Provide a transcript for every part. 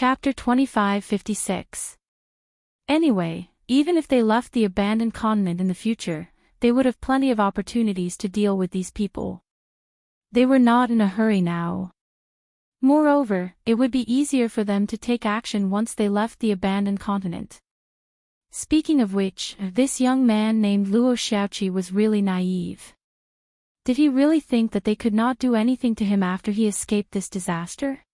Chapter 2556. Anyway, even if they left the abandoned continent in the future, they would have plenty of opportunities to deal with these people. They were not in a hurry now. Moreover, it would be easier for them to take action once they left the abandoned continent. Speaking of which, this young man named Luo Xiaoqi was really naive. Did he really think that they could not do anything to him after he escaped this disaster?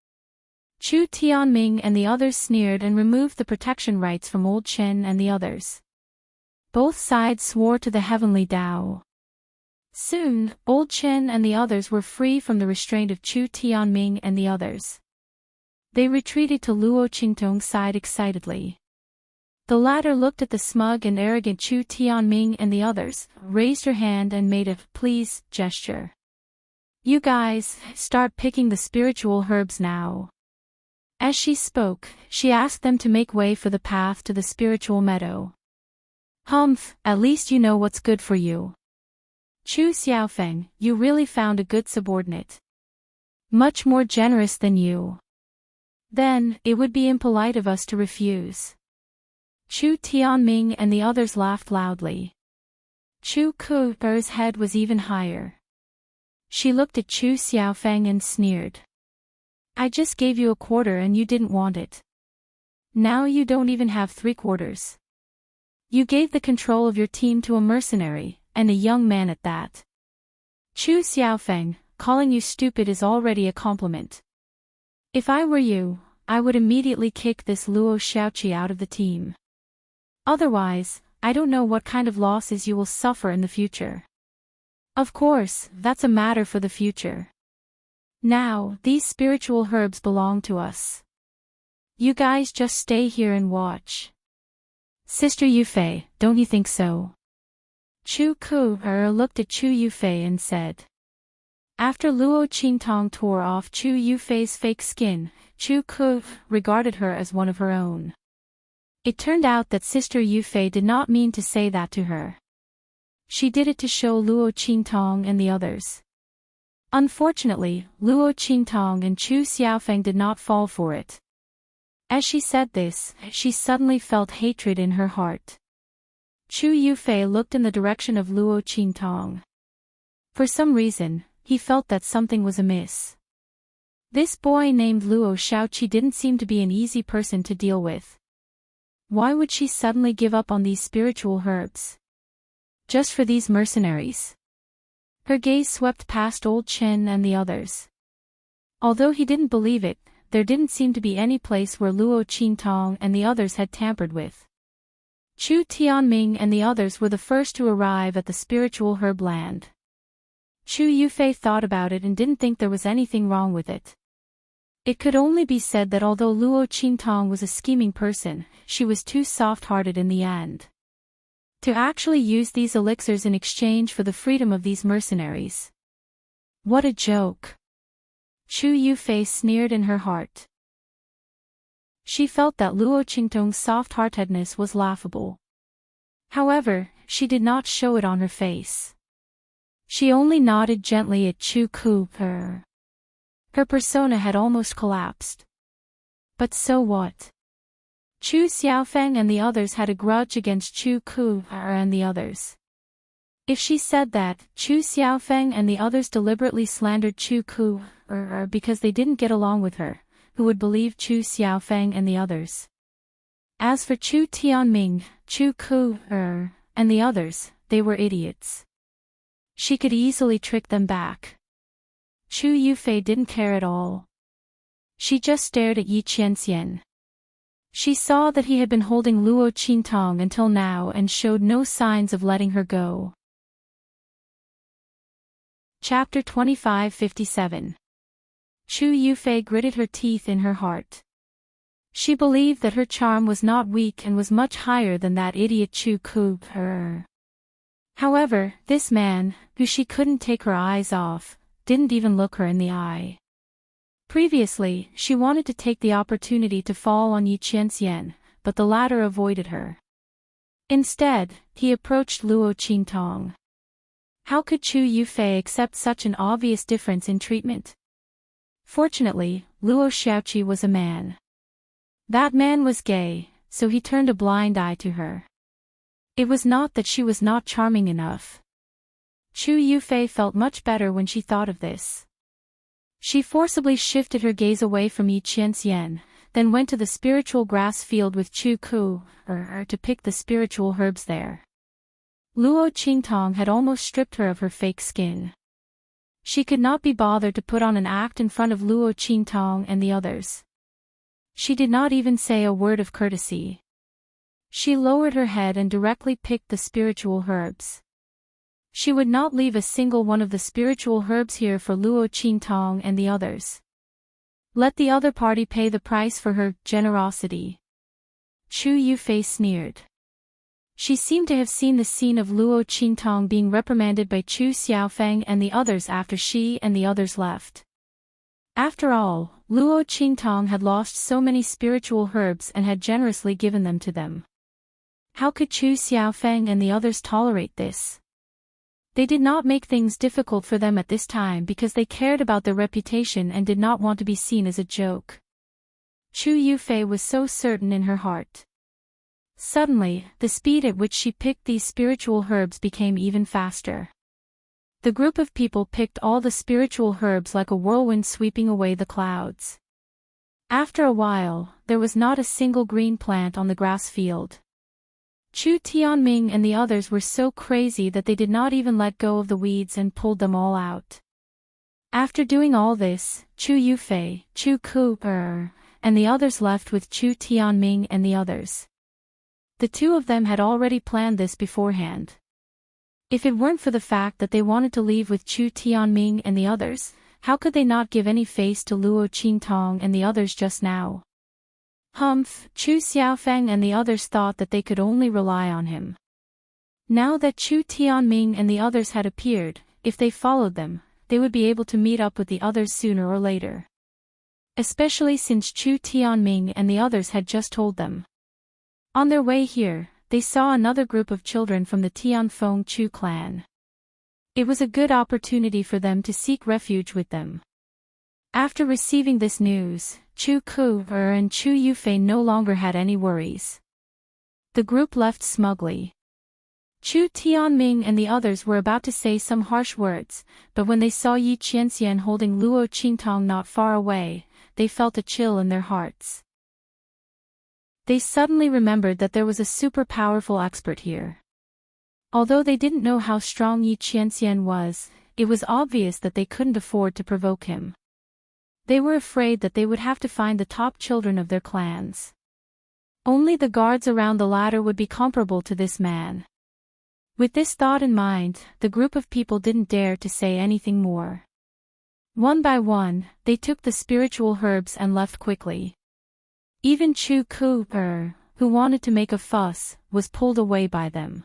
Chu Tianming and the others sneered and removed the protection rights from Old Chen and the others. Both sides swore to the heavenly Tao. Soon, Old Chen and the others were free from the restraint of Chu Tianming and the others. They retreated to Luo Qingtong's side excitedly. The latter looked at the smug and arrogant Chu Tianming and the others, raised her hand and made a "please" gesture. "You guys, start picking the spiritual herbs now." As she spoke, she asked them to make way for the path to the spiritual meadow. "Humph, at least you know what's good for you. Chu Xiaofeng, you really found a good subordinate. Much more generous than you. Then, it would be impolite of us to refuse." Chu Tianming and the others laughed loudly. Chu Ku's head was even higher. She looked at Chu Xiaofeng and sneered. "I just gave you a quarter and you didn't want it. Now you don't even have 3/4. You gave the control of your team to a mercenary, and a young man at that. Chu Xiaofeng, calling you stupid is already a compliment. If I were you, I would immediately kick this Luo Xiaoqi out of the team. Otherwise, I don't know what kind of losses you will suffer in the future. Of course, that's a matter for the future. Now, these spiritual herbs belong to us. You guys just stay here and watch." "Sister Yufei, don't you think so?" Chu Ku looked at Chu Yufei and said. After Luo Qingtong tore off Chu Yufei's fake skin, Chu Ku regarded her as one of her own. It turned out that Sister Yufei did not mean to say that to her. She did it to show Luo Qingtong and the others. Unfortunately, Luo Qingtong and Chu Xiaofeng did not fall for it. As she said this, she suddenly felt hatred in her heart. Chu Yufei looked in the direction of Luo Qingtong. For some reason, he felt that something was amiss. This boy named Luo Xiaoqi didn't seem to be an easy person to deal with. Why would she suddenly give up on these spiritual herbs? Just for these mercenaries? Her gaze swept past Old Chen and the others. Although he didn't believe it, there didn't seem to be any place where Luo Qingtong and the others had tampered with. Chu Tianming and the others were the first to arrive at the spiritual herb land. Chu Yufei thought about it and didn't think there was anything wrong with it. It could only be said that although Luo Qingtong was a scheming person, she was too soft-hearted in the end. To actually use these elixirs in exchange for the freedom of these mercenaries. What a joke! Chu Yufei sneered in her heart. She felt that Luo Qingtong's soft-heartedness was laughable. However, she did not show it on her face. She only nodded gently at Chu Ku. Her persona had almost collapsed. But so what? Chu Xiaofeng and the others had a grudge against Chu Ku and the others. If she said that Chu Xiaofeng and the others deliberately slandered Chu Ku because they didn't get along with her, who would believe Chu Xiaofeng and the others? As for Chu Tianming, Chu Ku and the others, they were idiots. She could easily trick them back. Chu Yufei didn't care at all. She just stared at Yi Qianxian. She saw that he had been holding Luo Qingtong until now and showed no signs of letting her go. Chapter 2557. Chu Yufei gritted her teeth in her heart. She believed that her charm was not weak and was much higher than that idiot Chu Ku. However, this man, who she couldn't take her eyes off, didn't even look her in the eye. Previously, she wanted to take the opportunity to fall on Yi Qianxian, but the latter avoided her. Instead, he approached Luo Qingtong. How could Chu Yufei accept such an obvious difference in treatment? Fortunately, Luo Xiaoqi was a man. That man was gay, so he turned a blind eye to her. It was not that she was not charming enough. Chu Yufei felt much better when she thought of this. She forcibly shifted her gaze away from Yi Qianxian, then went to the spiritual grass field with Chu Ku, to pick the spiritual herbs there. Luo Qingtong had almost stripped her of her fake skin. She could not be bothered to put on an act in front of Luo Qingtong and the others. She did not even say a word of courtesy. She lowered her head and directly picked the spiritual herbs. She would not leave a single one of the spiritual herbs here for Luo Qingtong and the others. Let the other party pay the price for her generosity. Chu Yufei sneered. She seemed to have seen the scene of Luo Qingtong being reprimanded by Chu Xiaofeng and the others after she and the others left. After all, Luo Qingtong had lost so many spiritual herbs and had generously given them to them. How could Chu Xiaofeng and the others tolerate this? They did not make things difficult for them at this time because they cared about their reputation and did not want to be seen as a joke. Chu Yufei was so certain in her heart. Suddenly, the speed at which she picked these spiritual herbs became even faster. The group of people picked all the spiritual herbs like a whirlwind sweeping away the clouds. After a while, there was not a single green plant on the grass field. Chu Tianming and the others were so crazy that they did not even let go of the weeds and pulled them all out. After doing all this, Chu Yufei, Chu Ku, and the others left with Chu Tianming and the others. The two of them had already planned this beforehand. If it weren't for the fact that they wanted to leave with Chu Tianming and the others, how could they not give any face to Luo Qingtong and the others just now? Humph, Chu Xiaofeng and the others thought that they could only rely on him. Now that Chu Tianming and the others had appeared, if they followed them, they would be able to meet up with the others sooner or later. Especially since Chu Tianming and the others had just told them. On their way here, they saw another group of children from the Tianfeng Chu clan. It was a good opportunity for them to seek refuge with them. After receiving this news, Chu Ku and Chu Yufei no longer had any worries. The group left smugly. Chu Tianming and the others were about to say some harsh words, but when they saw Yi Qianxian holding Luo Qingtong not far away, they felt a chill in their hearts. They suddenly remembered that there was a super powerful expert here. Although they didn't know how strong Yi Qianxian was, it was obvious that they couldn't afford to provoke him. They were afraid that they would have to find the top children of their clans. Only the guards around the ladder would be comparable to this man. With this thought in mind, the group of people didn't dare to say anything more. One by one, they took the spiritual herbs and left quickly. Even Chu Ku, who wanted to make a fuss, was pulled away by them.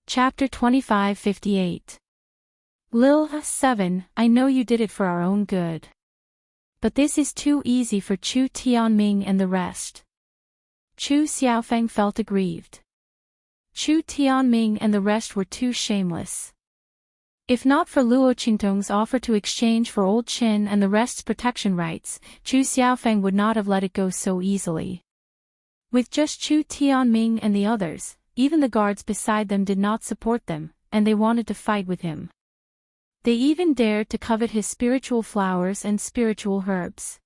Chapter 2558. Lil 7, I know you did it for our own good. But this is too easy for Chu Tianming and the rest. Chu Xiaofeng felt aggrieved. Chu Tianming and the rest were too shameless. If not for Luo Qingtong's offer to exchange for Old Qin and the rest's protection rights, Chu Xiaofeng would not have let it go so easily. With just Chu Tianming and the others, even the guards beside them did not support them, and they wanted to fight with him. They even dared to covet his spiritual flowers and spiritual herbs.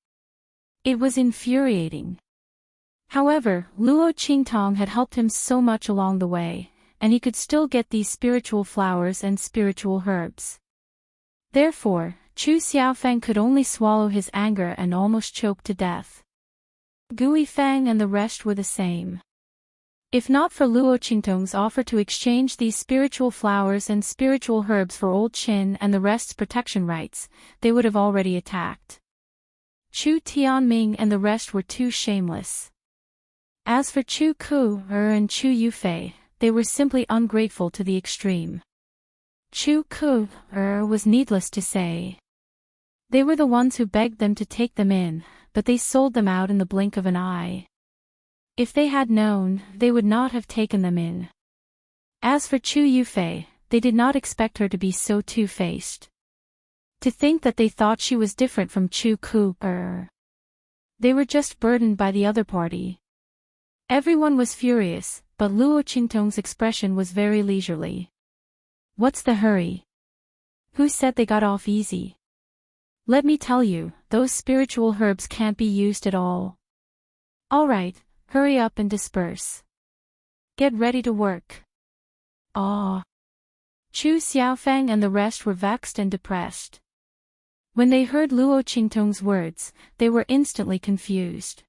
It was infuriating. However, Luo Qingtong had helped him so much along the way, and he could still get these spiritual flowers and spiritual herbs. Therefore, Chu Xiaofeng could only swallow his anger and almost choke to death. Gui Feng and the rest were the same. If not for Luo Qingtong's offer to exchange these spiritual flowers and spiritual herbs for Old Qin and the rest's protection rights, they would have already attacked. Chu Tianming and the rest were too shameless. As for Chu Ku and Chu Yufei, they were simply ungrateful to the extreme. Chu Ku was needless to say. They were the ones who begged them to take them in, but they sold them out in the blink of an eye. If they had known, they would not have taken them in. As for Chu Yufei, they did not expect her to be so two-faced. To think that they thought she was different from Chu Ku. They were just burdened by the other party. Everyone was furious, but Luo Qingtong's expression was very leisurely. What's the hurry? Who said they got off easy? Let me tell you, those spiritual herbs can't be used at all. Alright, hurry up and disperse. Get ready to work. Ah. Chu Xiaofeng and the rest were vexed and depressed. When they heard Luo Qingtong's words, they were instantly confused.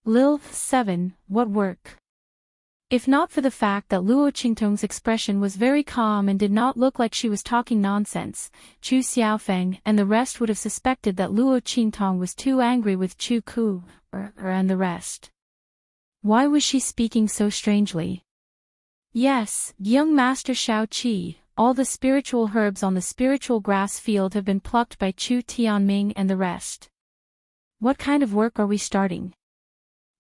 Lil 7, what work? If not for the fact that Luo Qingtong's expression was very calm and did not look like she was talking nonsense, Chu Xiaofeng and the rest would have suspected that Luo Qingtong was too angry with Chu Ku and the rest. Why was she speaking so strangely? Yes, young Master Shao Qi, all the spiritual herbs on the spiritual grass field have been plucked by Chu Tianming and the rest. What kind of work are we starting?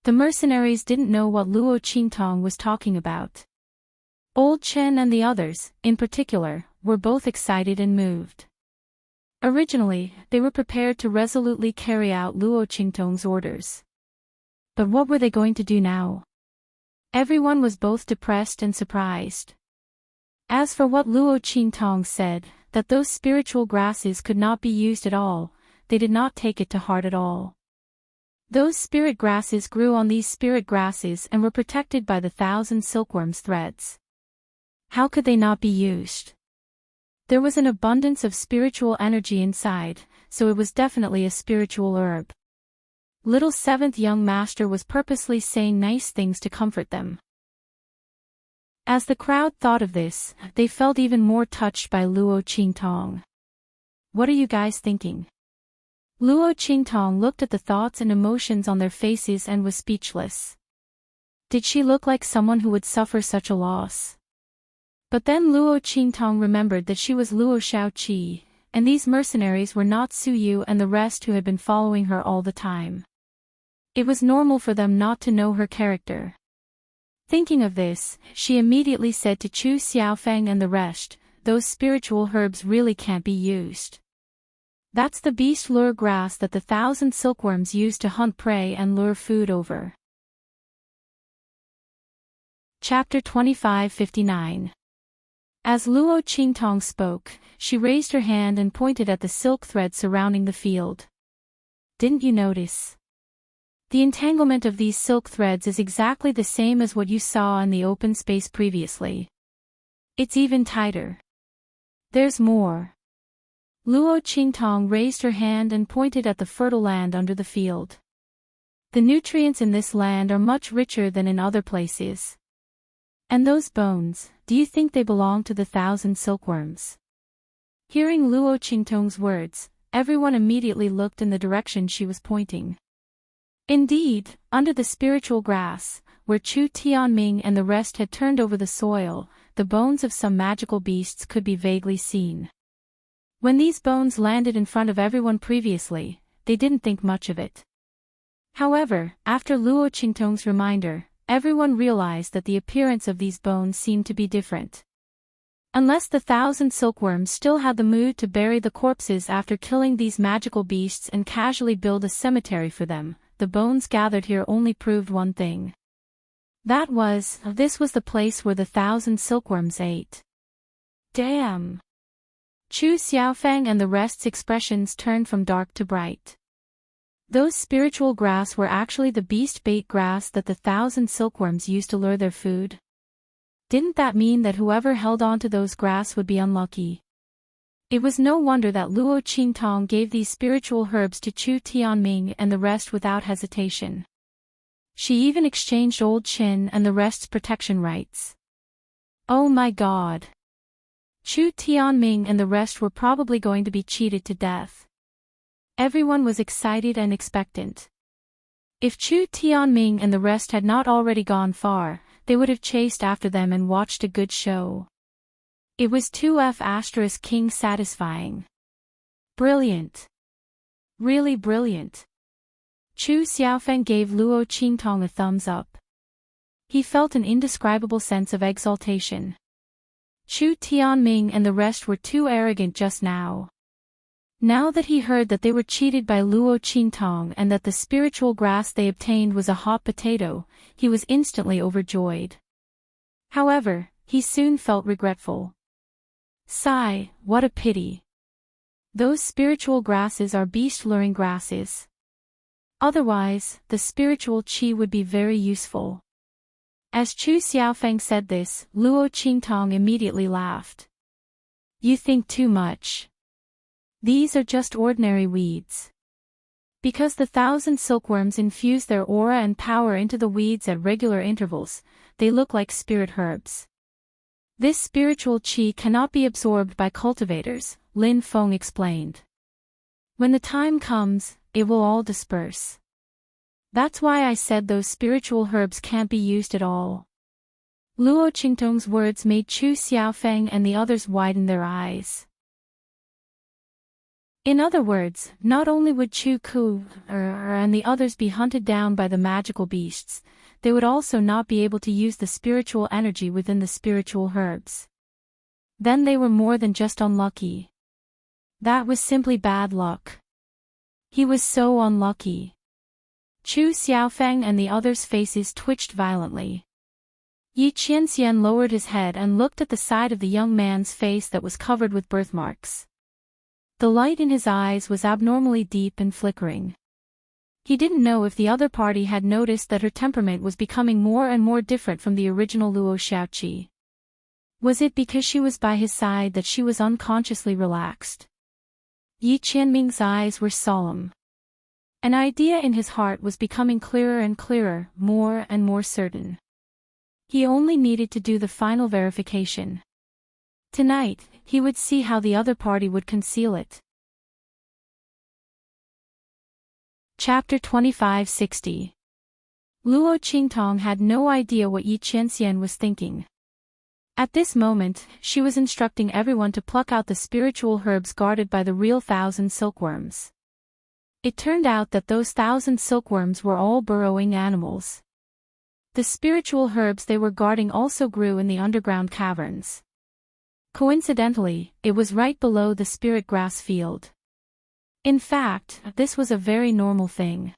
The mercenaries didn't know what Luo Qingtong was talking about. Old Chen and the others, in particular, were both excited and moved. Originally, they were prepared to resolutely carry out Luo Qingtong's orders. But what were they going to do now? Everyone was both depressed and surprised. As for what Luo Qingtong said, that those spiritual grasses could not be used at all, they did not take it to heart at all. Those spirit grasses grew on these spirit grasses and were protected by the 1,000 silkworms' threads. How could they not be used? There was an abundance of spiritual energy inside, so it was definitely a spiritual herb. Little seventh young master was purposely saying nice things to comfort them. As the crowd thought of this, they felt even more touched by Luo Qingtong. What are you guys thinking? Luo Qingtong looked at the thoughts and emotions on their faces and was speechless. Did she look like someone who would suffer such a loss? But then Luo Qingtong remembered that she was Luo Shaoqi, and these mercenaries were not Su Yu and the rest who had been following her all the time. It was normal for them not to know her character. Thinking of this, she immediately said to Chu Xiaofeng and the rest, those spiritual herbs really can't be used. That's the beast lure grass that the 1,000 silkworms use to hunt prey and lure food over. Chapter 2559. As Luo Qingtong spoke, she raised her hand and pointed at the silk thread surrounding the field. Didn't you notice? The entanglement of these silk threads is exactly the same as what you saw in the open space previously. It's even tighter. There's more. Luo Qingtong raised her hand and pointed at the fertile land under the field. The nutrients in this land are much richer than in other places. And those bones, do you think they belong to the 1,000 silkworms? Hearing Luo Qingtong's words, everyone immediately looked in the direction she was pointing. Indeed, under the spiritual grass, where Chu Tianming and the rest had turned over the soil, the bones of some magical beasts could be vaguely seen. When these bones landed in front of everyone previously, they didn't think much of it. However, after Luo Qingtong's reminder, everyone realized that the appearance of these bones seemed to be different. Unless the 1,000 silkworms still had the mood to bury the corpses after killing these magical beasts and casually build a cemetery for them, the bones gathered here only proved one thing. This was the place where the 1,000 silkworms ate. Damn! Chu Xiaofeng and the rest's expressions turned from dark to bright. Those spiritual grass were actually the beast bait grass that the 1,000 silkworms used to lure their food. Didn't that mean that whoever held on to those grass would be unlucky? It was no wonder that Luo Qingtong gave these spiritual herbs to Chu Tianming and the rest without hesitation. She even exchanged old Qin and the rest's protection rights. Oh my god! Chu Tianming and the rest were probably going to be cheated to death. Everyone was excited and expectant. If Chu Tianming and the rest had not already gone far, they would have chased after them and watched a good show. It was 2F** king satisfying. Brilliant. Really brilliant. Chu Xiaofeng gave Luo Qingtong a thumbs up. He felt an indescribable sense of exaltation. Chu Tianming and the rest were too arrogant just now. Now that he heard that they were cheated by Luo Qingtong and that the spiritual grass they obtained was a hot potato, he was instantly overjoyed. However, he soon felt regretful. Sigh, what a pity. Those spiritual grasses are beast-luring grasses. Otherwise, the spiritual qi would be very useful. As Chu Xiaofeng said this, Luo Qingtong immediately laughed. You think too much. These are just ordinary weeds. Because the 1,000 silkworms infuse their aura and power into the weeds at regular intervals, they look like spirit herbs. This spiritual qi cannot be absorbed by cultivators, Lin Feng explained. When the time comes, it will all disperse. That's why I said those spiritual herbs can't be used at all. Luo Qingtong's words made Chu Xiaofeng and the others widen their eyes. In other words, not only would Chu Ku and the others be hunted down by the magical beasts, they would also not be able to use the spiritual energy within the spiritual herbs. Then they were more than just unlucky. That was simply bad luck. He was so unlucky. Chu Xiaofeng and the others' faces twitched violently. Yi Qianxian lowered his head and looked at the side of the young man's face that was covered with birthmarks. The light in his eyes was abnormally deep and flickering. He didn't know if the other party had noticed that her temperament was becoming more and more different from the original Luo Xiaoqi. Was it because she was by his side that she was unconsciously relaxed? Yi Qianming's eyes were solemn. An idea in his heart was becoming clearer and clearer, more and more certain. He only needed to do the final verification. Tonight, he would see how the other party would conceal it. Chapter 2560. Luo Qingtong had no idea what Yi Qianxian was thinking. At this moment, she was instructing everyone to pluck out the spiritual herbs guarded by the real 1,000 silkworms. It turned out that those 1,000 silkworms were all burrowing animals. The spiritual herbs they were guarding also grew in the underground caverns. Coincidentally, it was right below the spirit grass field. In fact, this was a very normal thing.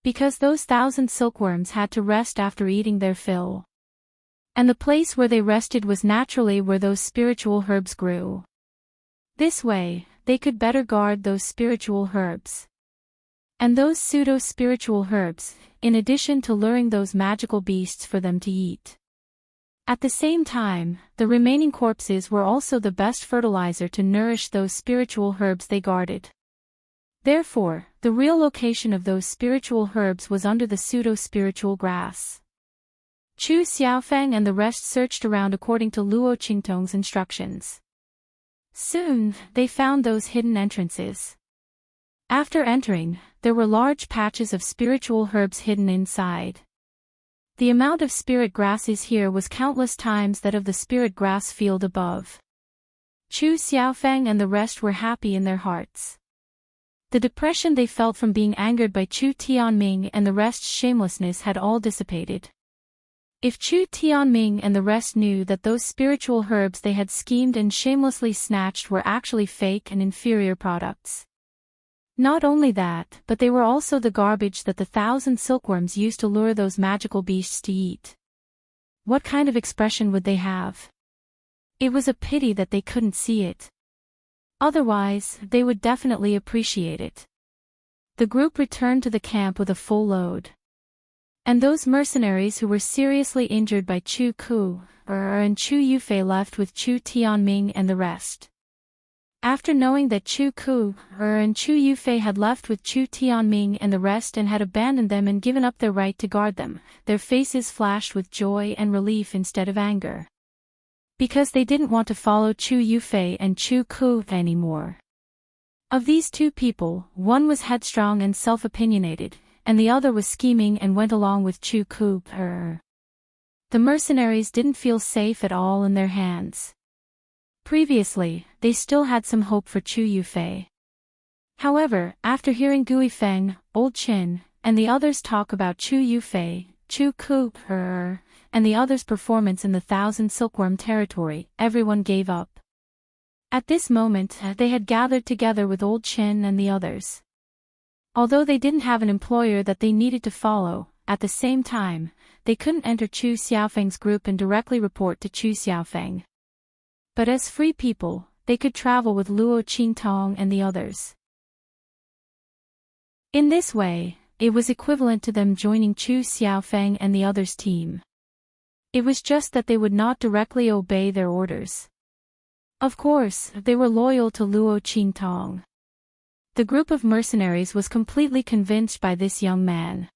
Because those 1,000 silkworms had to rest after eating their fill. And the place where they rested was naturally where those spiritual herbs grew. This way, they could better guard those spiritual herbs. And those pseudo-spiritual herbs, in addition to luring those magical beasts for them to eat. At the same time, the remaining corpses were also the best fertilizer to nourish those spiritual herbs they guarded. Therefore, the real location of those spiritual herbs was under the pseudo-spiritual grass. Chu Xiaofeng and the rest searched around according to Luo Qingtong's instructions. Soon, they found those hidden entrances. After entering, there were large patches of spiritual herbs hidden inside. The amount of spirit grasses here was countless times that of the spirit grass field above. Chu Xiaofeng and the rest were happy in their hearts. The depression they felt from being angered by Chu Tianming and the rest's shamelessness had all dissipated. If Chu Tianming and the rest knew that those spiritual herbs they had schemed and shamelessly snatched were actually fake and inferior products. Not only that, but they were also the garbage that the 1,000 silkworms used to lure those magical beasts to eat. What kind of expression would they have? It was a pity that they couldn't see it. Otherwise, they would definitely appreciate it. The group returned to the camp with a full load. And those mercenaries who were seriously injured by Chu Ku and Chu Yufei left with Chu Tianming and the rest. After knowing that Chu Ku and Chu Yufei had left with Chu Tianming and the rest and had abandoned them and given up their right to guard them, their faces flashed with joy and relief instead of anger. Because they didn't want to follow Chu Yufei and Chu Ku anymore. Of these two people, one was headstrong and self-opinionated, and the other was scheming and went along with Chu Ku. The mercenaries didn't feel safe at all in their hands. Previously, they still had some hope for Chu Yufei. However, after hearing Gui Feng, Old Qin, and the others talk about Chu Yufei, Chu Ku, and the others' performance in the 1,000 silkworm territory, everyone gave up. At this moment, they had gathered together with Old Chen and the others. Although they didn't have an employer that they needed to follow, at the same time, they couldn't enter Chu Xiaofeng's group and directly report to Chu Xiaofeng. But as free people, they could travel with Luo Qingtong and the others. In this way, it was equivalent to them joining Chu Xiaofeng and the others' team. It was just that they would not directly obey their orders. Of course, they were loyal to Luo Qingtong. The group of mercenaries was completely convinced by this young man.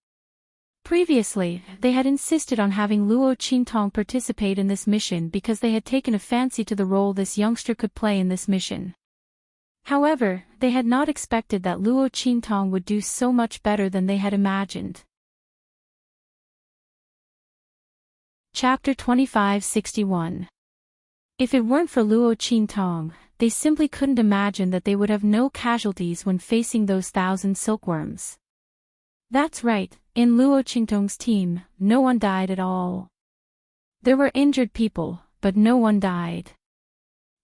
Previously, they had insisted on having Luo Qingtong participate in this mission because they had taken a fancy to the role this youngster could play in this mission. However, they had not expected that Luo Qingtong would do so much better than they had imagined. Chapter 2561. If it weren't for Luo Qingtong, they simply couldn't imagine that they would have no casualties when facing those 1,000 silkworms. That's right, in Luo Qingtong's team, no one died at all. There were injured people, but no one died.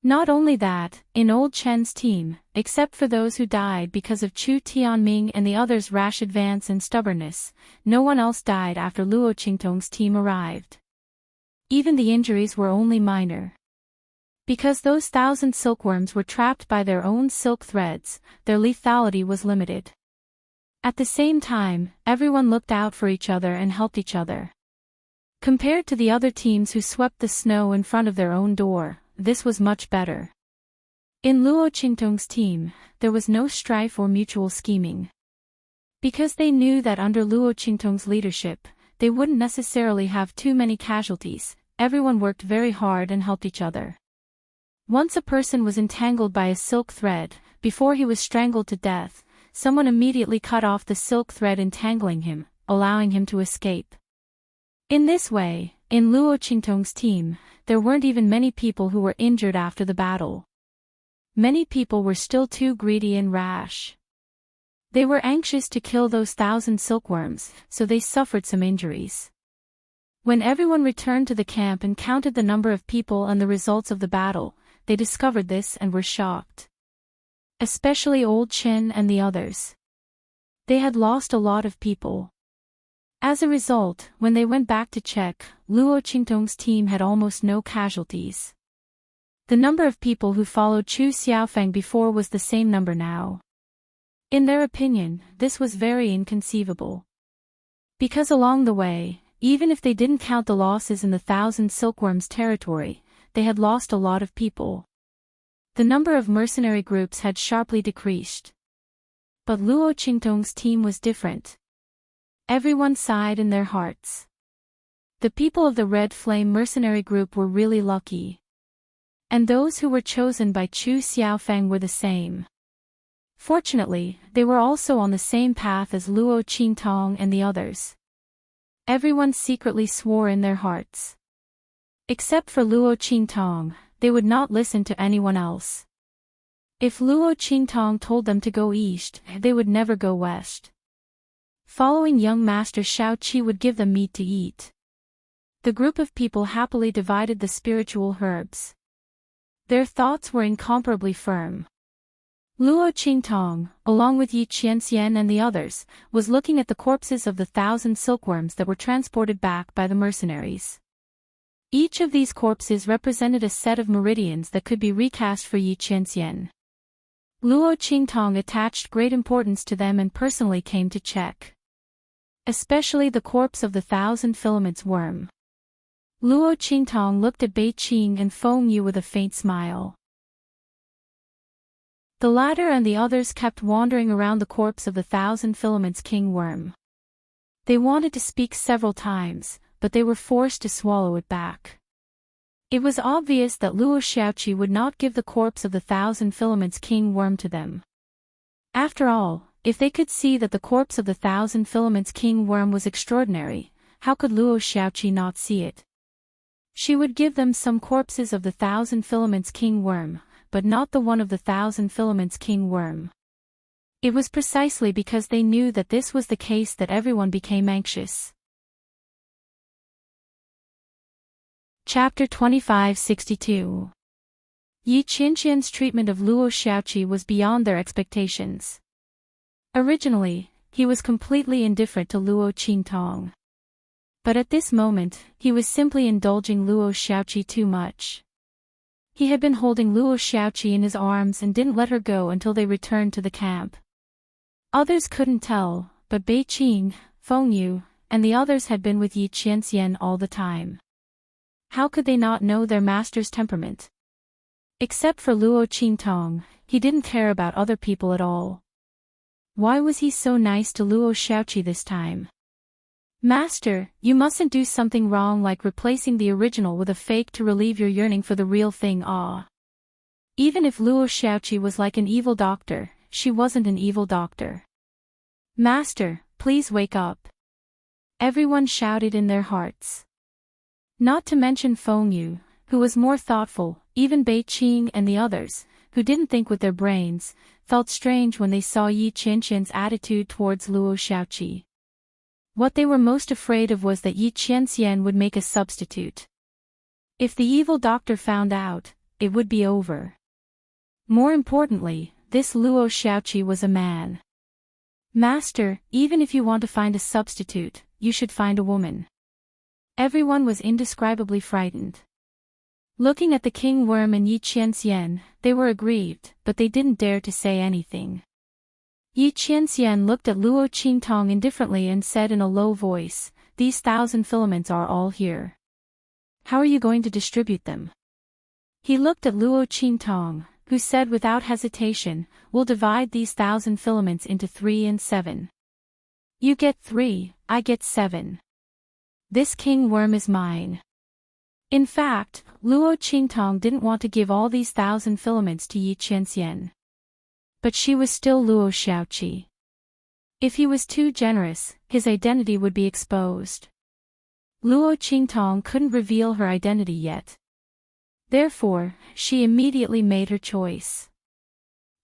Not only that, in Old Chen's team, except for those who died because of Chu Tianming and the others' rash advance and stubbornness, no one else died after Luo Qingtong's team arrived. Even the injuries were only minor. Because those 1,000 silkworms were trapped by their own silk threads, their lethality was limited. At the same time, everyone looked out for each other and helped each other. Compared to the other teams who swept the snow in front of their own door, this was much better. In Luo Qingtong's team, there was no strife or mutual scheming. Because they knew that under Luo Qingtong's leadership, they wouldn't necessarily have too many casualties, everyone worked very hard and helped each other. Once a person was entangled by a silk thread, before he was strangled to death, someone immediately cut off the silk thread entangling him, allowing him to escape. In this way, in Luo Qingtong's team, there weren't even many people who were injured after the battle. Many people were still too greedy and rash. They were anxious to kill those 1,000 silkworms, so they suffered some injuries. When everyone returned to the camp and counted the number of people and the results of the battle, they discovered this and were shocked. Especially Old Chen and the others. They had lost a lot of people. As a result, when they went back to check, Luo Qingtong's team had almost no casualties. The number of people who followed Chu Xiaofeng before was the same number now. In their opinion, this was very inconceivable. Because along the way, even if they didn't count the losses in the 1,000 silkworms territory, they had lost a lot of people. The number of mercenary groups had sharply decreased. But Luo Qingtong's team was different. Everyone sighed in their hearts. The people of the Red Flame mercenary group were really lucky. And those who were chosen by Chu Xiaofeng were the same. Fortunately, they were also on the same path as Luo Qingtong and the others. Everyone secretly swore in their hearts. Except for Luo Qingtong, they would not listen to anyone else. If Luo Qingtong told them to go east, they would never go west. Following young Master Shao Qi would give them meat to eat. The group of people happily divided the spiritual herbs. Their thoughts were incomparably firm. Luo Qingtong, along with Yi Qianxian and the others, was looking at the corpses of the 1,000 silkworms that were transported back by the mercenaries. Each of these corpses represented a set of meridians that could be recast for Yi Qianxian. Luo Qingtong attached great importance to them and personally came to check. Especially the corpse of the 1,000 filaments worm. Luo Qingtong looked at Bei Qing and Feng Yu with a faint smile. The latter and the others kept wandering around the corpse of the 1,000 filaments king worm. They wanted to speak several times, but they were forced to swallow it back. It was obvious that Luo Xiaoqi would not give the corpse of the 1,000 filaments king worm to them. After all, if they could see that the corpse of the 1,000 filaments king worm was extraordinary, how could Luo Xiaoqi not see it? She would give them some corpses of the 1,000 filaments king worm, but not the one of the 1,000 filaments king worm. It was precisely because they knew that this was the case that everyone became anxious. Chapter 2562. Yi Qianqian's treatment of Luo Xiaoqi was beyond their expectations. Originally, he was completely indifferent to Luo Qingtong. But at this moment, he was simply indulging Luo Xiaoqi too much. He had been holding Luo Xiaoqi in his arms and didn't let her go until they returned to the camp. Others couldn't tell, but Bei Qing, Feng Yu, and the others had been with Yi Qianxian all the time. How could they not know their master's temperament? Except for Luo Qingtong, he didn't care about other people at all. Why was he so nice to Luo Xiaoqi this time? Master, you mustn't do something wrong like replacing the original with a fake to relieve your yearning for the real thing. Even if Luo Xiaoqi was like an evil doctor, she wasn't an evil doctor. Master, please wake up. Everyone shouted in their hearts. Not to mention Feng Yu, who was more thoughtful, even Bei Qing and the others, who didn't think with their brains, felt strange when they saw Yi Qianqian's attitude towards Luo Xiaoqi. What they were most afraid of was that Yi Qianxian would make a substitute. If the evil doctor found out, it would be over. More importantly, this Luo Xiaoqi was a man. Master, even if you want to find a substitute, you should find a woman. Everyone was indescribably frightened. Looking at the king worm and Yi Qianxian, they were aggrieved, but they didn't dare to say anything. Yi Qianxian looked at Luo Qingtong indifferently and said in a low voice, "These 1,000 filaments are all here. How are you going to distribute them?" He looked at Luo Qingtong, who said without hesitation, "We'll divide these 1,000 filaments into 3 and 7. You get 3, I get 7. This king worm is mine." In fact, Luo Qingtong didn't want to give all these 1,000 filaments to Yi Qianxian. But she was still Luo Xiaoqi. If he was too generous, his identity would be exposed. Luo Qingtong couldn't reveal her identity yet. Therefore, she immediately made her choice.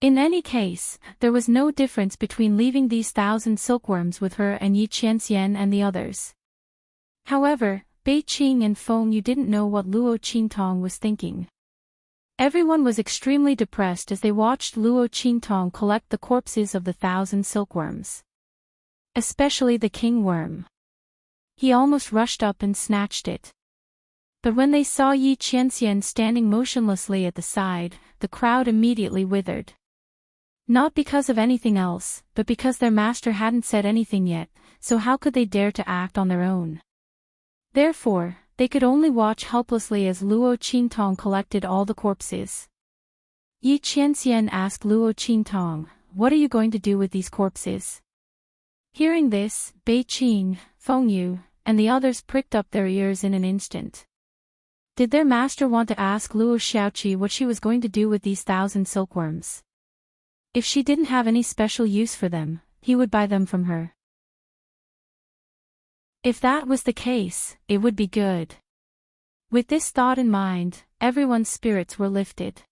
In any case, there was no difference between leaving these 1,000 silkworms with her and Yi Qianxian and the others. However, Bei Qing and Feng Yu didn't know what Luo Qingtong was thinking. Everyone was extremely depressed as they watched Luo Qingtong collect the corpses of the 1,000 silkworms. Especially the king worm. He almost rushed up and snatched it. But when they saw Yi Qianxian standing motionlessly at the side, the crowd immediately withered. Not because of anything else, but because their master hadn't said anything yet, so how could they dare to act on their own? Therefore, they could only watch helplessly as Luo Qingtong collected all the corpses. Yi Qianxian asked Luo Qingtong, "What are you going to do with these corpses?" Hearing this, Bei Qing, Feng Yu, and the others pricked up their ears in an instant. Did their master want to ask Luo Xiaoqi what she was going to do with these 1,000 silkworms? If she didn't have any special use for them, he would buy them from her. If that was the case, it would be good. With this thought in mind, everyone's spirits were lifted.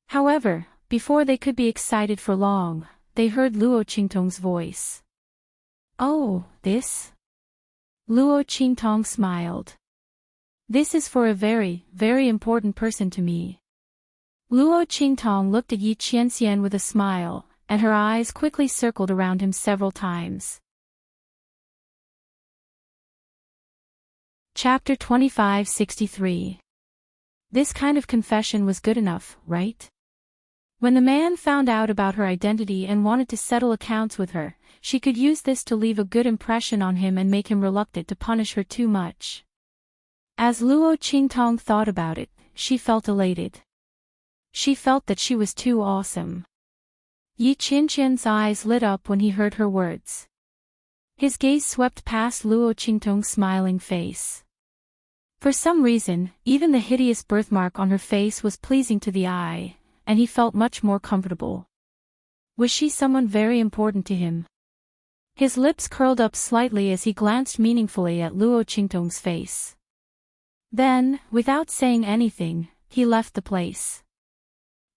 However, before they could be excited for long, they heard Luo Qingtong's voice. "Oh, this?" Luo Qingtong smiled. "This is for a very, very important person to me." Luo Qingtong looked at Yi Qianxian with a smile, and her eyes quickly circled around him several times. Chapter 2563. This kind of confession was good enough, right? When the man found out about her identity and wanted to settle accounts with her, she could use this to leave a good impression on him and make him reluctant to punish her too much. As Luo Qingtong thought about it, she felt elated. She felt that she was too awesome. Yi Qianqian's eyes lit up when he heard her words. His gaze swept past Luo Qingtong's smiling face. For some reason, even the hideous birthmark on her face was pleasing to the eye, and he felt much more comfortable. Was she someone very important to him? His lips curled up slightly as he glanced meaningfully at Luo Qingtong's face. Then, without saying anything, he left the place.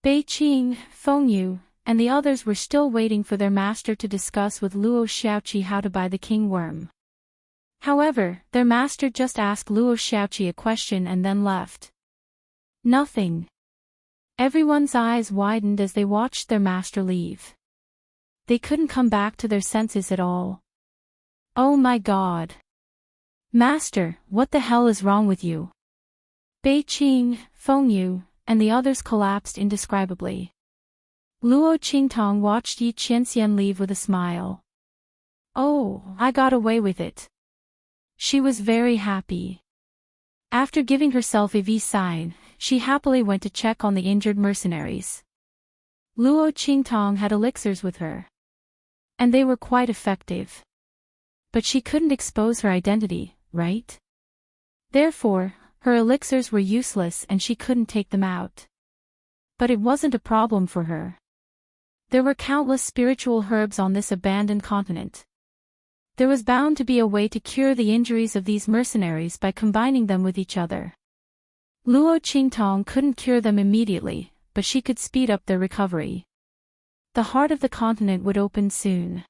Bei Qing, Feng Yu, and the others were still waiting for their master to discuss with Luo Xiaoqi how to buy the king worm. However, their master just asked Luo Xiaoqi a question and then left. Nothing. Everyone's eyes widened as they watched their master leave. They couldn't come back to their senses at all. Oh my God! Master, what the hell is wrong with you? Bei Qing, Feng Yu, and the others collapsed indescribably. Luo Qingtong watched Yi Qianxian leave with a smile. Oh, I got away with it. She was very happy. After giving herself a V sign, she happily went to check on the injured mercenaries. Luo Qingtong had elixirs with her. And they were quite effective. But she couldn't expose her identity, right? Therefore, her elixirs were useless and she couldn't take them out. But it wasn't a problem for her. There were countless spiritual herbs on this abandoned continent. There was bound to be a way to cure the injuries of these mercenaries by combining them with each other. Luo Qingtong couldn't cure them immediately, but she could speed up their recovery. The heart of the continent would open soon.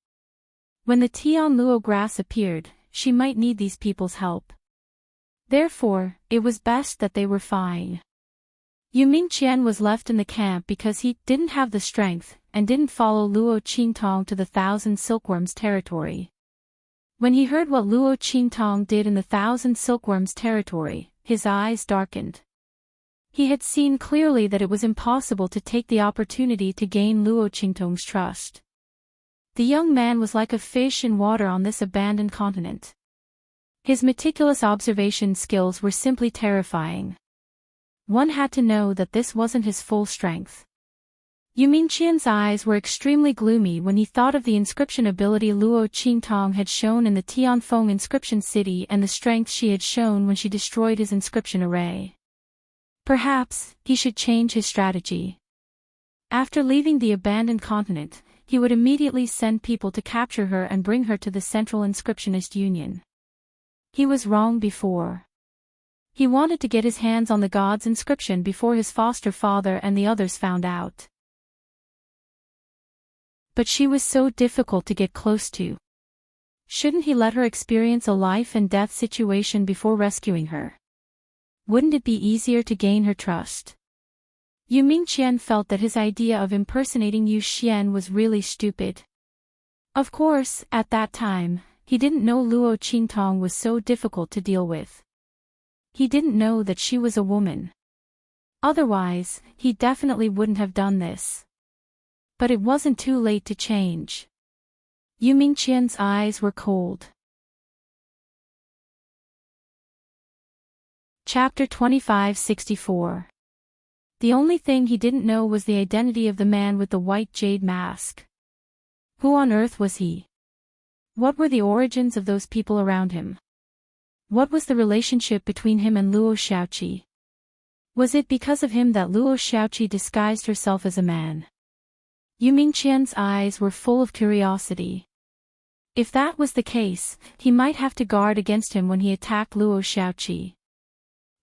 When the Tian Luo grass appeared, she might need these people's help. Therefore, it was best that they were fine. Yu Mingqian was left in the camp because he didn't have the strength and didn't follow Luo Qingtong to the Thousand Silkworms territory. When he heard what Luo Qingtong did in the Thousand Silkworms territory, his eyes darkened. He had seen clearly that it was impossible to take the opportunity to gain Luo Qingtong's trust. The young man was like a fish in water on this abandoned continent. His meticulous observation skills were simply terrifying. One had to know that this wasn't his full strength. Yu Mingqian's eyes were extremely gloomy when he thought of the inscription ability Luo Qingtong had shown in the Tianfeng inscription city and the strength she had shown when she destroyed his inscription array. Perhaps, he should change his strategy. After leaving the abandoned continent, he would immediately send people to capture her and bring her to the Central Inscriptionist Union. He was wrong before. He wanted to get his hands on the god's inscription before his foster father and the others found out. But she was so difficult to get close to. Shouldn't he let her experience a life and death situation before rescuing her? Wouldn't it be easier to gain her trust? Yu Mingqian felt that his idea of impersonating Yu Xian was really stupid. Of course, at that time, he didn't know Luo Qingtong was so difficult to deal with. He didn't know that she was a woman. Otherwise, he definitely wouldn't have done this. But it wasn't too late to change. Yu Mingqian's eyes were cold. Chapter 2564. The only thing he didn't know was the identity of the man with the white jade mask. Who on earth was he? What were the origins of those people around him? What was the relationship between him and Luo Xiaoqi? Was it because of him that Luo Xiaoqi disguised herself as a man? Yu Mingqian's eyes were full of curiosity. If that was the case, he might have to guard against him when he attacked Luo Xiaoqi.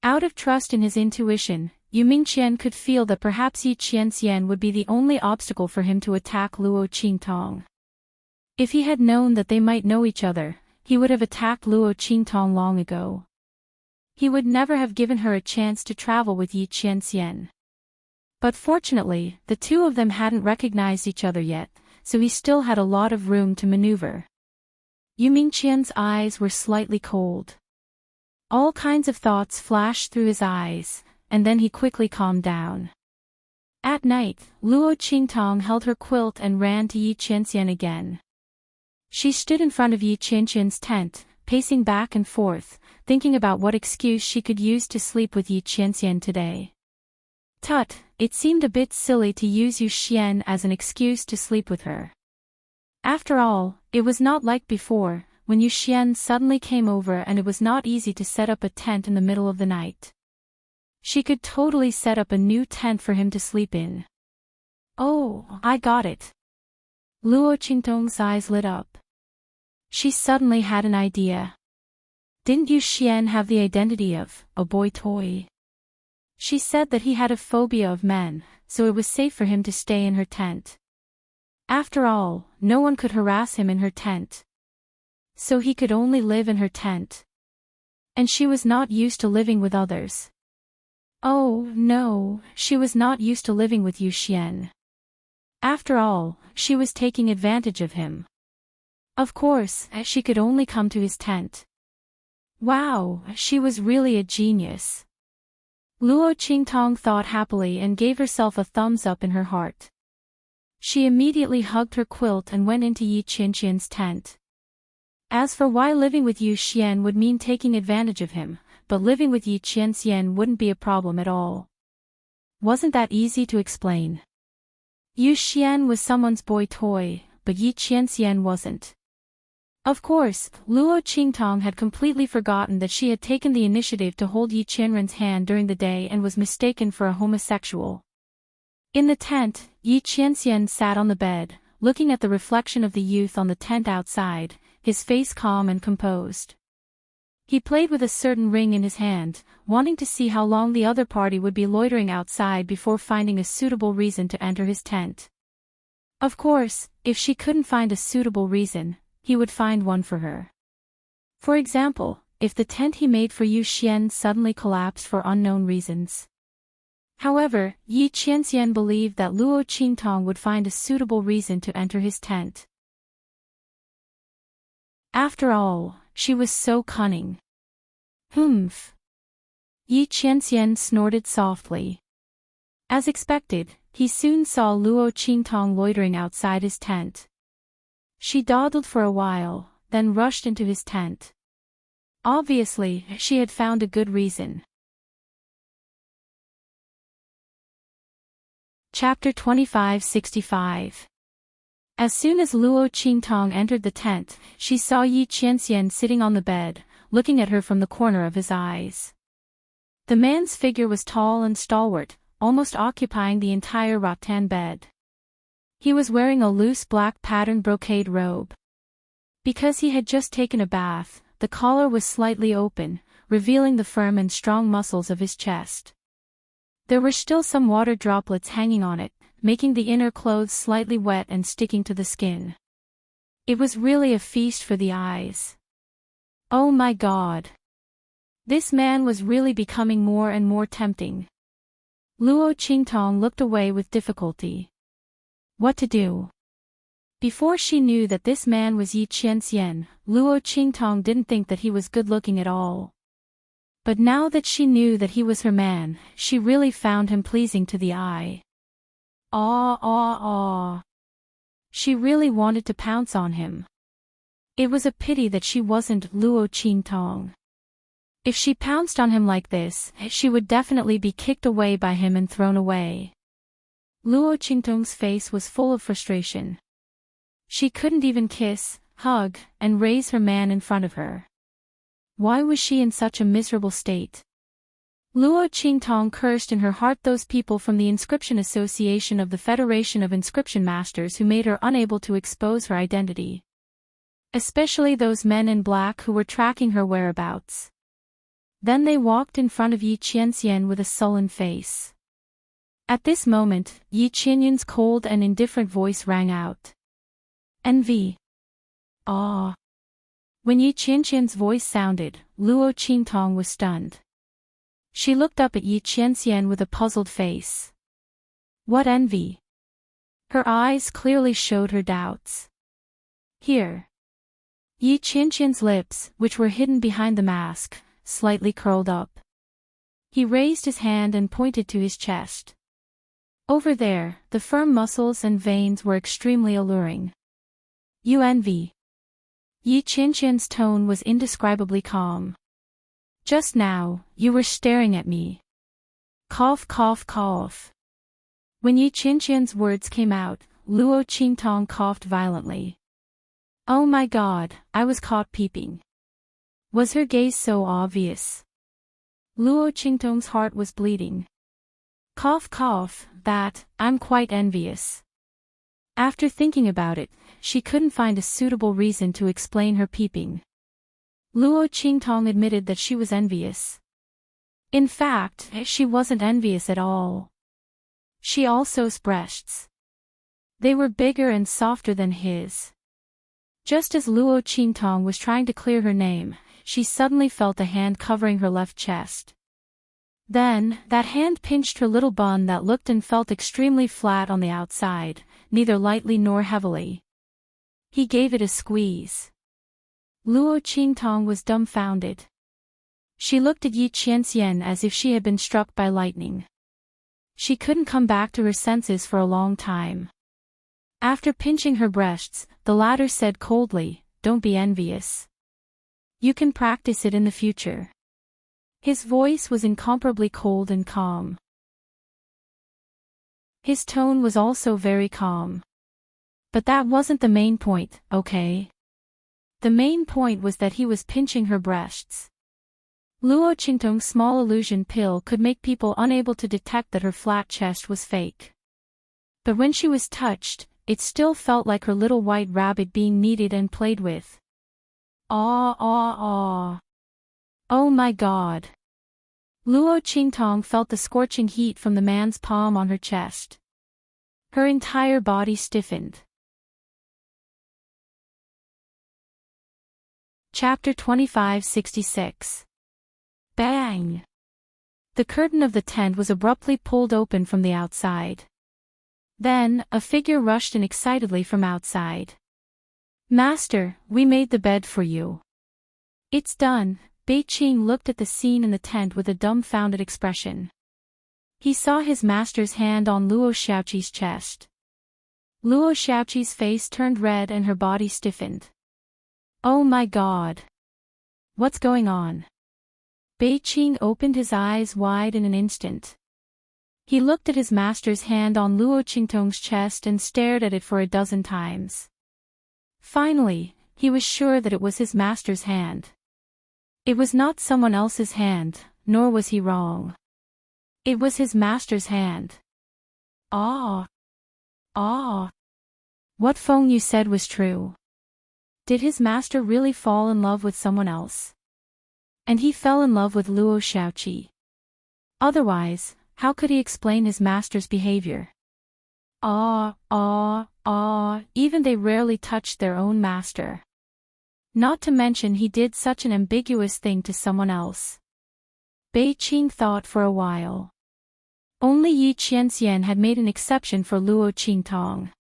Out of trust in his intuition, Yu Mingqian could feel that perhaps Yi Qianxian would be the only obstacle for him to attack Luo Qingtong. If he had known that they might know each other, he would have attacked Luo Qingtong long ago. He would never have given her a chance to travel with Yi Qianxian. But fortunately, the two of them hadn't recognized each other yet, so he still had a lot of room to maneuver. Yu Mingqian's eyes were slightly cold. All kinds of thoughts flashed through his eyes, and then he quickly calmed down. At night, Luo Qingtong held her quilt and ran to Yi Qianxian again. She stood in front of Yi Qianxian's tent, pacing back and forth, thinking about what excuse she could use to sleep with Yi Qianxian today. Tut, it seemed a bit silly to use Yu Xian as an excuse to sleep with her. After all, it was not like before, when Yu Xian suddenly came over and it was not easy to set up a tent in the middle of the night. She could totally set up a new tent for him to sleep in. Oh, I got it. Luo Qingtong's eyes lit up. She suddenly had an idea. Didn't Yu Xian have the identity of a boy toy? She said that he had a phobia of men, so it was safe for him to stay in her tent. After all, no one could harass him in her tent. So he could only live in her tent. And she was not used to living with others. Oh, no, she was not used to living with Yu Xian. After all, she was taking advantage of him. Of course, she could only come to his tent. Wow, she was really a genius. Luo Qingtong thought happily and gave herself a thumbs up in her heart. She immediately hugged her quilt and went into Yi Qianqian's tent. As for why living with Yu Xian would mean taking advantage of him, but living with Yi Qianxian wouldn't be a problem at all. Wasn't that easy to explain? Yu Xian was someone's boy toy, but Yi Qianxian wasn't. Of course, Luo Qingtong had completely forgotten that she had taken the initiative to hold Yi Qianren's hand during the day and was mistaken for a homosexual. In the tent, Yi Qianxian sat on the bed, looking at the reflection of the youth on the tent outside, his face calm and composed. He played with a certain ring in his hand, wanting to see how long the other party would be loitering outside before finding a suitable reason to enter his tent. Of course, if she couldn't find a suitable reason, he would find one for her. For example, if the tent he made for Yu Xian suddenly collapsed for unknown reasons. However, Yi Qianxian believed that Luo Qingtong would find a suitable reason to enter his tent. After all, she was so cunning. Humph. Yi Qianxian snorted softly. As expected, he soon saw Luo Qingtong loitering outside his tent. She dawdled for a while, then rushed into his tent. Obviously, she had found a good reason. Chapter 2565. As soon as Luo Qingtong entered the tent, she saw Yi Qianxian sitting on the bed, looking at her from the corner of his eyes. The man's figure was tall and stalwart, almost occupying the entire rattan bed. He was wearing a loose black patterned brocade robe. Because he had just taken a bath, the collar was slightly open, revealing the firm and strong muscles of his chest. There were still some water droplets hanging on it, making the inner clothes slightly wet and sticking to the skin. It was really a feast for the eyes. Oh my God! This man was really becoming more and more tempting. Luo Qingtong looked away with difficulty. What to do? Before she knew that this man was Yi Qianxian, Luo Qingtong didn't think that he was good-looking at all. But now that she knew that he was her man, she really found him pleasing to the eye. She really wanted to pounce on him. It was a pity that she wasn't Luo Qingtong. If she pounced on him like this, she would definitely be kicked away by him and thrown away. Luo Qingtong's face was full of frustration. She couldn't even kiss, hug, and raise her man in front of her. Why was she in such a miserable state? Luo Qingtong cursed in her heart those people from the Inscription Association of the Federation of Inscription Masters who made her unable to expose her identity. Especially those men in black who were tracking her whereabouts. Then they walked in front of Yi Qianxian with a sullen face. At this moment, Yi Qianyan's cold and indifferent voice rang out. Envy. Ah. When Yi Qianxian's voice sounded, Luo Qingtong was stunned. She looked up at Yi Qianxian with a puzzled face. What envy? Her eyes clearly showed her doubts. Here. Yi Qianxian's lips, which were hidden behind the mask, slightly curled up. He raised his hand and pointed to his chest. Over there, the firm muscles and veins were extremely alluring. You envy. Yi Qianxian's tone was indescribably calm. Just now, you were staring at me. Cough, cough, cough. When Yi Qianxian's words came out, Luo Qingtong coughed violently. Oh my God, I was caught peeping. Was her gaze so obvious? Luo Qingtong's heart was bleeding. Cough, cough, I'm quite envious. After thinking about it, she couldn't find a suitable reason to explain her peeping. Luo Qingtong admitted that she was envious. In fact, she wasn't envious at all. She also's breasts. They were bigger and softer than his. Just as Luo Qingtong was trying to clear her name, she suddenly felt a hand covering her left chest. Then, that hand pinched her little bun that looked and felt extremely flat on the outside, neither lightly nor heavily. He gave it a squeeze. Luo Qingtong was dumbfounded. She looked at Yi Qianxian as if she had been struck by lightning. She couldn't come back to her senses for a long time. After pinching her breasts, the latter said coldly, "Don't be envious. You can practice it in the future." His voice was incomparably cold and calm. His tone was also very calm. But that wasn't the main point, okay? The main point was that he was pinching her breasts. Luo Qingtong's small illusion pill could make people unable to detect that her flat chest was fake. But when she was touched, it still felt like her little white rabbit being kneaded and played with. Ah ah ah. Oh my God. Luo Qingtong felt the scorching heat from the man's palm on her chest. Her entire body stiffened. Chapter 2566. Bang! The curtain of the tent was abruptly pulled open from the outside. Then, a figure rushed in excitedly from outside. "Master, we made the bed for you." "It's done." Beiqing looked at the scene in the tent with a dumbfounded expression. He saw his master's hand on Luo Xiaoqi's chest. Luo Xiaoqi's face turned red and her body stiffened. "Oh my God! What's going on?" Beiqing opened his eyes wide in an instant. He looked at his master's hand on Luo Qingtong's chest and stared at it for a dozen times. Finally, he was sure that it was his master's hand. It was not someone else's hand, nor was he wrong. It was his master's hand. Ah! Ah! What Feng Yu said was true. Did his master really fall in love with someone else? And he fell in love with Luo Xiaoqi. Otherwise, how could he explain his master's behavior? Even they rarely touched their own master. Not to mention he did such an ambiguous thing to someone else. Beiqing thought for a while. Only Yi Qianxian had made an exception for Luo Qingtong.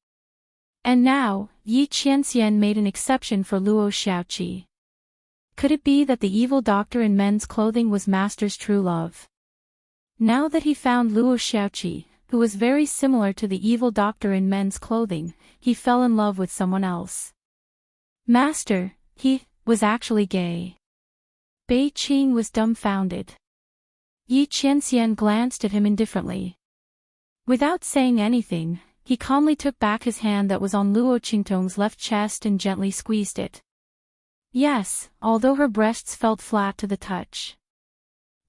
And now, Yi Qianxian made an exception for Luo Xiaoqi. Could it be that the evil doctor in men's clothing was master's true love? Now that he found Luo Xiaoqi, who was very similar to the evil doctor in men's clothing, he fell in love with someone else. Master, he was actually gay. Beiqing was dumbfounded. Yi Qianxian glanced at him indifferently. Without saying anything, he calmly took back his hand that was on Luo Qingtong's left chest and gently squeezed it. Yes, although her breasts felt flat to the touch.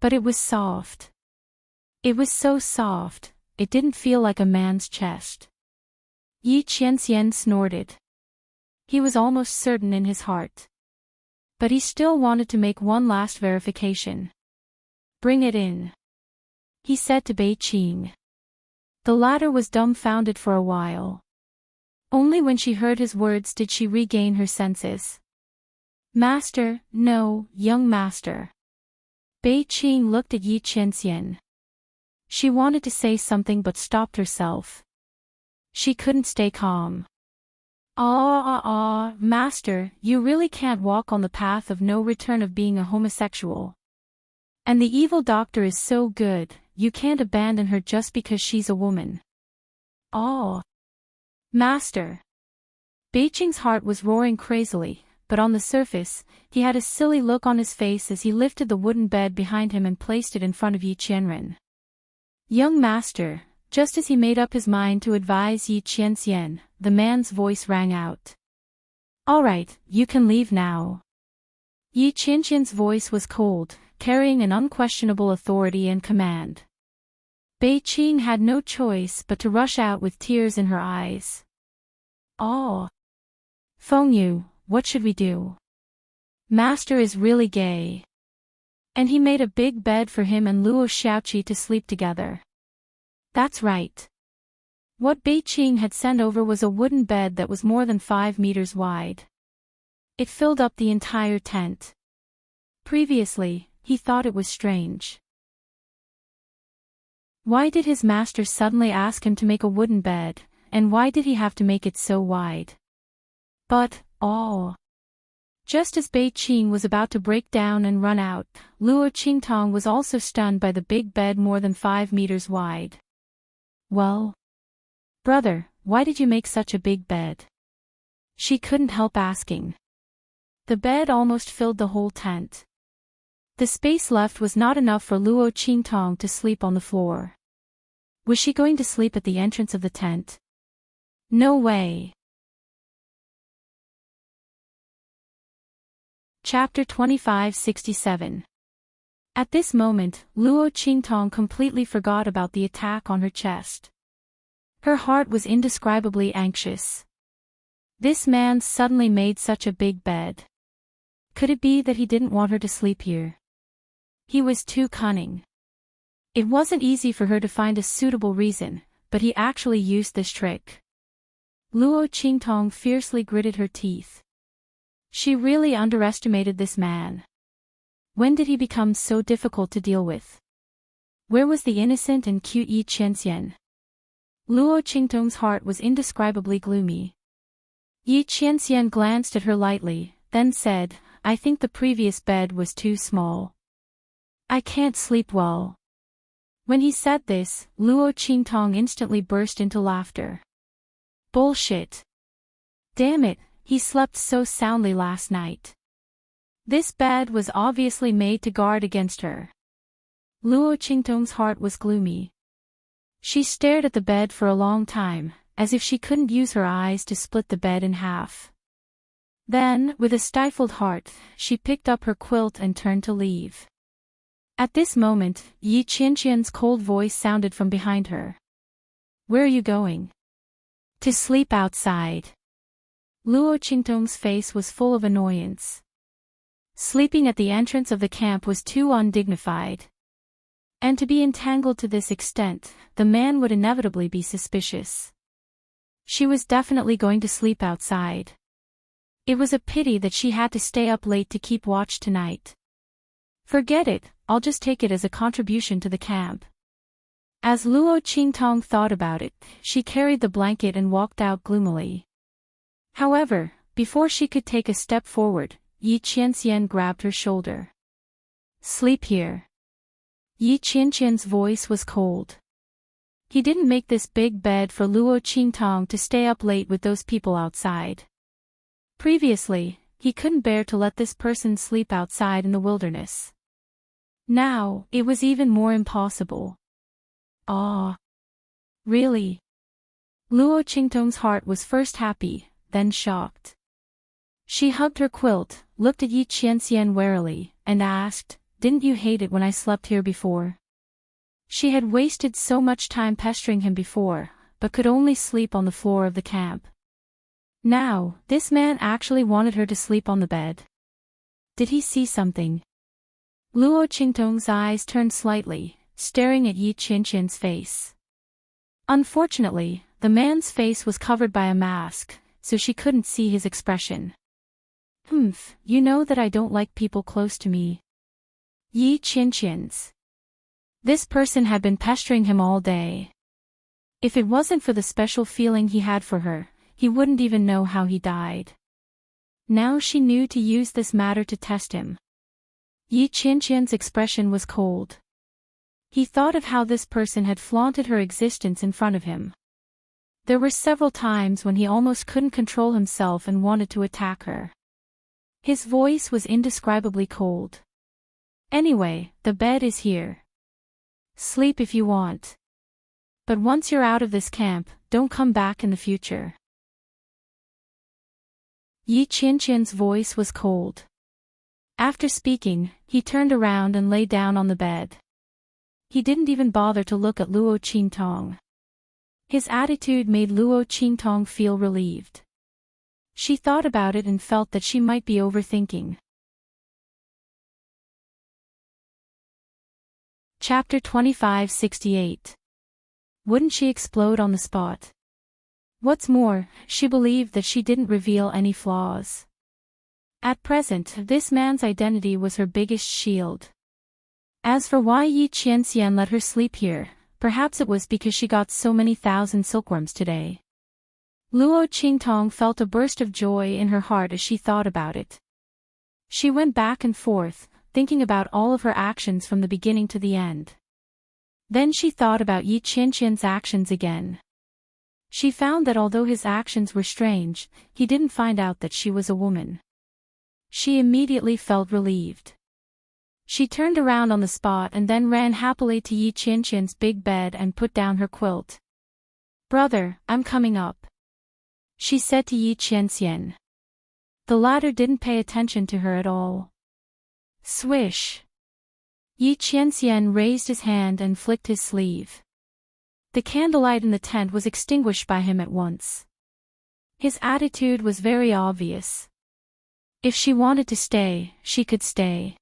But it was soft. It was so soft, it didn't feel like a man's chest. Yi Qianxian snorted. He was almost certain in his heart. But he still wanted to make one last verification. "Bring it in," he said to Beiqing. The latter was dumbfounded for a while. Only when she heard his words did she regain her senses. "Master, no, young master." Beiqing looked at Yi Qianxian. She wanted to say something but stopped herself. She couldn't stay calm. Master, you really can't walk on the path of no return of being a homosexual. And the evil doctor is so good, you can't abandon her just because she's a woman. Oh, Master. Beiqing's heart was roaring crazily, but on the surface, he had a silly look on his face as he lifted the wooden bed behind him and placed it in front of Yi Qianren. "Young master," just as he made up his mind to advise Yi Qianxian, the man's voice rang out. "All right, you can leave now." Yi Qianxian's voice was cold, carrying an unquestionable authority and command. Beiqing had no choice but to rush out with tears in her eyes. "Oh, Feng Yu, what should we do? Master is really gay." And he made a big bed for him and Luo Xiaoqi to sleep together. That's right. What Beiqing had sent over was a wooden bed that was more than 5 meters wide. It filled up the entire tent. Previously, he thought it was strange. Why did his master suddenly ask him to make a wooden bed, and why did he have to make it so wide? But, oh. Just as Bei Qing was about to break down and run out, Luo Qingtong was also stunned by the big bed more than 5 meters wide. Well? Brother, why did you make such a big bed? She couldn't help asking. The bed almost filled the whole tent. The space left was not enough for Luo Qingtong to sleep on the floor. Was she going to sleep at the entrance of the tent? No way. Chapter 2567. At this moment, Luo Qingtong completely forgot about the attack on her chest. Her heart was indescribably anxious. This man suddenly made such a big bed. Could it be that he didn't want her to sleep here? He was too cunning. It wasn't easy for her to find a suitable reason, but he actually used this trick. Luo Qingtong fiercely gritted her teeth. She really underestimated this man. When did he become so difficult to deal with? Where was the innocent and cute Yi Qianxian? Luo Qingtong's heart was indescribably gloomy. Yi Qianxian glanced at her lightly, then said, I think the previous bed was too small. I can't sleep well. When he said this, Luo Qingtong instantly burst into laughter. Bullshit. Damn it. He slept so soundly last night. This bed was obviously made to guard against her. Luo Qingtong's heart was gloomy. She stared at the bed for a long time, as if she couldn't use her eyes to split the bed in half. Then, with a stifled heart, she picked up her quilt and turned to leave. At this moment, Yi Qianxian's cold voice sounded from behind her. Where are you going? To sleep outside. Luo Qingtong's face was full of annoyance. Sleeping at the entrance of the camp was too undignified. And to be entangled to this extent, the man would inevitably be suspicious. She was definitely going to sleep outside. It was a pity that she had to stay up late to keep watch tonight. Forget it, I'll just take it as a contribution to the camp. As Luo Qingtong thought about it, she carried the blanket and walked out gloomily. However, before she could take a step forward, Yi Qianxian grabbed her shoulder. Sleep here. Yi Qianxian's voice was cold. He didn't make this big bed for Luo Qingtong to stay up late with those people outside. Previously, he couldn't bear to let this person sleep outside in the wilderness. Now, it was even more impossible. Ah. Really? Luo Qingtong's heart was first happy, then shocked. She hugged her quilt, looked at Yi Qianxian warily, and asked, Didn't you hate it when I slept here before? She had wasted so much time pestering him before, but could only sleep on the floor of the camp. Now, this man actually wanted her to sleep on the bed. Did he see something? Luo Qingtong's eyes turned slightly, staring at Yi Qianxian's face. Unfortunately, the man's face was covered by a mask, so she couldn't see his expression. You know that I don't like people close to me. Yi Qianxian's. This person had been pestering him all day. If it wasn't for the special feeling he had for her, he wouldn't even know how he died. Now she knew to use this matter to test him. Yi Qianxian's expression was cold. He thought of how this person had flaunted her existence in front of him. There were several times when he almost couldn't control himself and wanted to attack her. His voice was indescribably cold. Anyway, the bed is here. Sleep if you want. But once you're out of this camp, don't come back in the future. Yi Qianxian's voice was cold. After speaking, he turned around and lay down on the bed. He didn't even bother to look at Luo Qingtong. His attitude made Luo Qingtong feel relieved. She thought about it and felt that she might be overthinking. Chapter 2568. Wouldn't she explode on the spot? What's more, she believed that she didn't reveal any flaws. At present, this man's identity was her biggest shield. As for why Yi Qianxian let her sleep here, perhaps it was because she got so many thousand silkworms today. Luo Qingtong felt a burst of joy in her heart as she thought about it. She went back and forth, thinking about all of her actions from the beginning to the end. Then she thought about Yi Qianqian's actions again. She found that although his actions were strange, he didn't find out that she was a woman. She immediately felt relieved. She turned around on the spot and then ran happily to Yi Qianqian's big bed and put down her quilt. "Brother, I'm coming up," she said to Yi Qianqian. The latter didn't pay attention to her at all. Swish! Yi Qianqian raised his hand and flicked his sleeve. The candlelight in the tent was extinguished by him at once. His attitude was very obvious. If she wanted to stay, she could stay.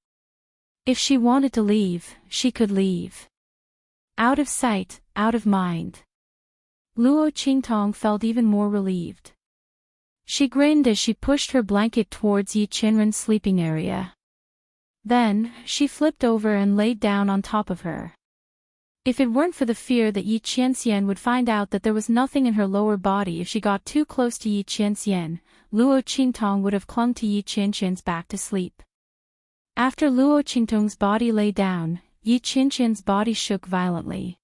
If she wanted to leave, she could leave. Out of sight, out of mind. Luo Qingtong felt even more relieved. She grinned as she pushed her blanket towards Yi Qianren's sleeping area. Then, she flipped over and laid down on top of her. If it weren't for the fear that Yi Qianxian would find out that there was nothing in her lower body if she got too close to Yi Qianxian, Luo Qingtong would have clung to Yi Qianxian's back to sleep. After Luo Qingtong's body lay down, Yi Qianxian's body shook violently.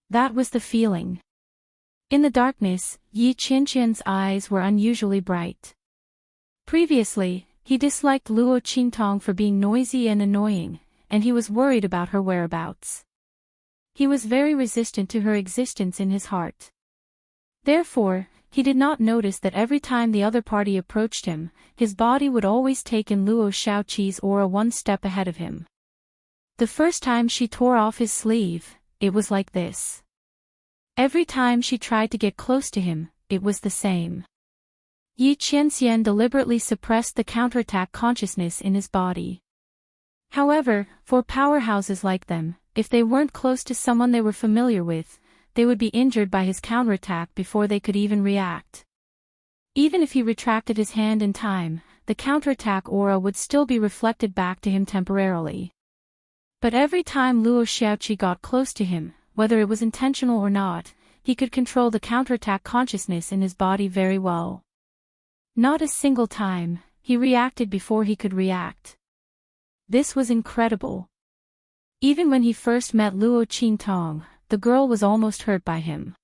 That was the feeling. In the darkness, Yi Qianxian's eyes were unusually bright. Previously, he disliked Luo Qingtong for being noisy and annoying, and he was worried about her whereabouts. He was very resistant to her existence in his heart. Therefore, he did not notice that every time the other party approached him, his body would always take in Luo Shaoqi's aura one step ahead of him. The first time she tore off his sleeve, it was like this. Every time she tried to get close to him, it was the same. Yi Qianxian deliberately suppressed the counterattack consciousness in his body. However, for powerhouses like them, if they weren't close to someone they were familiar with, they would be injured by his counterattack before they could even react. Even if he retracted his hand in time, the counterattack aura would still be reflected back to him temporarily. But every time Luo Shaoqi got close to him, whether it was intentional or not, he could control the counterattack consciousness in his body very well. Not a single time, he reacted before he could react. This was incredible. Even when he first met Luo Qingtong, the girl was almost hurt by him.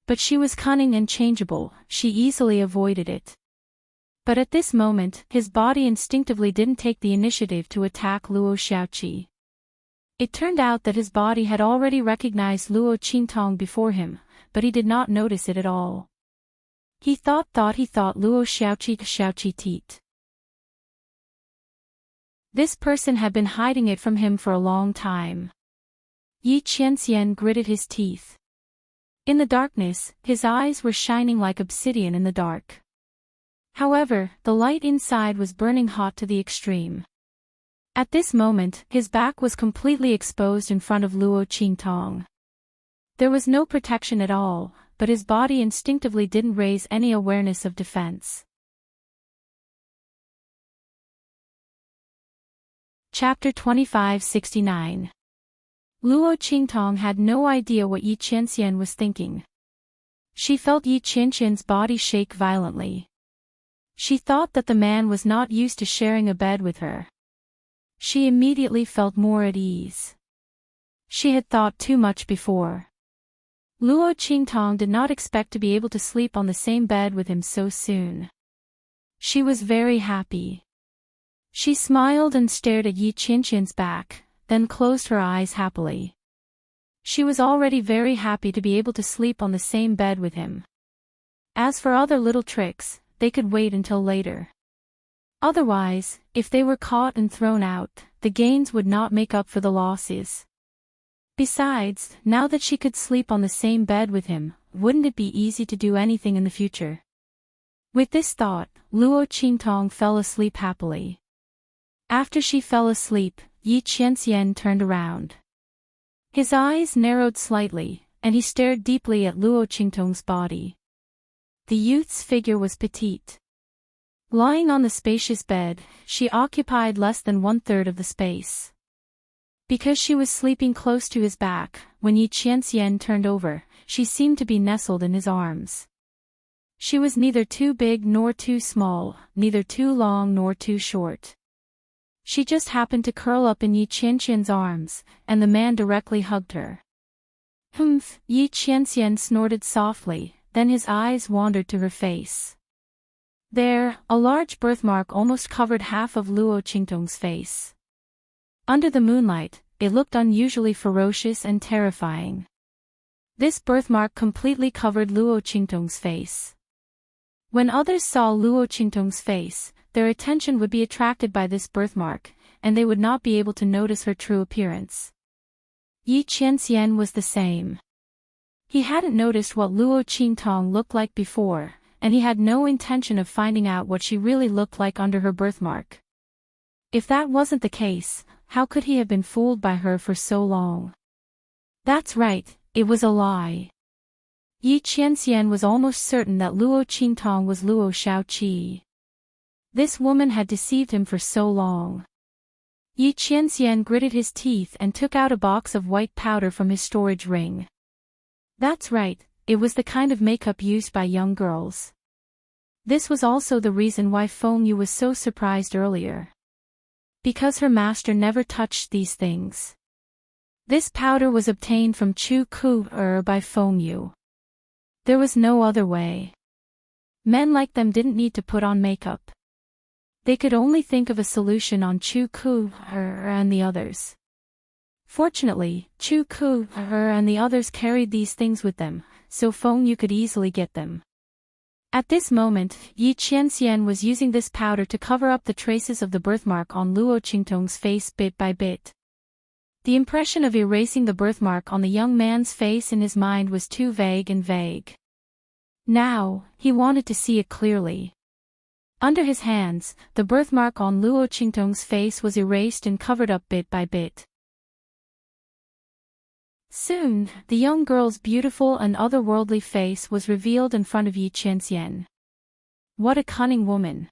But she was cunning and changeable, she easily avoided it. But at this moment, his body instinctively didn't take the initiative to attack Luo Shaoqi. It turned out that his body had already recognized Luo Qingtong before him, but he did not notice it at all. He thought Luo Shaoqi teat. This person had been hiding it from him for a long time. Yi Qianxian gritted his teeth. In the darkness, his eyes were shining like obsidian in the dark. However, the light inside was burning hot to the extreme. At this moment, his back was completely exposed in front of Luo Qingtong. There was no protection at all, but his body instinctively didn't raise any awareness of defense. Chapter 2569. Luo Qingtong had no idea what Yi Qianxian was thinking. She felt Yi Qianxian's body shake violently. She thought that the man was not used to sharing a bed with her. She immediately felt more at ease. She had thought too much before. Luo Qingtong did not expect to be able to sleep on the same bed with him so soon. She was very happy. She smiled and stared at Yi Qianxian's back, then closed her eyes happily. She was already very happy to be able to sleep on the same bed with him. As for other little tricks, they could wait until later. Otherwise, if they were caught and thrown out, the gains would not make up for the losses. Besides, now that she could sleep on the same bed with him, wouldn't it be easy to do anything in the future? With this thought, Luo Qingtong fell asleep happily. After she fell asleep, Yi Qianxian turned around. His eyes narrowed slightly, and he stared deeply at Luo Qingtong's body. The youth's figure was petite. Lying on the spacious bed, she occupied less than 1/3 of the space. Because she was sleeping close to his back, when Yi Qianxian turned over, she seemed to be nestled in his arms. She was neither too big nor too small, neither too long nor too short. She just happened to curl up in Yi Qianxian's arms, and the man directly hugged her. Humph! Yi Qianxian snorted softly, then his eyes wandered to her face. There, a large birthmark almost covered half of Luo Qingtong's face. Under the moonlight, it looked unusually ferocious and terrifying. This birthmark completely covered Luo Qingtong's face. When others saw Luo Qingtong's face, their attention would be attracted by this birthmark, and they would not be able to notice her true appearance. Yi Qianxian was the same. He hadn't noticed what Luo Qingtong looked like before, and he had no intention of finding out what she really looked like under her birthmark. If that wasn't the case, how could he have been fooled by her for so long? That's right, it was a lie. Yi Qianxian was almost certain that Luo Qingtong was Luo Shaoqi. This woman had deceived him for so long. Yi Qianxian gritted his teeth and took out a box of white powder from his storage ring. That's right, it was the kind of makeup used by young girls. This was also the reason why Feng Yu was so surprised earlier. Because her master never touched these things. This powder was obtained from Chu Ku by Feng Yu. There was no other way. Men like them didn't need to put on makeup. They could only think of a solution on Chu Ku and the others. Fortunately, Chu Ku and the others carried these things with them, so Feng Yu could easily get them. At this moment, Yi Qianxian was using this powder to cover up the traces of the birthmark on Luo Qingtong's face bit by bit. The impression of erasing the birthmark on the young man's face in his mind was too vague and vague. Now, he wanted to see it clearly. Under his hands, the birthmark on Luo Qingtong's face was erased and covered up bit by bit. Soon, the young girl's beautiful and otherworldly face was revealed in front of Yi Qianxian. What a cunning woman!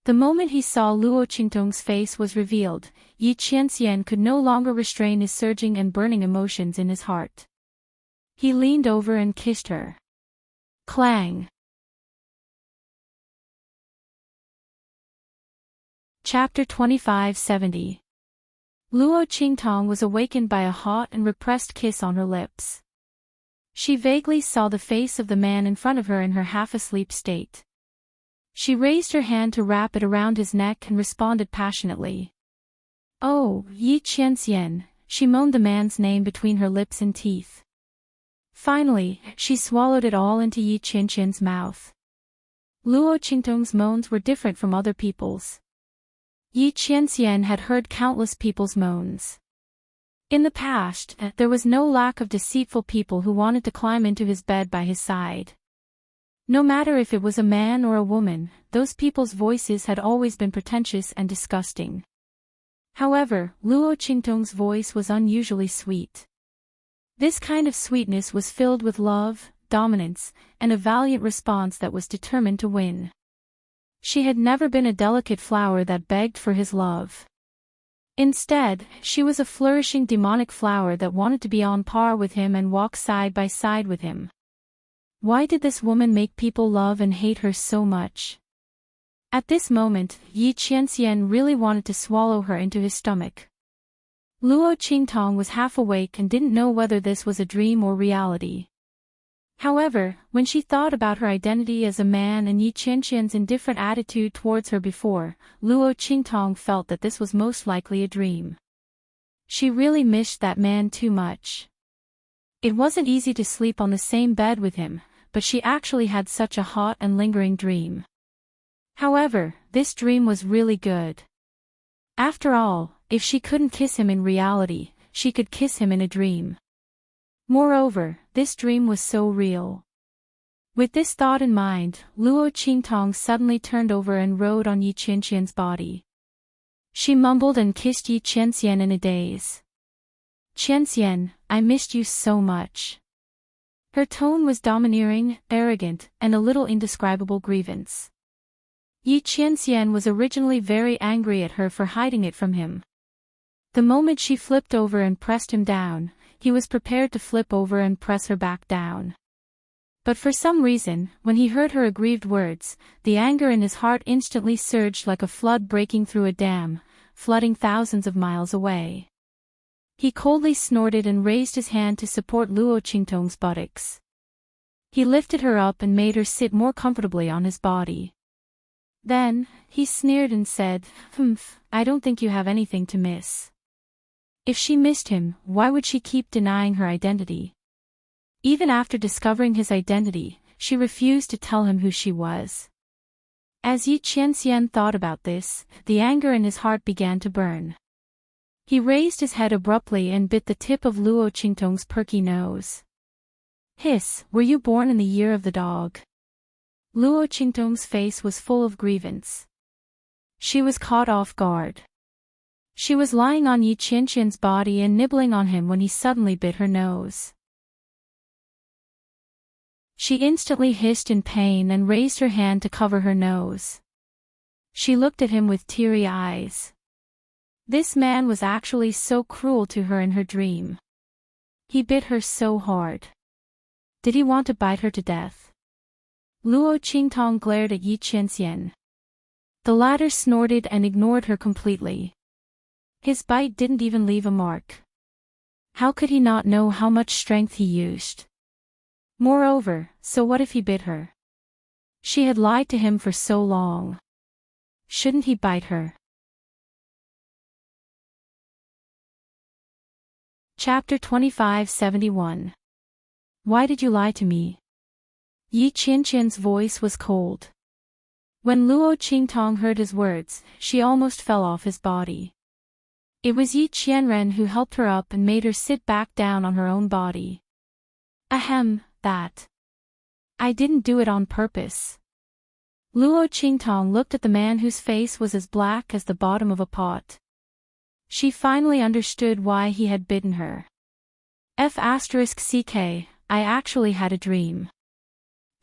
The moment he saw Luo Qingtong's face was revealed, Yi Qianxian could no longer restrain his surging and burning emotions in his heart. He leaned over and kissed her. Clang! Chapter 2570. Luo Qingtong was awakened by a hot and repressed kiss on her lips. She vaguely saw the face of the man in front of her in her half-asleep state. She raised her hand to wrap it around his neck and responded passionately. "Oh, Yi Qianxian," she moaned the man's name between her lips and teeth. Finally, she swallowed it all into Yi Qianxian's mouth. Luo Qingtong's moans were different from other people's. Yi Qianxian had heard countless people's moans. In the past, there was no lack of deceitful people who wanted to climb into his bed by his side. No matter if it was a man or a woman, those people's voices had always been pretentious and disgusting. However, Luo Qingtong's voice was unusually sweet. This kind of sweetness was filled with love, dominance, and a valiant response that was determined to win. She had never been a delicate flower that begged for his love. Instead, she was a flourishing demonic flower that wanted to be on par with him and walk side by side with him. Why did this woman make people love and hate her so much? At this moment, Yi Qianxian really wanted to swallow her into his stomach. Luo Qingtong was half awake and didn't know whether this was a dream or reality. However, when she thought about her identity as a man and Yi Qianxian's indifferent attitude towards her before, Luo Qingtong felt that this was most likely a dream. She really missed that man too much. It wasn't easy to sleep on the same bed with him, but she actually had such a hot and lingering dream. However, this dream was really good. After all, if she couldn't kiss him in reality, she could kiss him in a dream. Moreover, this dream was so real. With this thought in mind, Luo Qingtong suddenly turned over and rode on Yi Qianxian's body. She mumbled and kissed Yi Qianxian in a daze. "Qianxian, I missed you so much." Her tone was domineering, arrogant, and a little indescribable grievance. Yi Qianxian was originally very angry at her for hiding it from him. The moment she flipped over and pressed him down, he was prepared to flip over and press her back down. But for some reason, when he heard her aggrieved words, the anger in his heart instantly surged like a flood breaking through a dam, flooding thousands of miles away. He coldly snorted and raised his hand to support Luo Qingtong's buttocks. He lifted her up and made her sit more comfortably on his body. Then, he sneered and said, I don't think you have anything to miss. If she missed him, why would she keep denying her identity? Even after discovering his identity, she refused to tell him who she was. As Yi Qianxian thought about this, the anger in his heart began to burn. He raised his head abruptly and bit the tip of Luo Qingtong's perky nose. Hiss, were you born in the year of the dog? Luo Qingtong's face was full of grievance. She was caught off guard. She was lying on Yi Qianxian's body and nibbling on him when he suddenly bit her nose. She instantly hissed in pain and raised her hand to cover her nose. She looked at him with teary eyes. This man was actually so cruel to her in her dream. He bit her so hard. Did he want to bite her to death? Luo Qingtong glared at Yi Qianxian. The latter snorted and ignored her completely. His bite didn't even leave a mark. How could he not know how much strength he used? Moreover, so what if he bit her? She had lied to him for so long. Shouldn't he bite her? Chapter 2571. Why did you lie to me? Yi Qianxian's voice was cold. When Luo Qingtong heard his words, she almost fell off his body. It was Yi Qianren who helped her up and made her sit back down on her own body. Ahem, that. I didn't do it on purpose. Luo Qingtong looked at the man whose face was as black as the bottom of a pot. She finally understood why he had bitten her. *CK, I actually had a dream.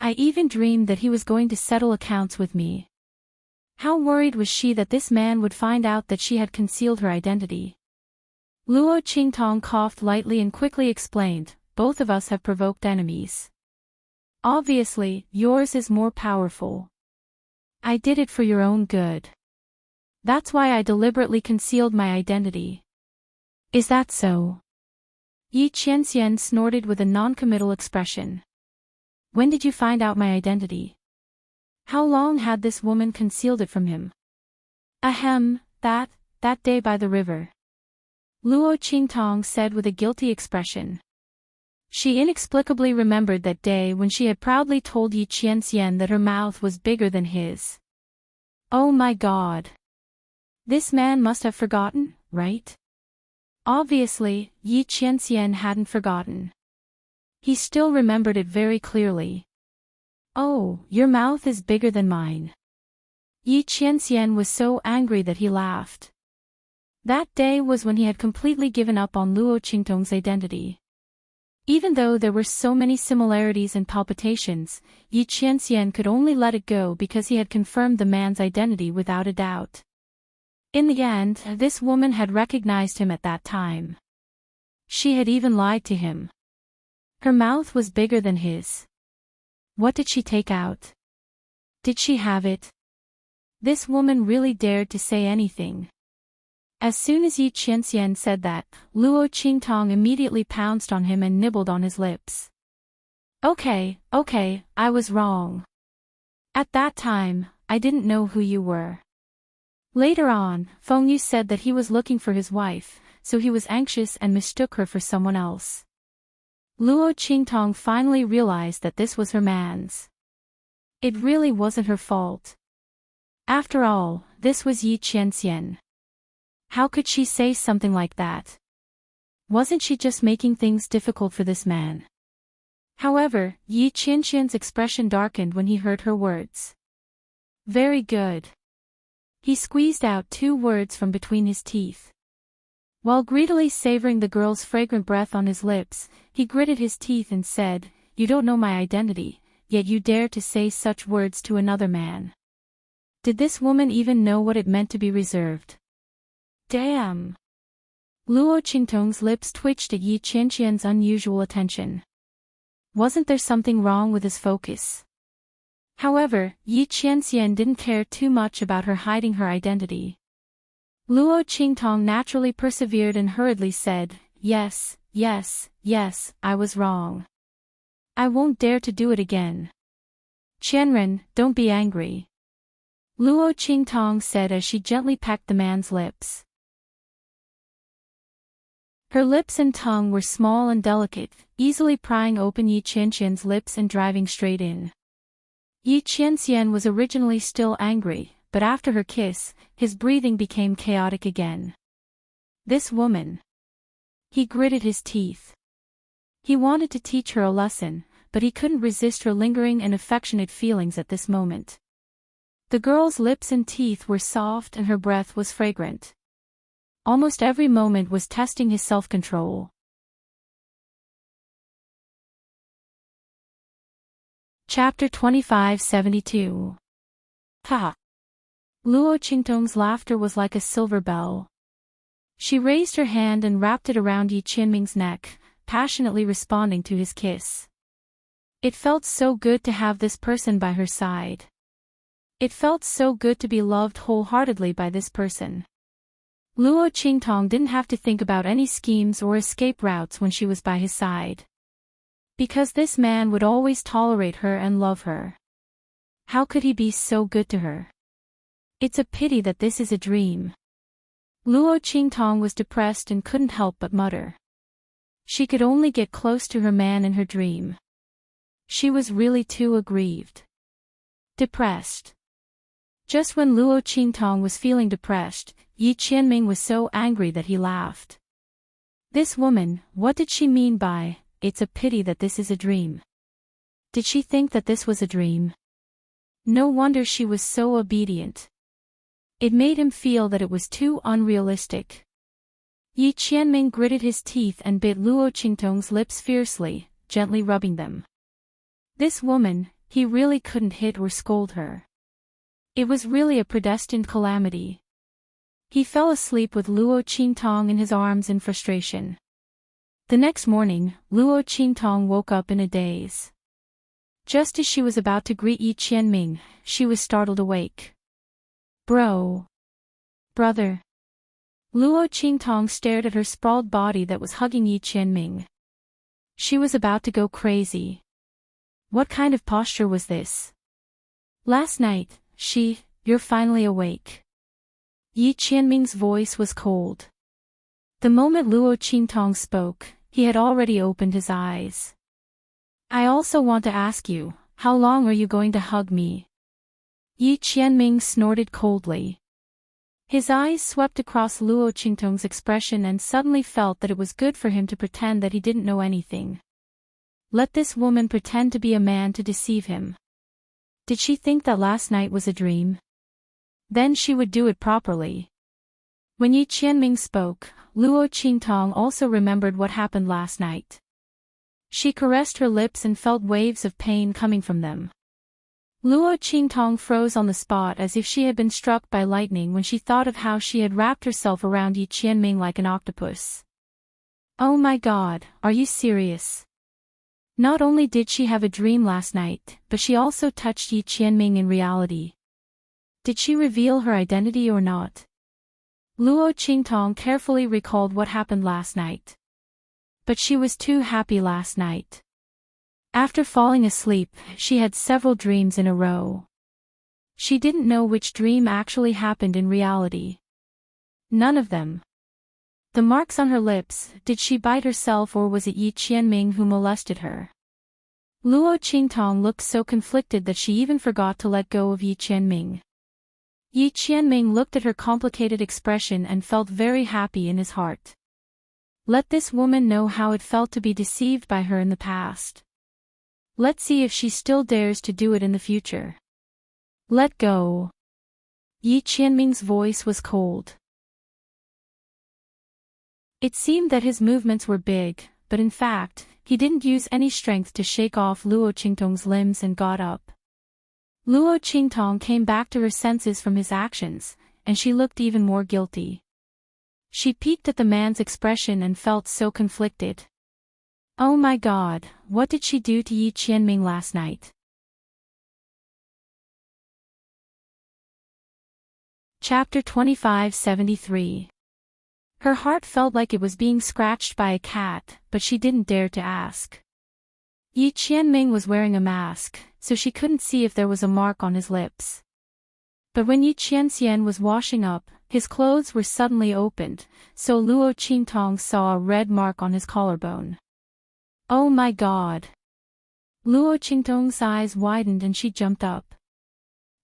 I even dreamed that he was going to settle accounts with me. How worried was she that this man would find out that she had concealed her identity? Luo Qingtong coughed lightly and quickly explained, both of us have provoked enemies. Obviously, yours is more powerful. I did it for your own good. That's why I deliberately concealed my identity. Is that so? Yi Qianxian snorted with a non-committal expression. When did you find out my identity? How long had this woman concealed it from him? Ahem, that day by the river. Luo Qingtong said with a guilty expression. She inexplicably remembered that day when she had proudly told Yi Qianxian that her mouth was bigger than his. Oh my God. This man must have forgotten, right? Obviously, Yi Qianxian hadn't forgotten. He still remembered it very clearly. Oh, your mouth is bigger than mine. Yi Qianxian was so angry that he laughed. That day was when he had completely given up on Luo Qingtong's identity. Even though there were so many similarities and palpitations, Yi Qianxian could only let it go because he had confirmed the man's identity without a doubt. In the end, this woman had recognized him at that time. She had even lied to him. Her mouth was bigger than his. What did she take out? Did she have it? This woman really dared to say anything. As soon as Yi Qianxian said that, Luo Qingtong immediately pounced on him and nibbled on his lips. Okay, I was wrong. At that time, I didn't know who you were. Later on, Feng Yu said that he was looking for his wife, so he was anxious and mistook her for someone else. Luo Qingtong finally realized that this was her man's. It really wasn't her fault. After all, this was Yi Qianxian. How could she say something like that? Wasn't she just making things difficult for this man? However, Yi Qianxian's expression darkened when he heard her words. Very good. He squeezed out 2 words from between his teeth. While greedily savoring the girl's fragrant breath on his lips, he gritted his teeth and said, You don't know my identity, yet you dare to say such words to another man. Did this woman even know what it meant to be reserved? Damn. Luo Qingtong's lips twitched at Yi Qianqian's unusual attention. Wasn't there something wrong with his focus? However, Yi Qianqian didn't care too much about her hiding her identity. Luo Qingtong naturally persevered and hurriedly said, "Yes, yes, yes, I was wrong. I won't dare to do it again." "Qianren, don't be angry," Luo Qingtong said as she gently pecked the man's lips. Her lips and tongue were small and delicate, easily prying open Yi Qianqian's lips and driving straight in. Yi Qianqian was originally still angry, but after her kiss, his breathing became chaotic again. This woman. He gritted his teeth. He wanted to teach her a lesson, but he couldn't resist her lingering and affectionate feelings at this moment. The girl's lips and teeth were soft and her breath was fragrant. Almost every moment was testing his self-control. Chapter 2572. Ha! Luo Qingtong's laughter was like a silver bell. She raised her hand and wrapped it around Yi Qianming's neck, passionately responding to his kiss. It felt so good to have this person by her side. It felt so good to be loved wholeheartedly by this person. Luo Qingtong didn't have to think about any schemes or escape routes when she was by his side. Because this man would always tolerate her and love her. How could he be so good to her? It's a pity that this is a dream. Luo Qingtong was depressed and couldn't help but mutter. She could only get close to her man in her dream. She was really too aggrieved. Depressed. Just when Luo Qingtong was feeling depressed, Yi Qianming was so angry that he laughed. This woman, what did she mean by, "It's a pity that this is a dream"? Did she think that this was a dream? No wonder she was so obedient. It made him feel that it was too unrealistic. Yi Qianming gritted his teeth and bit Luo Qingtong's lips fiercely, gently rubbing them. This woman, he really couldn't hit or scold her. It was really a predestined calamity. He fell asleep with Luo Qingtong in his arms in frustration. The next morning, Luo Qingtong woke up in a daze. Just as she was about to greet Yi Qianming, she was startled awake. Brother. Luo Qingtong stared at her sprawled body that was hugging Yi Qianming. She was about to go crazy. What kind of posture was this? Last night, you're finally awake. Yi Qianming's voice was cold. The moment Luo Qingtong spoke, he had already opened his eyes. I also want to ask you, how long are you going to hug me? Yi Qianming snorted coldly. His eyes swept across Luo Qingtong's expression and suddenly felt that it was good for him to pretend that he didn't know anything. Let this woman pretend to be a man to deceive him. Did she think that last night was a dream? Then she would do it properly. When Yi Qianming spoke, Luo Qingtong also remembered what happened last night. She caressed her lips and felt waves of pain coming from them. Luo Qingtong froze on the spot as if she had been struck by lightning when she thought of how she had wrapped herself around Yi Qianming like an octopus. Oh my God, are you serious? Not only did she have a dream last night, but she also touched Yi Qianming in reality. Did she reveal her identity or not? Luo Qingtong carefully recalled what happened last night. But she was too happy last night. After falling asleep, she had several dreams in a row. She didn't know which dream actually happened in reality. None of them. The marks on her lips, did she bite herself or was it Yi Qianming who molested her? Luo Qingtong looked so conflicted that she even forgot to let go of Yi Qianming. Yi Qianming looked at her complicated expression and felt very happy in his heart. Let this woman know how it felt to be deceived by her in the past. Let's see if she still dares to do it in the future. Let go. Yi Qianming's voice was cold. It seemed that his movements were big, but in fact, he didn't use any strength to shake off Luo Qingtong's limbs and got up. Luo Qingtong came back to her senses from his actions, and she looked even more guilty. She peeked at the man's expression and felt so conflicted. Oh my God, what did she do to Yi Qianming last night? Chapter 2573. Her heart felt like it was being scratched by a cat, but she didn't dare to ask. Yi Qianming was wearing a mask, so she couldn't see if there was a mark on his lips. But when Yi Qianxian was washing up, his clothes were suddenly opened, so Luo Qingtong saw a red mark on his collarbone. Oh my God! Luo Qingtong's eyes widened and she jumped up.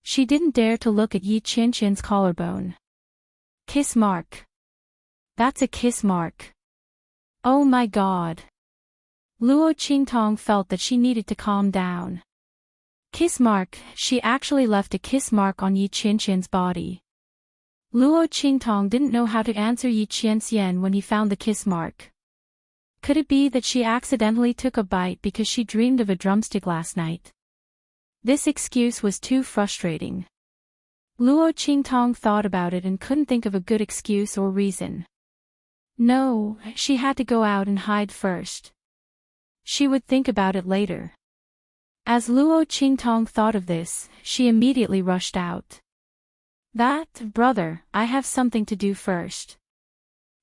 She didn't dare to look at Yi Qianxian's collarbone. Kiss mark. That's a kiss mark. Oh my God! Luo Qingtong felt that she needed to calm down. Kiss mark, she actually left a kiss mark on Yi Qianxian's body. Luo Qingtong didn't know how to answer Yi Qianxian when he found the kiss mark. Could it be that she accidentally took a bite because she dreamed of a drumstick last night? This excuse was too frustrating. Luo Qingtong thought about it and couldn't think of a good excuse or reason. No, she had to go out and hide first. She would think about it later. As Luo Qingtong thought of this, she immediately rushed out. Brother, I have something to do first,"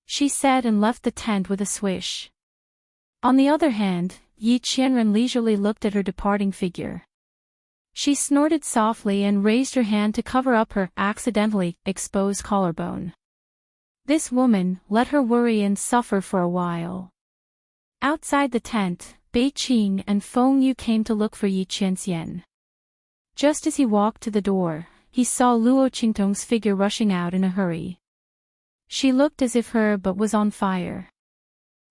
she said and left the tent with a swish. On the other hand, Yi Qianren leisurely looked at her departing figure. She snorted softly and raised her hand to cover up her accidentally exposed collarbone. This woman, let her worry and suffer for a while. Outside the tent, Bei Qing and Feng Yu came to look for Yi Qianxian. Just as he walked to the door, he saw Luo Qingtong's figure rushing out in a hurry. She looked as if her butt was on fire.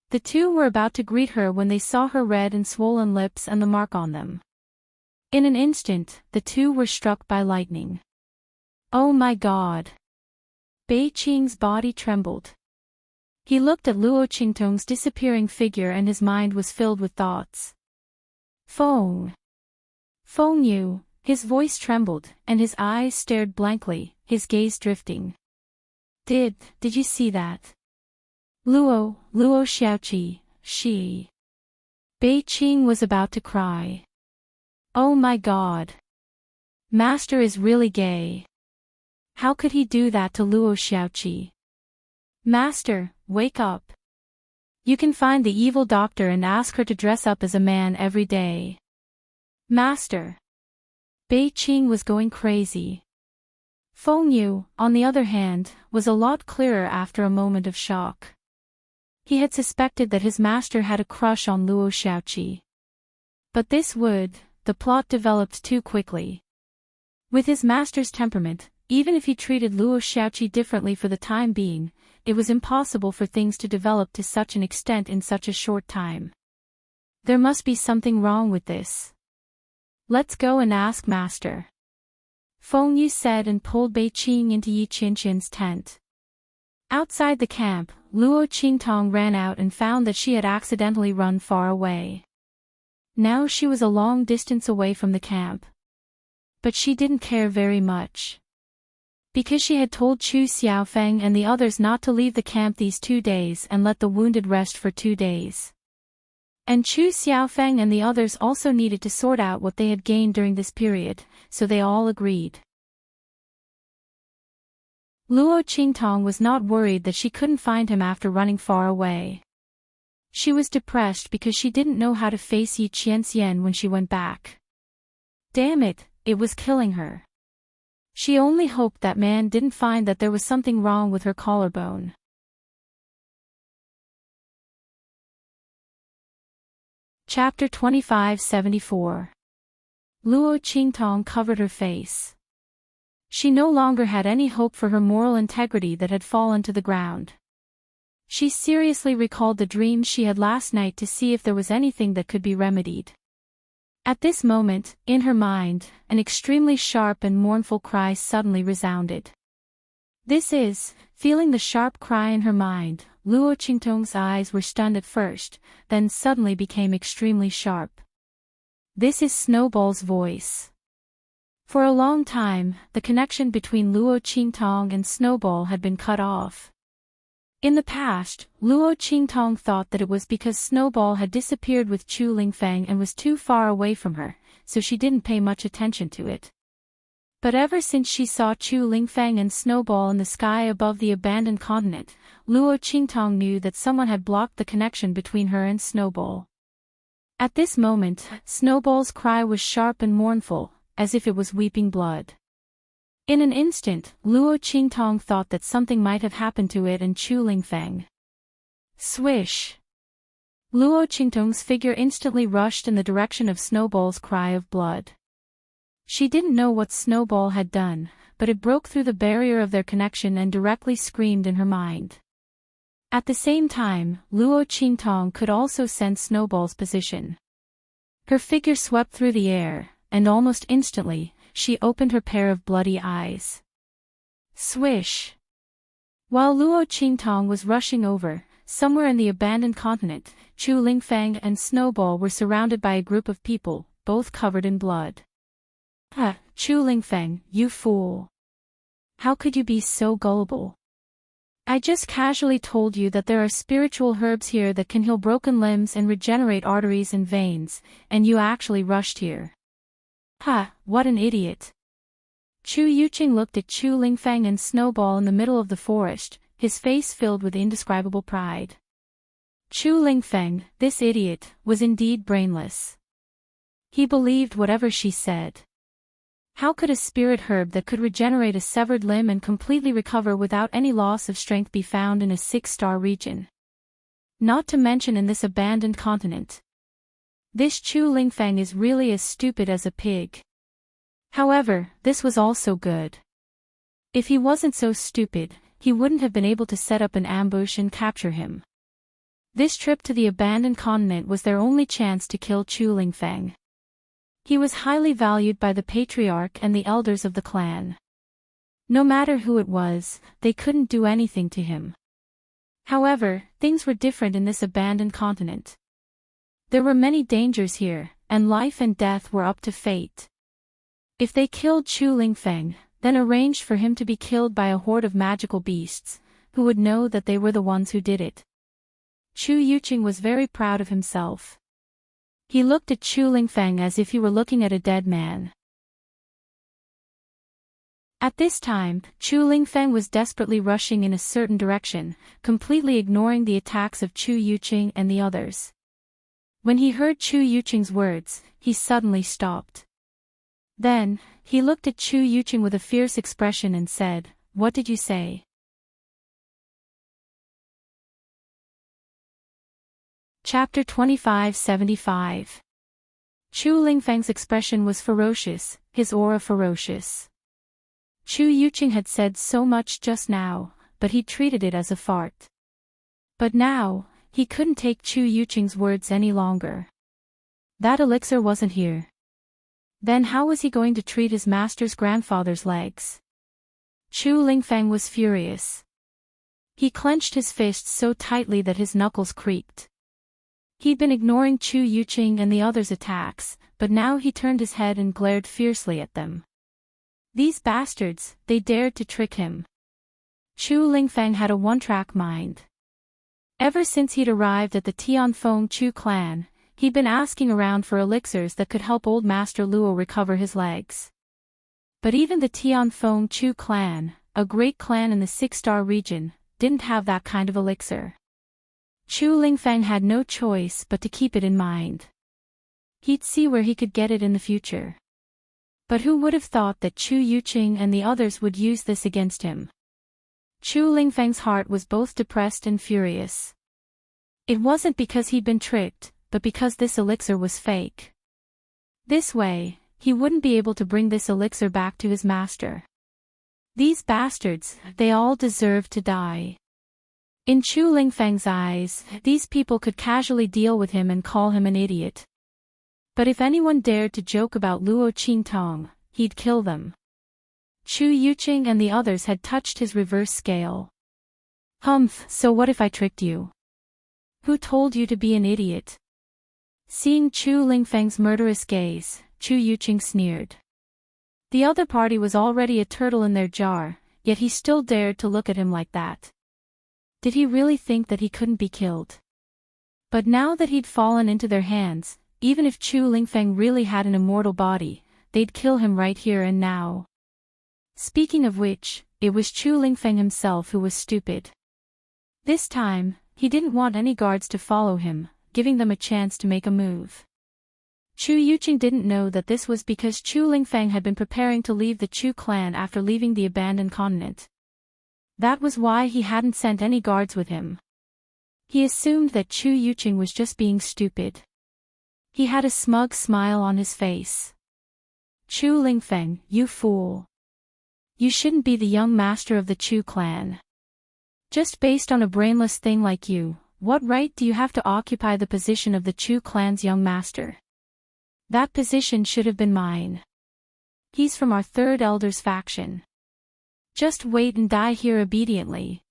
The two were about to greet her when they saw her red and swollen lips and the mark on them. In an instant, the two were struck by lightning. Oh my God! Bei Qing's body trembled. He looked at Luo Qingtong's disappearing figure and his mind was filled with thoughts. Feng Yu, his voice trembled, and his eyes stared blankly, his gaze drifting. Did you see that? Luo Xiaoqi, she. Bei Qing was about to cry. Oh my God! Master is really gay. How could he do that to Luo Xiaoqi? Master, wake up. You can find the evil doctor and ask her to dress up as a man every day. Master. Bei Qing was going crazy. Feng Yu, on the other hand, was a lot clearer after a moment of shock. He had suspected that his master had a crush on Luo Xiaoqi. But the plot developed too quickly. With his master's temperament, even if he treated Luo Xiaoqi differently for the time being, it was impossible for things to develop to such an extent in such a short time. There must be something wrong with this. Let's go and ask Master. Feng Yu said and pulled Bei Qing into Yi Qianxian's tent. Outside the camp, Luo Qingtong ran out and found that she had accidentally run far away. Now she was a long distance away from the camp. But she didn't care very much. Because she had told Chu Xiaofeng and the others not to leave the camp these 2 days and let the wounded rest for 2 days. And Chu Xiaofeng and the others also needed to sort out what they had gained during this period, so they all agreed. Luo Qingtong was not worried that she couldn't find him after running far away. She was depressed because she didn't know how to face Yi Qianxian when she went back. Damn it, it was killing her. She only hoped that man didn't find that there was something wrong with her collarbone. Chapter 2574. Luo Qingtong covered her face. She no longer had any hope for her moral integrity that had fallen to the ground. She seriously recalled the dreams she had last night to see if there was anything that could be remedied. At this moment, in her mind, an extremely sharp and mournful cry suddenly resounded. Feeling the sharp cry in her mind, Luo Qingtong's eyes were stunned at first, then suddenly became extremely sharp. This is Snowball's voice. For a long time, the connection between Luo Qingtong and Snowball had been cut off. In the past, Luo Qingtong thought that it was because Snowball had disappeared with Chu Lingfeng and was too far away from her, so she didn't pay much attention to it. But ever since she saw Chu Lingfeng and Snowball in the sky above the abandoned continent, Luo Qingtong knew that someone had blocked the connection between her and Snowball. At this moment, Snowball's cry was sharp and mournful, as if it was weeping blood. In an instant, Luo Qingtong thought that something might have happened to it and Chu Lingfeng. Swish! Luo Qingtong's figure instantly rushed in the direction of Snowball's cry of blood. She didn't know what Snowball had done, but it broke through the barrier of their connection and directly screamed in her mind. At the same time, Luo Qingtong could also sense Snowball's position. Her figure swept through the air, and almost instantly, she opened her pair of bloody eyes. Swish! While Luo Qingtong was rushing over, somewhere in the abandoned continent, Chu Lingfeng and Snowball were surrounded by a group of people, both covered in blood. Chu Lingfeng, you fool! How could you be so gullible? I just casually told you that there are spiritual herbs here that can heal broken limbs and regenerate arteries and veins, and you actually rushed here. What an idiot. Chu Yuqing looked at Chu Lingfeng and Snowball in the middle of the forest, his face filled with indescribable pride. Chu Lingfeng, this idiot, was indeed brainless. He believed whatever she said. How could a spirit herb that could regenerate a severed limb and completely recover without any loss of strength be found in a 6-star region? Not to mention in this abandoned continent. This Chu Lingfeng is really as stupid as a pig. However, this was also good. If he wasn't so stupid, he wouldn't have been able to set up an ambush and capture him. This trip to the abandoned continent was their only chance to kill Chu Lingfeng. He was highly valued by the patriarch and the elders of the clan. No matter who it was, they couldn't do anything to him. However, things were different in this abandoned continent. There were many dangers here, and life and death were up to fate. If they killed Chu Lingfeng, then arranged for him to be killed by a horde of magical beasts, who would know that they were the ones who did it. Chu Yuqing was very proud of himself. He looked at Chu Lingfeng as if he were looking at a dead man. At this time, Chu Lingfeng was desperately rushing in a certain direction, completely ignoring the attacks of Chu Yuqing and the others. When he heard Chu Yuqing's words, he suddenly stopped. Then, he looked at Chu Yuqing with a fierce expression and said, "What did you say?" Chapter 2575. Chu Lingfeng's expression was ferocious, his aura ferocious. Chu Yuqing had said so much just now, but he treated it as a fart. But now, he couldn't take Chu Yuqing's words any longer. That elixir wasn't here. Then how was he going to treat his master's grandfather's legs? Chu Lingfeng was furious. He clenched his fists so tightly that his knuckles creaked. He'd been ignoring Chu Yuqing and the others' attacks, but now he turned his head and glared fiercely at them. These bastards, they dared to trick him. Chu Lingfeng had a one-track mind. Ever since he'd arrived at the Tianfeng Chu clan, he'd been asking around for elixirs that could help old Master Luo recover his legs. But even the Tianfeng Chu clan, a great clan in the 6-star region, didn't have that kind of elixir. Chu Lingfeng had no choice but to keep it in mind. He'd see where he could get it in the future. But who would have thought that Chu Yuqing and the others would use this against him? Chu Lingfeng's heart was both depressed and furious. It wasn't because he'd been tricked, but because this elixir was fake. This way, he wouldn't be able to bring this elixir back to his master. These bastards, they all deserved to die. In Chu Lingfeng's eyes, these people could casually deal with him and call him an idiot. But if anyone dared to joke about Luo Qingtong, he'd kill them. Chu Yuqing and the others had touched his reverse scale. Humph, so what if I tricked you? Who told you to be an idiot? Seeing Chu Lingfeng's murderous gaze, Chu Yuqing sneered. The other party was already a turtle in their jar, yet he still dared to look at him like that. Did he really think that he couldn't be killed? But now that he'd fallen into their hands, even if Chu Lingfeng really had an immortal body, they'd kill him right here and now. Speaking of which, it was Chu Lingfeng himself who was stupid. This time, he didn't want any guards to follow him, giving them a chance to make a move. Chu Yuqing didn't know that this was because Chu Lingfeng had been preparing to leave the Chu clan after leaving the abandoned continent. That was why he hadn't sent any guards with him. He assumed that Chu Yuqing was just being stupid. He had a smug smile on his face. Chu Lingfeng, you fool. You shouldn't be the young master of the Chu clan. Just based on a brainless thing like you, what right do you have to occupy the position of the Chu clan's young master? That position should have been mine. He's from our third elder's faction. Just wait and die here obediently.